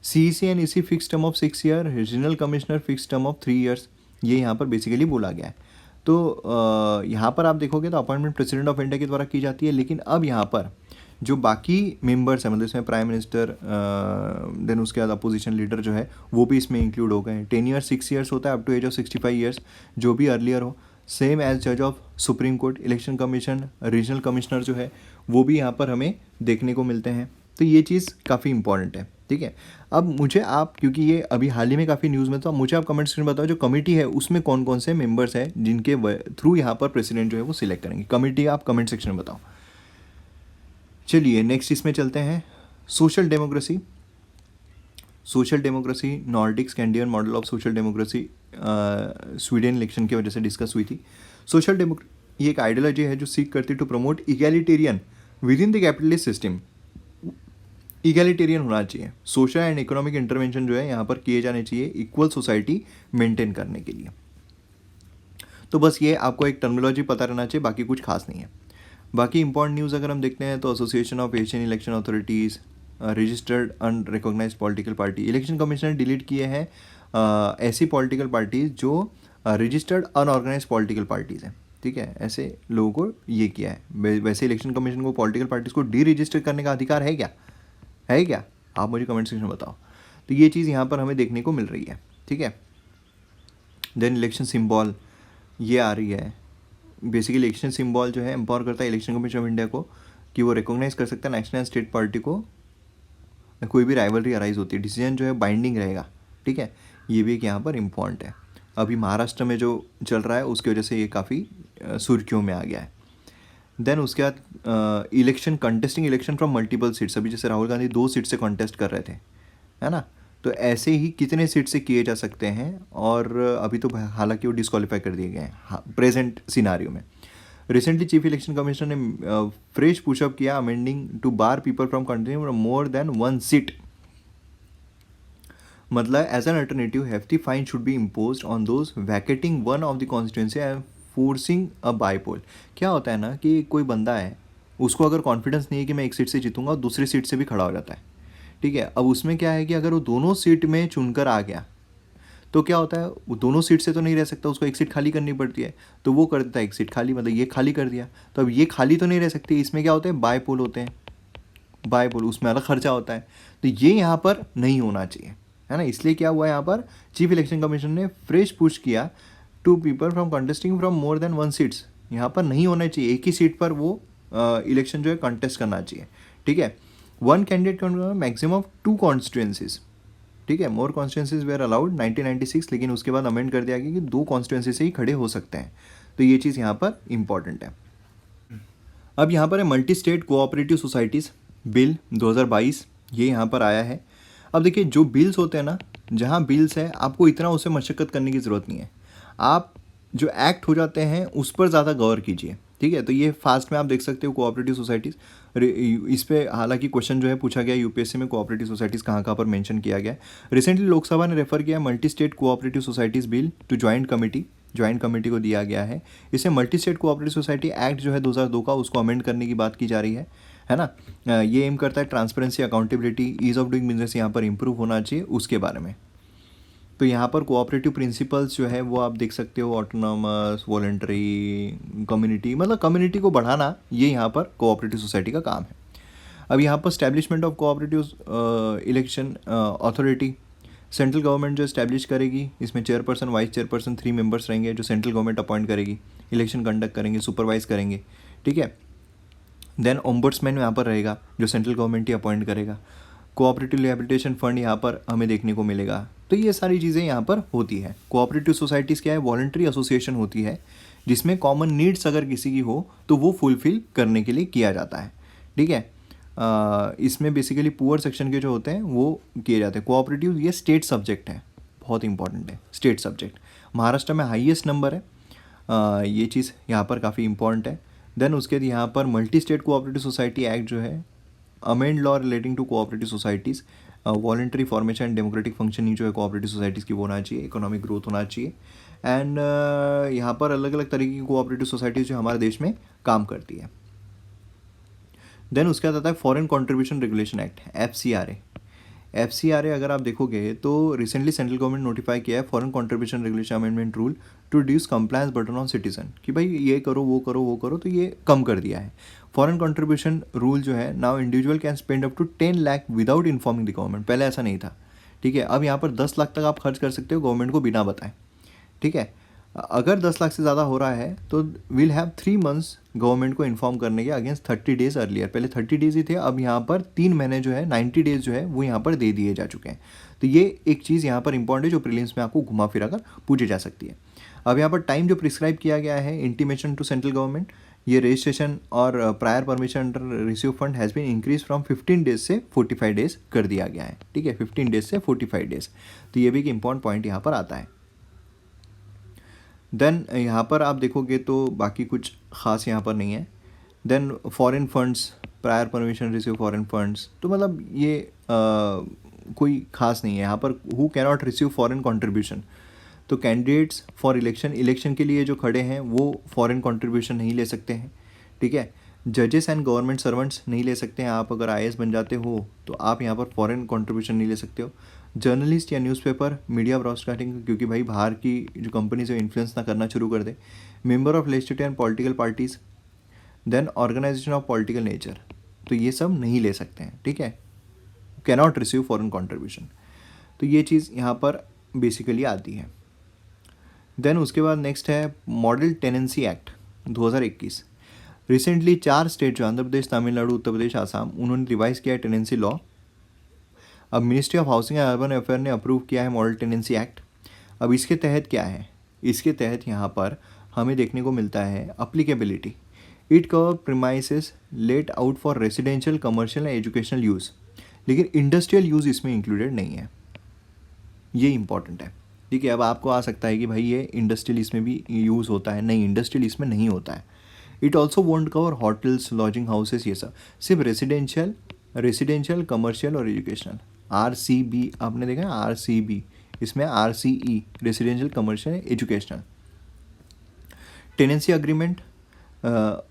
CEC and EC fix term of 6 year, regional commissioner fix term of 3 years, ये यहाँ पर बेसिकली बोला गया है। तो यहाँ पर आप देखोगे तो अपॉइंटमेंट प्रेसिडेंट ऑफ इंडिया के द्वारा की जाती है, लेकिन अब यहाँ पर जो बाकी मेंबर्स हैं, मतलब इसमें प्राइम मिनिस्टर, देन उसके बाद अपोजिशन लीडर जो है वो भी इसमें इंक्लूड हो गए हैं। 10 ईयर्स 6 ईयर्स होता है up to age of 65 years, जो भी अर्लियर हो, सेम एज जज of supreme court. Election commission regional commissioner जो है वो भी यहाँ पर हमें देखने को मिलते हैं। तो ये चीज़ काफ़ी इंपॉर्टेंट है। ठीक है, अब मुझे आप, क्योंकि ये अभी हाल ही में काफ़ी न्यूज़ में, तो मुझे आप कमेंट सेक्शन में बताओ जो कमेटी है उसमें कौन कौन से मेंबर्स हैं जिनके थ्रू यहाँ पर प्रेसिडेंट जो है वो सिलेक्ट करेंगे। कमेटी आप कमेंट सेक्शन में बताओ। चलिए नेक्स्ट इसमें चलते हैं, social democracy. Social democracy Nordic Scandinavian model of social democracy Sweden election की वजह से डिस्कस हुई थी। सोशल डेमोक्रेसी ये एक आइडियोलॉजी है जो सीख करती to promote egalitarian within the capitalist system. Egalitarian होना चाहिए, सोशल एंड इकोनॉमिक इंटरवेंशन जो है यहाँ पर किए जाने चाहिए इक्वल सोसाइटी मेंटेन करने के लिए। तो बस ये आपको एक टर्मिनोलॉजी पता रहना चाहिए, बाकी कुछ खास नहीं है। बाकी इंपॉर्टेंट न्यूज़ अगर हम देखते हैं तो association of Asian election authorities, registered unrecognised political party, election commission ने डिलीट किए हैं ऐसी पॉलिटिकल पार्टीज जो रजिस्टर्ड अनऑर्गेनाइज पॉलिटिकल पार्टीज़ हैं। ठीक है, ऐसे लोगों को ये किया है। वैसे इलेक्शन कमीशन को पॉलिटिकल पार्टीज़ को डी रजिस्टर करने का अधिकार है क्या, है क्या? आप मुझे कमेंट सेक्शन में बताओ। तो ये चीज़ यहाँ पर हमें देखने को मिल रही है। ठीक है, देन इलेक्शन सिंबल ये आ रही है। बेसिकली इलेक्शन सिंबल जो है एम्पावर करता है इलेक्शन कमीशन ऑफ इंडिया को कि वो रिकॉग्नाइज कर सकता है नेशनल एंड स्टेट पार्टी को, कोई भी राइवलरी अराइज होती है, डिसीजन जो है बाइंडिंग रहेगा। ठीक है, ये भी एक यहाँ पर इम्पॉर्टेंट है। अभी महाराष्ट्र में जो चल रहा है उसकी वजह से ये काफ़ी सुर्खियों में आ गया है। देन उसके बाद election contesting election from multiple seats. अभी जैसे राहुल गांधी 2 सीट से कॉन्टेस्ट कर रहे थे, है ना, तो ऐसे ही कितने सीट से किए जा सकते हैं, और अभी तो हालांकि वो डिस्क्वालीफाई कर दिए गए हैं प्रेजेंट सिनारियो में। रिसेंटली चीफ इलेक्शन कमिश्नर ने फ्रेश पुशअप किया amending to bar people from continue more than 1 seat. मतलब as an alternative hefty fine should be imposed on those vacating one of the constituency and forcing a bypoll. क्या होता है ना कि कोई बंदा है, उसको अगर कॉन्फिडेंस नहीं है कि मैं एक सीट से जीतूंगा, और दूसरी सीट से भी खड़ा हो जाता है। ठीक है, अब उसमें क्या है कि अगर वो दोनों सीट में चुनकर आ गया तो क्या होता है, वो दोनों सीट से तो नहीं रह सकता, उसको एक सीट खाली करनी पड़ती है, तो वो कर देता है एक सीट खाली, मतलब ये खाली कर दिया। तो अब ये खाली तो नहीं रह सकती, इसमें क्या होते हैं, बाय पोल होते हैं, बाय पोल, उसमें अलग खर्चा होता है। तो ये यहाँ पर नहीं होना चाहिए, है ना। इसलिए क्या हुआ यहाँ पर, चीफ इलेक्शन कमीशन ने फ्रेश पुश किया, 2 people from contesting from more than 1 seats, यहाँ पर नहीं होना चाहिए, एक ही सीट पर वो इलेक्शन जो है कंटेस्ट करना चाहिए, ठीक है। 1 कैंडिडेट मैक्सिमम ऑफ 2 कॉन्स्टिट्यूंसीज, ठीक है। मोर कॉन्स्टिट्यूंसीज वेयर अलाउड 1996, लेकिन उसके बाद अमेंड कर दिया गया कि 2 कॉन्स्टिट्यूंसी से ही खड़े हो सकते हैं। तो ये चीज़ यहाँ पर इंपॉर्टेंट है। अब यहाँ पर है multi state cooperative societies bill 2022, ये यहाँ पर आया है। अब देखिए, जो बिल्स होते हैं ना, जहाँ बिल्स है आपको इतना उसे मशक्क़त करने की ज़रूरत नहीं है, आप जो एक्ट हो जाते हैं उस पर ज़्यादा गौर कीजिए, ठीक है। तो ये फास्ट में आप देख सकते हो कोऑपरेटिव सोसाइटीज़, इस पे हालांकि क्वेश्चन जो है पूछा गया यूपीएससी में, कोऑपरेटिव सोसाइटीज़ कहाँ कहाँ पर मेंशन किया गया है। रिसेंटली लोकसभा ने रेफर किया multi state cooperative societies bill to joint committee को दिया गया है। इसे multi state cooperative society act जो है 2002 का, उसको अमेंड करने की बात की जा रही है ना। ये एम करता है transparency, accountability, ease of doing business यहाँ पर इंप्रूव होना चाहिए, उसके बारे में। तो यहाँ पर कोऑपरेटिव प्रिंसिपल्स जो है वो आप देख सकते हो, ऑटोनॉमस, वॉलंटरी, कम्युनिटी, मतलब कम्युनिटी को बढ़ाना, ये यहाँ पर कोऑपरेटिव सोसाइटी का काम है। अब यहाँ पर establishment of cooperative election authority, central government जो इस्टेब्लिश करेगी, इसमें चेयरपर्सन, वाइस चेयरपर्सन, 3 मेंबर्स रहेंगे जो सेंट्रल गवर्नमेंट अपॉइंट करेगी, इलेक्शन कंडक्ट करेंगे, सुपरवाइज करेंगे, ठीक है। देन ओम्बड्समैन यहाँ पर रहेगा जो सेंट्रल गवर्नमेंट ही अपॉइंट करेगा। कोऑपरेटिव रिहैबिलिटेशन फंड यहाँ पर हमें देखने को मिलेगा। तो ये सारी चीज़ें यहाँ पर होती है। कोऑपरेटिव सोसाइटीज़ क्या है, वॉलंटरी एसोसिएशन होती है, जिसमें कॉमन नीड्स अगर किसी की हो तो वो फुलफिल करने के लिए किया जाता है, ठीक है। इसमें बेसिकली पुअर सेक्शन के जो होते हैं वो किए जाते हैं। कोऑपरेटिव ये स्टेट सब्जेक्ट है, बहुत इंपॉर्टेंट है स्टेट सब्जेक्ट। महाराष्ट्र में हाईएस्ट नंबर है, ये चीज़ यहाँ पर काफ़ी इंपॉर्टेंट है। देन उसके बाद यहाँ पर multi state cooperative society act जो है, amend law relating to cooperative societies, voluntary formation and democratic functioning जो है कोऑपरेटिव सोसाइटीज़ की वो होना चाहिए, इकोनॉमिक ग्रोथ होना चाहिए। एंड यहाँ पर अलग अलग तरीके की कोऑपरेटिव सोसाइटीज़ जो हमारे देश में काम करती है। देन उसके बाद आता है foreign contribution regulation act, FCRA अगर आप देखोगे तो रिसेंटली सेंट्रल गवर्नमेंट नोटिफाई किया है foreign contribution regulation amendment rule to reduce compliance burden on citizen, कि भाई ये करो वो करो वो करो, तो ये कम कर दिया है। फॉरेन कंट्रीब्यूशन रूल जो है, now individual can spend up to 10 lakh without informing the government, पहले ऐसा नहीं था, ठीक है। अब यहाँ पर 10 लाख तक आप खर्च कर सकते हो गवर्नमेंट को बिना बताएं, ठीक है। अगर 10 लाख से ज़्यादा हो रहा है तो विल हैव 3 मंथ्स गवर्नमेंट को इन्फॉर्म करने के अगेंस्ट 30 डेज अर्लियर, पहले 30 डेज ही थे, अब यहाँ पर 3 महीने जो है 90 डेज जो है वो यहाँ पर दे दिए जा चुके हैं। तो ये एक चीज़ यहाँ पर इंपॉर्टेंट है जो प्रीलिम्स में आपको घुमा फिरा कर पूछी जा सकती है। अब यहाँ पर टाइम जो प्रिस्क्राइब किया गया है इंटीमेशन टू सेंट्रल गवर्नमेंट, ये रजिस्ट्रेशन और prior permission under receive fund has been increase from 15 days से 45 डेज कर दिया गया है, ठीक है, 15 डेज से 45 डेज। तो ये भी एक इंपॉर्टेंट पॉइंट यहाँ पर आता है। देन यहाँ पर आप देखोगे तो बाकी कुछ ख़ास यहाँ पर नहीं है। Then foreign funds, prior permission receive foreign funds, तो मतलब ये कोई ख़ास नहीं है यहाँ पर। Who cannot receive foreign contribution, तो कैंडिडेट्स फॉर इलेक्शन के लिए जो खड़े हैं वो फॉरेन कंट्रीब्यूशन नहीं ले सकते हैं, ठीक है। जजेस एंड गवर्नमेंट सर्वेंट्स नहीं ले सकते हैं, आप अगर आईएएस बन जाते हो तो आप यहाँ पर फॉरेन कंट्रीब्यूशन नहीं ले सकते हो। जर्नलिस्ट या न्यूज़पेपर, मीडिया ब्रॉडकास्टिंग, क्योंकि भाई बाहर की जो कंपनीज है इन्फ्लुएंस ना करना शुरू कर दे। Member of legislative and political parties, then organisation of political nature, तो ये सब नहीं ले सकते हैं, ठीक है, कैनॉट रिसीव फॉरेन कंट्रीब्यूशन। तो ये चीज़ यहाँ पर बेसिकली आती है। देन उसके बाद नेक्स्ट है model tenancy act 2021। Recently 4 state जो आंध्र प्रदेश, तमिलनाडु, उत्तर प्रदेश, आसाम, उन्होंने रिवाइज किया है टेनेंसी लॉ। अब ministry of housing and urban affair ने अप्रूव किया है मॉडल टेनेंसी एक्ट। अब इसके तहत क्या है, इसके तहत यहाँ पर हमें देखने को मिलता है applicability, it cover premises let out for residential, commercial and educational use, लेकिन इंडस्ट्रियल यूज़ इसमें इंक्लूडेड नहीं है, ये इंपॉर्टेंट है, ठीक है। अब आपको आ सकता है कि भाई ये इंडस्ट्रियल इसमें भी यूज़ होता है, नहीं, इंडस्ट्रियल इसमें नहीं होता है। It also won't cover hotels, lodging houses, ये सब, सिर्फ रेसिडेंशियल, कमर्शियल और एजुकेशनल, RCB आपने देखा है, RCB, इसमें RCE, residential, commercial, educational. Tenancy agreement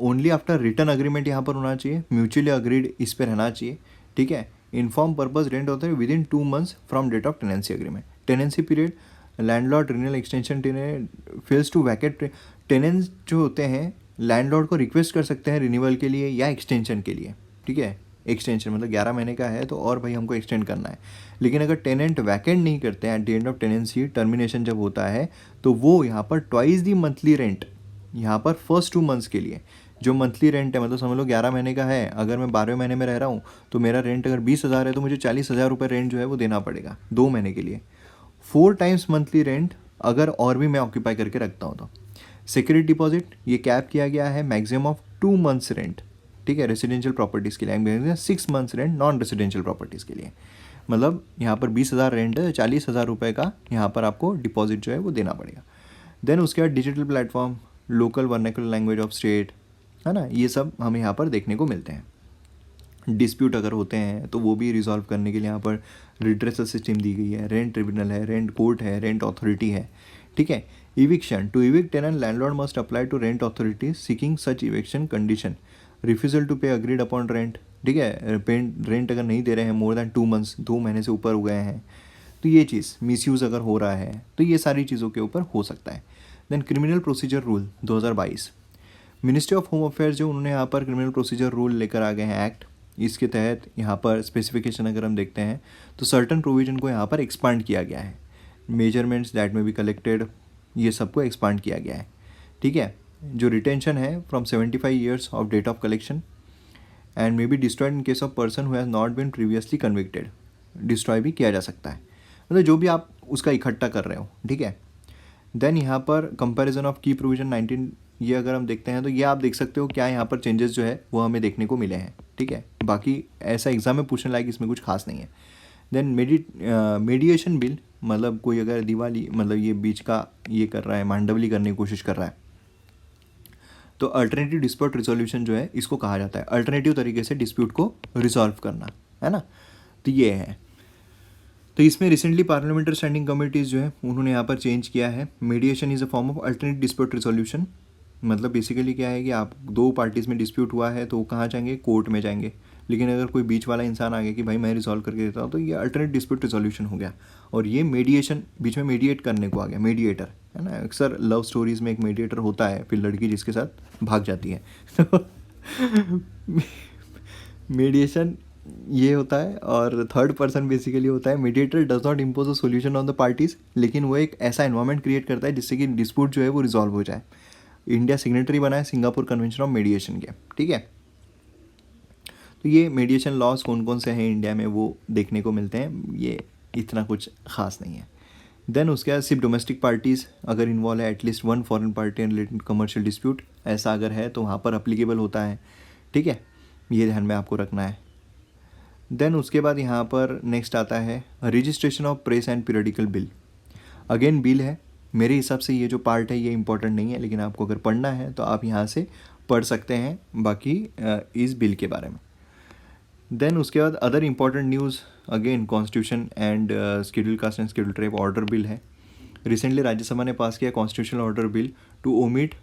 only after return agreement यहाँ पर होना चाहिए, म्यूचुअली अग्रीड इस पर रहना चाहिए, ठीक है। इन्फॉर्म पर्पज रेंट होता है within 2 months from date of tenancy agreement. Tenancy period landlord renewal extension tenant fails to vacate, tenants जो होते हैं लैंडलॉर्ड को रिक्वेस्ट कर सकते हैं रिन्यूअल के लिए या एक्सटेंशन के लिए, ठीक है। एक्सटेंशन मतलब 11 महीने का है तो और भाई हमको एक्सटेंड करना है। लेकिन अगर टेनेंट वैकेंट नहीं करते हैं at the end of tenancy, termination जब होता है तो वो यहाँ पर ट्वाइस दी मंथली रेंट, यहाँ पर फर्स्ट 2 मंथ्स के लिए जो मंथली रेंट है, मतलब समझ लो 11 महीने का है, अगर मैं 12वें महीने में रह रहा हूँ तो मेरा रेंट अगर 20,000 है तो मुझे 40,000 रुपये रेंट जो है वो देना पड़ेगा 2 महीने के लिए। 4 टाइम्स मंथली रेंट अगर और भी मैं ऑक्यूपाई करके रखता हूँ तो। सिक्योरिटी डिपॉजिट ये कैप किया गया है मैक्सिमम ऑफ 2 मंथ्स रेंट, ठीक है, रेसिडेंशियल प्रॉपर्टीज़ के लिए, 6 months rent non residential properties के लिए। मतलब यहाँ पर 20,000 रेंट है, 40,000 रुपये का यहाँ पर आपको डिपॉजिट जो है वो देना पड़ेगा। देन उसके बाद digital platform, local vernacular language of state, है ना, ये सब हमें यहाँ पर देखने को मिलते हैं। डिस्प्यूट अगर होते हैं तो वो भी रिजॉल्व करने के लिए यहाँ पर रिड्रेसल सिस्टम दी गई है, रेंट ट्रिब्यूनल है, रेंट कोर्ट है, रेंट अथॉरिटी है, ठीक है। Eviction, to evict tenant landlord must apply to rent authority seeking such eviction condition, refusal to pay agreed upon rent, ठीक है। रेंट अगर नहीं दे रहे हैं मोर देन 2 मंथ्स, 2 महीने से ऊपर हो गए हैं तो ये चीज़ मिसयूज़ अगर हो रहा है तो ये सारी चीज़ों के ऊपर हो सकता है। Then criminal procedure rule 2022, ministry of home affairs जो उन्होंने यहाँ पर क्रिमिनल प्रोसीजर रूल लेकर आ गए हैं एक्ट, इसके तहत यहाँ पर स्पेसिफिकेशन अगर हम देखते हैं तो सर्टन प्रोविजन को यहाँ पर एक्सपांड किया गया है। मेजरमेंट्स दैट में बी कलेक्टेड, ये सबको एक्सपांड किया गया है, ठीक है। जो रिटेंशन है from 75 years of date of collection and may be destroyed in case of person who has not been previously convicted, destroy भी किया जा सकता है, मतलब जो भी आप उसका इकट्ठा कर रहे हो, ठीक है। देन यहाँ पर कंपैरिजन ऑफ की प्रोविजन 19, ये अगर हम देखते हैं तो ये आप देख सकते हो क्या यहाँ पर चेंजेस जो है वो हमें देखने को मिले हैं, ठीक है। बाकी ऐसा एग्जाम में पूछने लायक इसमें कुछ खास नहीं है। देन मीडिएशन बिल, मतलब कोई अगर दिवाली मतलब ये बीच का ये कर रहा है, मांडवली करने की कोशिश कर रहा है तो अल्टरनेटिव डिस्प्यूट रिजोल्यूशन जो है इसको कहा जाता है, अल्टरनेटिव तरीके से डिस्प्यूट को रिजॉल्व करना, है ना। तो ये है, तो इसमें रिसेंटली पार्लियामेंट्री स्टैंडिंग कमेटीज़ जो है उन्होंने यहाँ पर चेंज किया है, mediation is a form of alternative dispute resolution. मतलब बेसिकली क्या है कि आप 2 पार्टीज़ में डिस्प्यूट हुआ है तो वो कहाँ जाएंगे, कोर्ट में जाएंगे। लेकिन अगर कोई बीच वाला इंसान आ गया कि भाई मैं रिजॉल्व करके देता हूँ तो ये अल्टरनेट डिस्प्यूट रिजोल्यूशन हो गया। और ये मीडिएशन बीच में मीडिएट करने को आ गया, मीडिएटर, है ना। अक्सर लव स्टोरीज़ में एक मीडिएटर होता है, फिर लड़की जिसके साथ भाग जाती है मीडिएशन ये होता है। और थर्ड पर्सन बेसिकली होता है, mediator does not impose a solution on the parties, लेकिन वो एक ऐसा एनवायरनमेंट क्रिएट करता है जिससे कि डिस्प्यूट जो है वो रिजॉल्व हो जाए। इंडिया सिग्नेटरी बना है सिंगापुर कन्वेंशन ऑफ मीडिएशन के, ठीक है। तो ये मीडिएशन लॉज कौन कौन से हैं इंडिया में वो देखने को मिलते हैं, ये इतना कुछ खास नहीं है। देन उसके बाद सिर्फ डोमेस्टिक पार्टीज़ अगर इन्वॉल्व है, at least 1 foreign party and related commercial dispute, ऐसा अगर है तो वहाँ पर अप्लीकेबल होता है, ठीक है। ये ध्यान में आपको रखना है। देन उसके बाद यहाँ पर नेक्स्ट आता है registration of press and periodical bill. Again bill है, मेरे हिसाब से ये जो पार्ट है ये इंपॉर्टेंट नहीं है, लेकिन आपको अगर पढ़ना है तो आप यहाँ से पढ़ सकते हैं बाकी इस बिल के बारे में। देन उसके बाद other important news, again constitution and schedule caste and schedule tribe order bill है। रिसेंटली राज्यसभा ने पास किया constitutional order bill to omit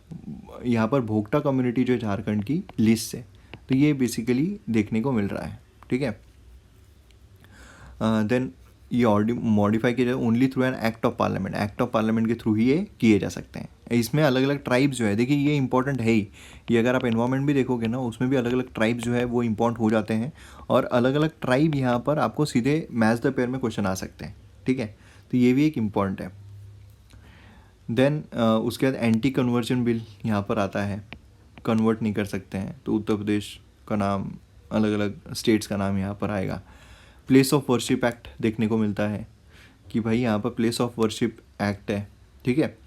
यहाँ पर भोक्ता कम्युनिटी जो झारखंड की लिस्ट से, तो ये बेसिकली देखने को मिल रहा है, ठीक है। देन ये ऑर्डी मॉडिफाई किया जाए only through an act of parliament, act of parliament के थ्रू ही ये किए जा सकते हैं। इसमें अलग अलग ट्राइब्स जो है, देखिए ये इंपॉर्टेंट है ही, ये अगर आप एनवायरनमेंट भी देखोगे ना उसमें भी अलग अलग ट्राइब्स जो है वो इंपॉर्टेंट हो जाते हैं, और अलग अलग ट्राइब यहाँ पर आपको सीधे मैच द पेयर में क्वेश्चन आ सकते हैं, ठीक है। तो ये भी एक इम्पॉर्टेंट है। देन उसके बाद एंटी कन्वर्जन बिल यहाँ पर आता है, कन्वर्ट नहीं कर सकते हैं तो उत्तर प्रदेश का नाम, अलग अलग स्टेट्स का नाम यहाँ पर आएगा। प्लेस ऑफ वर्शिप एक्ट देखने को मिलता है कि भाई यहाँ पर प्लेस ऑफ वर्शिप एक्ट है, ठीक है।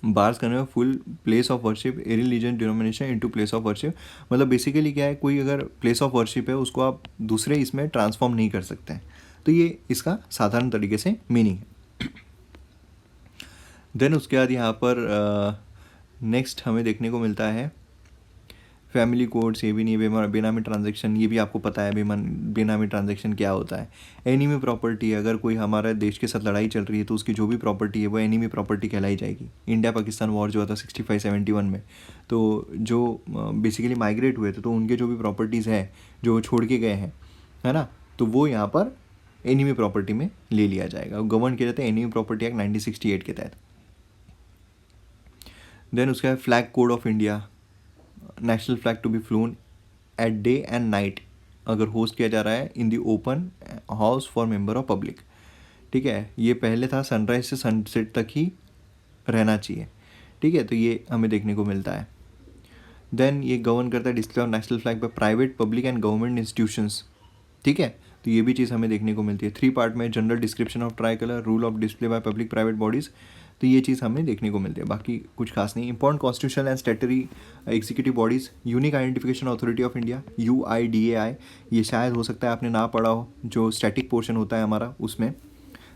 बार्स करने में full place of worship a religion denomination into place of worship, मतलब बेसिकली क्या है, कोई अगर प्लेस ऑफ वर्शिप है उसको आप दूसरे इसमें ट्रांसफॉर्म नहीं कर सकते हैं, तो ये इसका साधारण तरीके से मीनिंग है। देन उसके बाद यहाँ पर नेक्स्ट हमें देखने को मिलता है फैमिली कोड्स, ये भी नहीं, बेनामी ट्रांजैक्शन, ये भी आपको पता है बेनामी ट्रांजैक्शन क्या होता है। एनिमी प्रॉपर्टी, अगर कोई हमारे देश के साथ लड़ाई चल रही है तो उसकी जो भी प्रॉपर्टी है वो एनिमी प्रॉपर्टी कहलाई जाएगी। इंडिया पाकिस्तान वॉर जो था 65-71 में, तो जो बेसिकली माइग्रेट हुए थे तो उनके जो भी प्रॉपर्टीज़ है जो छोड़ के गए हैं, है ना, तो वो यहाँ पर एनिमी प्रॉपर्टी में ले लिया जाएगा, गवर्न किया जाता है एनिमी प्रॉपर्टी एक्ट 1968 के तहत। देन उसका है flag code of India, national flag to be flown at day and night अगर होस्ट किया जा रहा है in the open house for member of public. ठीक है, ये पहले था सनराइज से सनसेट तक ही रहना चाहिए। ठीक है, तो ये हमें देखने को मिलता है। देन ये गवर्न करता है display of national flag by private, public and government institutions. ठीक है, तो ये भी चीज़ हमें देखने को मिलती है। 3 पार्ट में general description of try colour, rule of display by public private bodies, तो ये चीज़ हमें देखने को मिलती है, बाकी कुछ खास नहीं। Important constitutional and statutory executive bodies, unique identification authority of India UIDAI, ये शायद हो सकता है आपने ना पढ़ा हो, जो स्टैटिक पोर्शन होता है हमारा उसमें।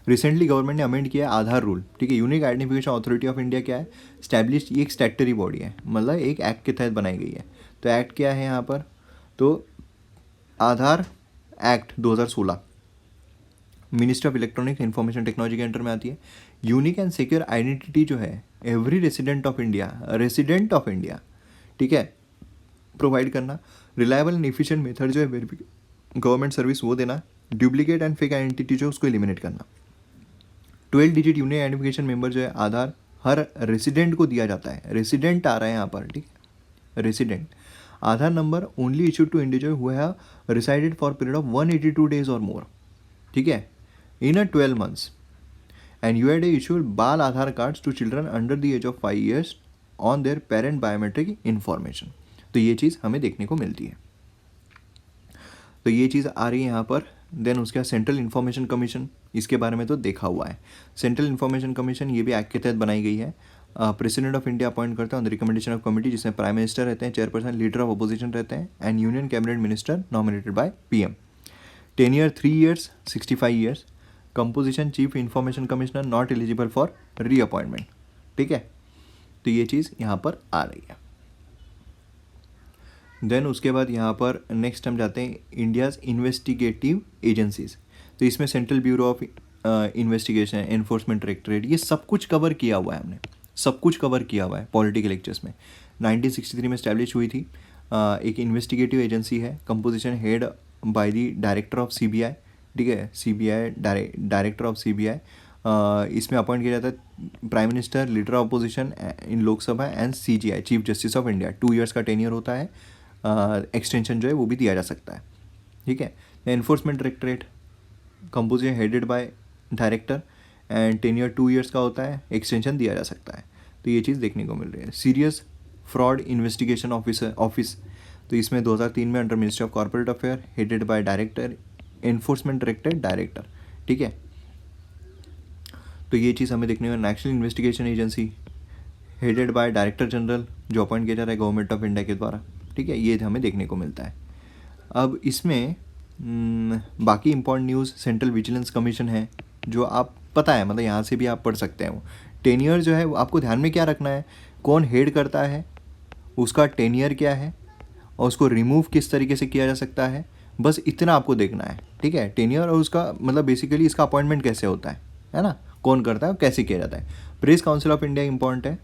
रिसेंटली गवर्नमेंट ने अमेंड किया है आधार रूल। ठीक है, unique identification authority of India क्या है, स्टैब्लिश, ये एक स्टैट्यूटरी बॉडी है, मतलब एक एक्ट के तहत बनाई गई है। तो एक्ट क्या है यहाँ पर, तो Aadhaar act 2016 ministry of electronics information technology के अंडर में आती है। यूनिक एंड सिक्योर आइडेंटिटी जो है एवरी रेसिडेंट ऑफ इंडिया, ठीक है, प्रोवाइड करना। रिलायबल एंड एफिशिएंट मेथड जो है गवर्नमेंट सर्विस वो देना। डुप्लीकेट एंड फेक आइडेंटिटी जो है उसको एलिमिनेट करना। 12 डिजिट यूनिक आइडेंटिफिकेशन मेंबर जो है आधार हर रेसिडेंट को दिया जाता है, रेसिडेंट आ रहा है यहाँ पर। ठीक है, resident Aadhaar number only issued to individual who have resided for period of 182 days और मोर। ठीक है, इन अ 12 months and UIDAI issued Bal Aadhaar cards to children under the age of 5 years on their parent biometric information. तो ये चीज़ हमें देखने को मिलती है, तो ये चीज़ आ रही है यहाँ पर। देन उसके बाद सेंट्रल इन्फॉर्मेशन कमीशन, इसके बारे में तो देखा हुआ है। सेंट्रल इन्फॉर्मेशन कमीशन ये भी एक्ट के तहत बनाई गई है। प्रेसिडेंट ऑफ इंडिया अपॉइंट करता है on the recommendation of committee, जिसमें प्राइम मिनिस्टर रहते हैं, चेयरपर्सन लीडर ऑफ अपोजिशन रहते हैं, and union cabinet minister nominated by PM। Tenure 3 years 65 years। Composition chief information commissioner not eligible for reappointment. ठीक है, तो ये चीज़ यहाँ पर आ रही है। देन उसके बाद यहाँ पर नेक्स्ट हम जाते हैं इंडियाज़ इन्वेस्टिगेटिव एजेंसीज। तो इसमें central bureau of investigation, enforcement directorate, ये सब कुछ कवर किया हुआ है हमने, सब कुछ कवर किया हुआ है पॉलिटिकल लेक्चर्स में। 1963 में स्टैब्लिश हुई थी। एक इन्वेस्टिगेटिव एजेंसी है, composition head by the director of CBI। ठीक है, CBI डायरेक्टर ऑफ CBI। इसमें अपॉइंट किया जाता है prime minister, leader of opposition in Lok Sabha, and CGI chief justice of India. 2 years का टेन्योर होता है, एक्सटेंशन जो है वो भी दिया जा सकता है। ठीक है, enforcement directorate composition headed by director and tenure 2 years का होता है, एक्सटेंशन दिया जा सकता है। तो ये चीज़ देखने को मिल रही है। सीरियस फ्रॉड इन्वेस्टिगेशन ऑफिस, तो इसमें 2003 में under ministry of corporate affair, headed by director, enforcement director director. ठीक है, तो ये चीज़ हमें देखने को। National investigation agency headed by director general, जो अपॉइंट किया जा रहा है गवर्नमेंट ऑफ इंडिया के द्वारा। ठीक है, ये हमें देखने को मिलता है। अब इसमें बाकी important news, central vigilance commission है, जो आप पता है, मतलब यहाँ से भी आप पढ़ सकते हैं। वो टेन्योर जो है वो आपको ध्यान में क्या रखना है, कौन हेड करता है, उसका टेन्योर क्या है, और उसको रिमूव किस तरीके से किया जा सकता है, बस इतना आपको देखना है। ठीक है, टेन्योर और उसका मतलब बेसिकली इसका अपॉइंटमेंट कैसे होता है ना, कौन करता है, कैसे किया जाता है। Press council of India important है,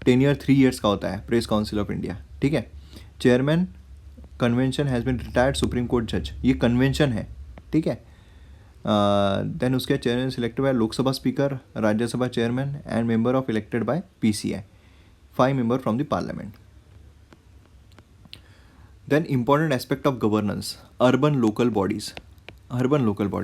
टेन्योर 3 years का होता है प्रेस काउंसिल ऑफ इंडिया। ठीक है, chairman convention has been retired supreme court जज, ये कन्वेंशन है। ठीक है, देन उसके chairman selected by Lok Sabha speaker, Rajya Sabha chairman and member of elected by PCI, 5 members from the parliament. Then important aspect of governance, urban local bodies.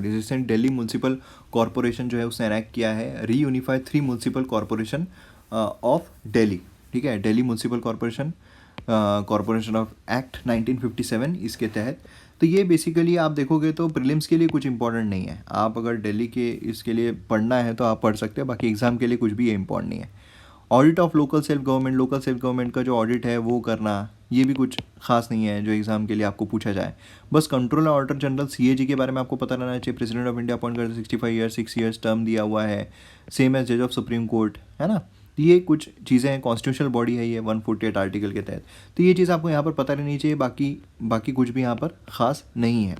Recent Delhi municipal corporation जो है उसने enact किया है, reunify 3 municipal corporation of Delhi. ठीक है, Delhi municipal corporation of act 1957, इसके तहत। तो ये बेसिकली आप देखोगे तो प्रीलिम्स के लिए कुछ इंपॉर्टेंट नहीं है। आप अगर दिल्ली के इसके लिए पढ़ना है तो आप पढ़ सकते हैं, बाकी एग्जाम के लिए कुछ भी ये इंपॉर्टेंट नहीं है। Audit of local self government का जो ऑडिट है वो करना, ये भी कुछ खास नहीं है जो एग्जाम के लिए आपको पूछा जाए। Bus controller auditor general CAG के बारे में आपको पता रहना चाहिए। प्रेसिडेंट ऑफ इंडिया अपॉइंट करते 65 years 6 years टर्म दिया हुआ है, सेम एज जज ऑफ सुप्रीम कोर्ट, है ना। ये कुछ चीज़ें हैं, कॉन्स्टिट्यूशनल बॉडी है ये 148 आर्टिकल के तहत। तो ये चीज़ आपको यहाँ पर पता रहनी चाहिए, बाकी कुछ भी यहाँ पर खास नहीं है।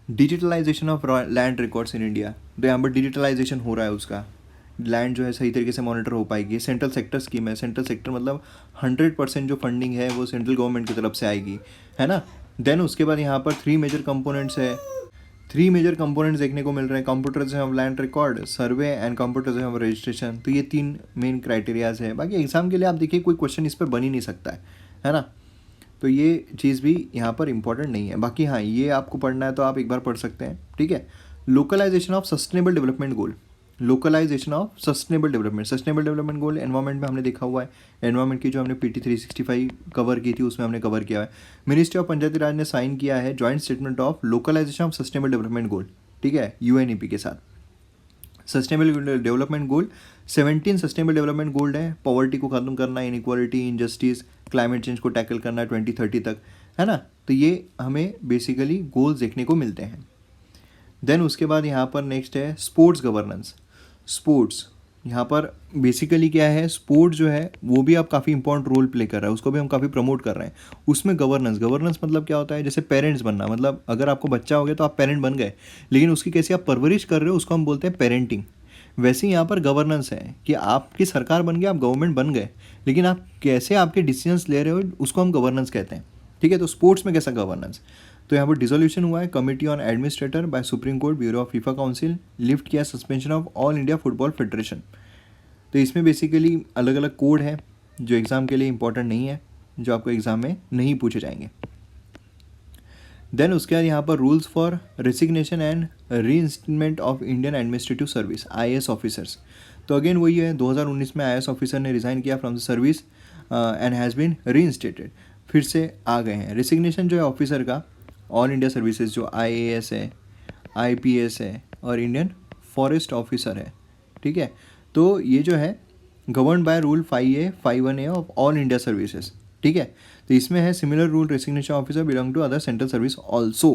Digitalization of land records in India, तो यहाँ पर डिजिटलाइजेशन हो रहा है, उसका लैंड जो है सही तरीके से मॉनिटर हो पाएगी। सेंट्रल सेक्टर स्कीम है, सेंट्रल सेक्टर मतलब 100% जो फंडिंग है वो सेंट्रल गवर्नमेंट की तरफ से आएगी, है ना। देन उसके बाद यहाँ पर 3 major कंपोनेंट्स है, 3 मेजर कंपोनेंट्स देखने को मिल रहे हैं, computerization of land record, survey and computerization of registration. तो ये 3 मेन क्राइटेरियाज है। बाकी एग्जाम के लिए आप देखिए कोई क्वेश्चन इस पर बन ही नहीं सकता है ना। तो ये चीज़ भी यहाँ पर इंपॉर्टेंट नहीं है। बाकी हाँ, ये आपको पढ़ना है तो आप एक बार पढ़ सकते हैं, ठीक है। Localization of sustainable development goal, localization of sustainable development goal environment में हमने देखा हुआ है। एनवायरमेंट की जो हमने PT 365 कवर की थी उसमें हमने कवर किया है। मिनिस्ट्री ऑफ पंचायती राज ने साइन किया है joint statement of localization of sustainable development goal, ठीक है, UNEP के साथ। Sustainable development goal 17 sustainable development goal है। पॉवर्टी को खत्म करना, इनइक्वालिटी, इनजस्टिस, क्लाइमेट चेंज को टैकल करना 2030 तक, है ना। तो ये हमें बेसिकली गोल्स देखने को मिलते हैं। देन उसके बाद यहाँ पर नेक्स्ट है स्पोर्ट्स गवर्नेंस। स्पोर्ट्स यहाँ पर बेसिकली क्या है, स्पोर्ट्स जो है वो भी अब काफ़ी इंपॉर्टेंट रोल प्ले कर रहा है, उसको भी हम काफ़ी प्रमोट कर रहे हैं। उसमें गवर्नेंस मतलब क्या होता है, जैसे पेरेंट्स बनना, मतलब अगर आपको बच्चा हो गया तो आप पेरेंट बन गए, लेकिन उसकी कैसी आप परवरिश कर रहे हो उसको हम बोलते हैं पेरेंटिंग। वैसे ही यहाँ पर गवर्नेंस है कि आपकी सरकार बन गई, आप गवर्नमेंट बन गए, लेकिन आप कैसे आपके डिसीजंस ले रहे हो उसको हम गवर्नेंस कहते हैं, ठीक है। तो स्पोर्ट्स में कैसा गवर्नेंस, तो यहाँ पर डिसोल्यूशन हुआ है committee on administrator by supreme court, bureau of FIFA council, lift किया suspension of all India football federation. तो इसमें बेसिकली अलग अलग कोड है जो एग्ज़ाम के लिए इंपॉर्टेंट नहीं है, जो आपको एग्ज़ाम में नहीं पूछे जाएंगे। देन उसके बाद यहाँ पर rules for resignation and reinstatement of Indian administrative service, IAS officers. तो अगेन वही है, 2019 में IAS ऑफिसर ने रिज़ाइन किया from the service and has been reinstated, फिर से आ गए हैं। रेसिग्नेशन जो है ऑफिसर का, ऑल इंडिया सर्विसेज जो IAS है, IPS है और इंडियन फॉरेस्ट ऑफिसर है, ठीक है। तो ये जो है govern by rule 5A 51A of all India services, ठीक है। तो इसमें है similar rule resignation officer belong to other central service also.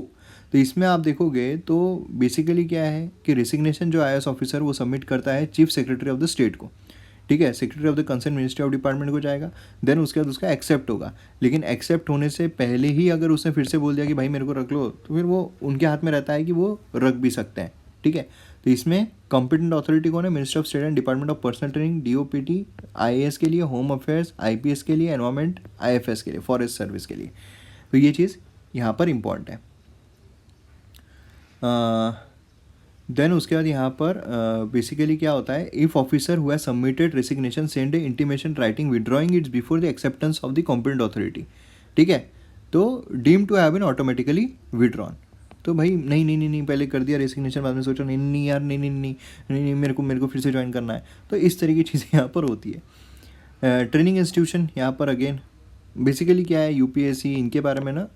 तो इसमें आप देखोगे तो बेसिकली क्या है कि रेसिग्नेशन जो IAS ऑफिसर वो सबमिट करता है chief secretary of the state को, ठीक है। Secretary of the concern ministry of department को जाएगा, देन उसके बाद उसका एक्सेप्ट होगा। लेकिन एक्सेप्ट होने से पहले ही अगर उसने फिर से बोल दिया कि भाई मेरे को रख लो, तो फिर वो उनके हाथ में रहता है कि वो रख भी सकते हैं, ठीक है। तो इसमें कॉम्पिटेंट अथॉरिटी कौन है, ministry of state and department of personal training DOPT, IAS के लिए, होम अफेयर्स IPS के लिए, एनवायरमेंट IFS के लिए, फॉरेस्ट सर्विस के लिए। तो ये चीज़ यहाँ पर इम्पॉर्टेंट है। देन उसके बाद यहाँ पर बेसिकली क्या होता है, if officer who submitted resignation send a intimation writing withdrawing its before the acceptance of the competent authority, ठीक है। तो deem to have been automatically withdrawn. तो भाई नहीं नहीं नहीं नहीं पहले कर दिया रेसिग्नेशन, बाद में सोचा नहीं नहीं यार नहीं नहीं नहीं नहीं नहीं मेरे को फिर से ज्वाइन करना है। तो इस तरह की चीज़ें यहाँ पर होती है। ट्रेनिंग इंस्टीट्यूशन यहाँ पर अगेन बेसिकली क्या है, UPSC इनके बारे में ना,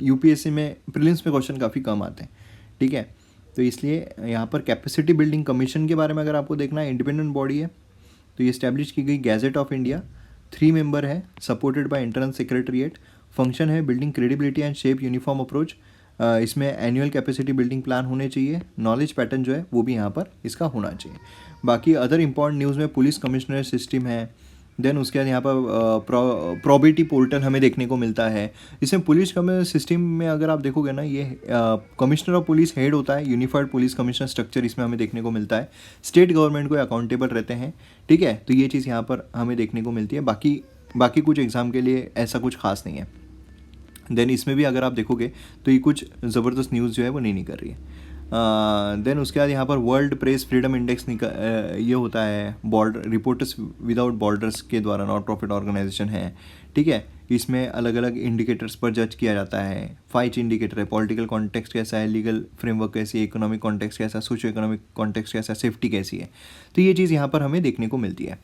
UPSC में प्रीलिम्स में क्वेश्चन काफ़ी कम आते हैं, ठीक है। तो इसलिए यहाँ पर कैपेसिटी बिल्डिंग कमीशन के बारे में अगर आपको देखना है, इंडिपेंडेंट बॉडी है, तो ये इस्टेब्लिश की गई गैजेट ऑफ इंडिया, 3 मेंबर है, supported by internal secretariat, function है building credibility and shape uniform approach. इसमें एनुअल कैपेसिटी बिल्डिंग प्लान होने चाहिए, नॉलेज पैटर्न जो है वो भी यहाँ पर इसका होना चाहिए। बाकी अदर इंपॉर्टेंट न्यूज़ में पुलिस कमिश्नर सिस्टम है। देन उसके बाद यहाँ पर प्रॉबिटी पोर्टल हमें देखने को मिलता है। इसमें पुलिस सिस्टम में अगर आप देखोगे ना, ये कमिश्नर ऑफ पुलिस हेड होता है, यूनिफाइड पुलिस कमिश्नर स्ट्रक्चर इसमें हमें देखने को मिलता है। स्टेट गवर्नमेंट को अकाउंटेबल रहते हैं, ठीक है। तो ये चीज़ यहाँ पर हमें देखने को मिलती है। बाकी कुछ एग्ज़ाम के लिए ऐसा कुछ खास नहीं है। देन इसमें भी अगर आप देखोगे तो ये कुछ ज़बरदस्त न्यूज़ जो है वो नहीं कर रही है। देन उसके बाद यहाँ पर वर्ल्ड प्रेस फ्रीडम इंडेक्स ये होता है बॉर्डर रिपोर्टर्स विदाउट बॉर्डर्स के द्वारा, नॉट प्रॉफिट ऑर्गेनाइजेशन है, ठीक है। इसमें अलग अलग इंडिकेटर्स पर जज किया जाता है। 5 इंडिकेटर है, पॉलिटिकल कॉन्टेक्स्ट कैसा है, लीगल फ्रेमवर्क कैसी है, इकोनॉमिक कॉन्टेक्स्ट कैसा है, सोशो इकोनॉमिक कॉन्टेक्स्ट कैसा है, सेफ्टी कैसी है। तो ये चीज़ यहाँ पर हमें देखने को मिलती है।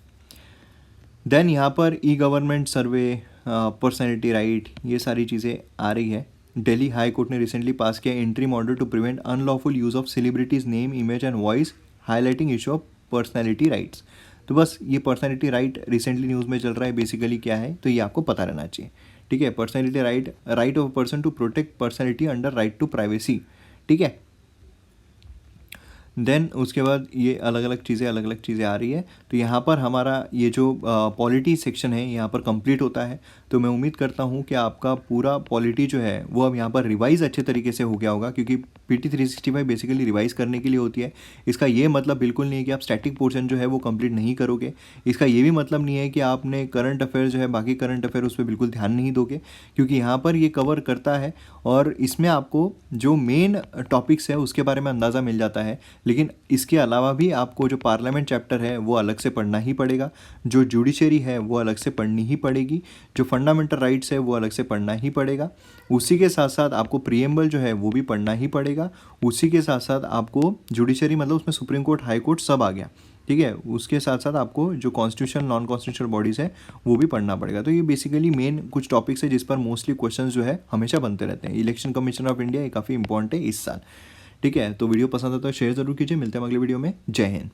देन यहाँ पर E-गवर्नमेंट सर्वे, पर्सनैलिटी राइट, ये सारी चीज़ें आ रही है। दिल्ली हाई कोर्ट ने रिसेंटली पास किया interim order to prevent unlawful use of celebrities name, image and voice, highlighting issue of personality rights. तो बस ये पर्सनैलिटी राइट रिसेंटली न्यूज़ में चल रहा है, बेसिकली क्या है तो ये आपको पता रहना चाहिए, ठीक है। Personality right of person to protect personality under right to privacy, ठीक है। देन उसके बाद ये अलग अलग चीज़ें आ रही है। तो यहाँ पर हमारा ये जो पॉलिटी सेक्शन है यहाँ पर कंप्लीट होता है। तो मैं उम्मीद करता हूँ कि आपका पूरा पॉलिटी जो है वो अब यहाँ पर रिवाइज़ अच्छे तरीके से हो गया होगा, क्योंकि PT 365 बेसिकली रिवाइज़ करने के लिए होती है। इसका ये मतलब बिल्कुल नहीं है कि आप स्टैटिक पोर्शन जो है वो कंप्लीट नहीं करोगे। इसका ये भी मतलब नहीं है कि आपने करंट अफेयर जो है, बाकी करंट अफेयर उस पर बिल्कुल ध्यान नहीं दोगे, क्योंकि यहाँ पर ये कवर करता है और इसमें आपको जो मेन टॉपिक्स है उसके बारे में अंदाज़ा मिल जाता है। लेकिन इसके अलावा भी आपको जो पार्लियामेंट चैप्टर है वो अलग से पढ़ना ही पड़ेगा, जो जुडिशरी है वो अलग से पढ़नी ही पड़ेगी, जो फंडामेंटल राइट्स है वो अलग से पढ़ना ही पड़ेगा। उसी के साथ साथ आपको प्रीएम्बल जो है वो भी पढ़ना ही पड़ेगा। उसी के साथ साथ आपको जुडिशरी मतलब उसमें सुप्रीम कोर्ट, हाई कोर्ट सब आ गया, ठीक है। उसके साथ साथ आपको जो कॉन्स्टिट्यूशन नॉन कॉन्स्टिट्यूशनल बॉडीज़ है वो भी पढ़ना पड़ेगा। तो ये बेसिकली मेन कुछ टॉपिक्स है जिस पर मोस्टली क्वेश्चंस जो है हमेशा बनते रहते हैं। इलेक्शन कमीशन ऑफ इंडिया ये काफ़ी इंपॉर्टेंट है इस साल, ठीक है। तो वीडियो पसंद आता है तो शेयर ज़रूर कीजिए। मिलते हैं अगले वीडियो में। जय हिंद।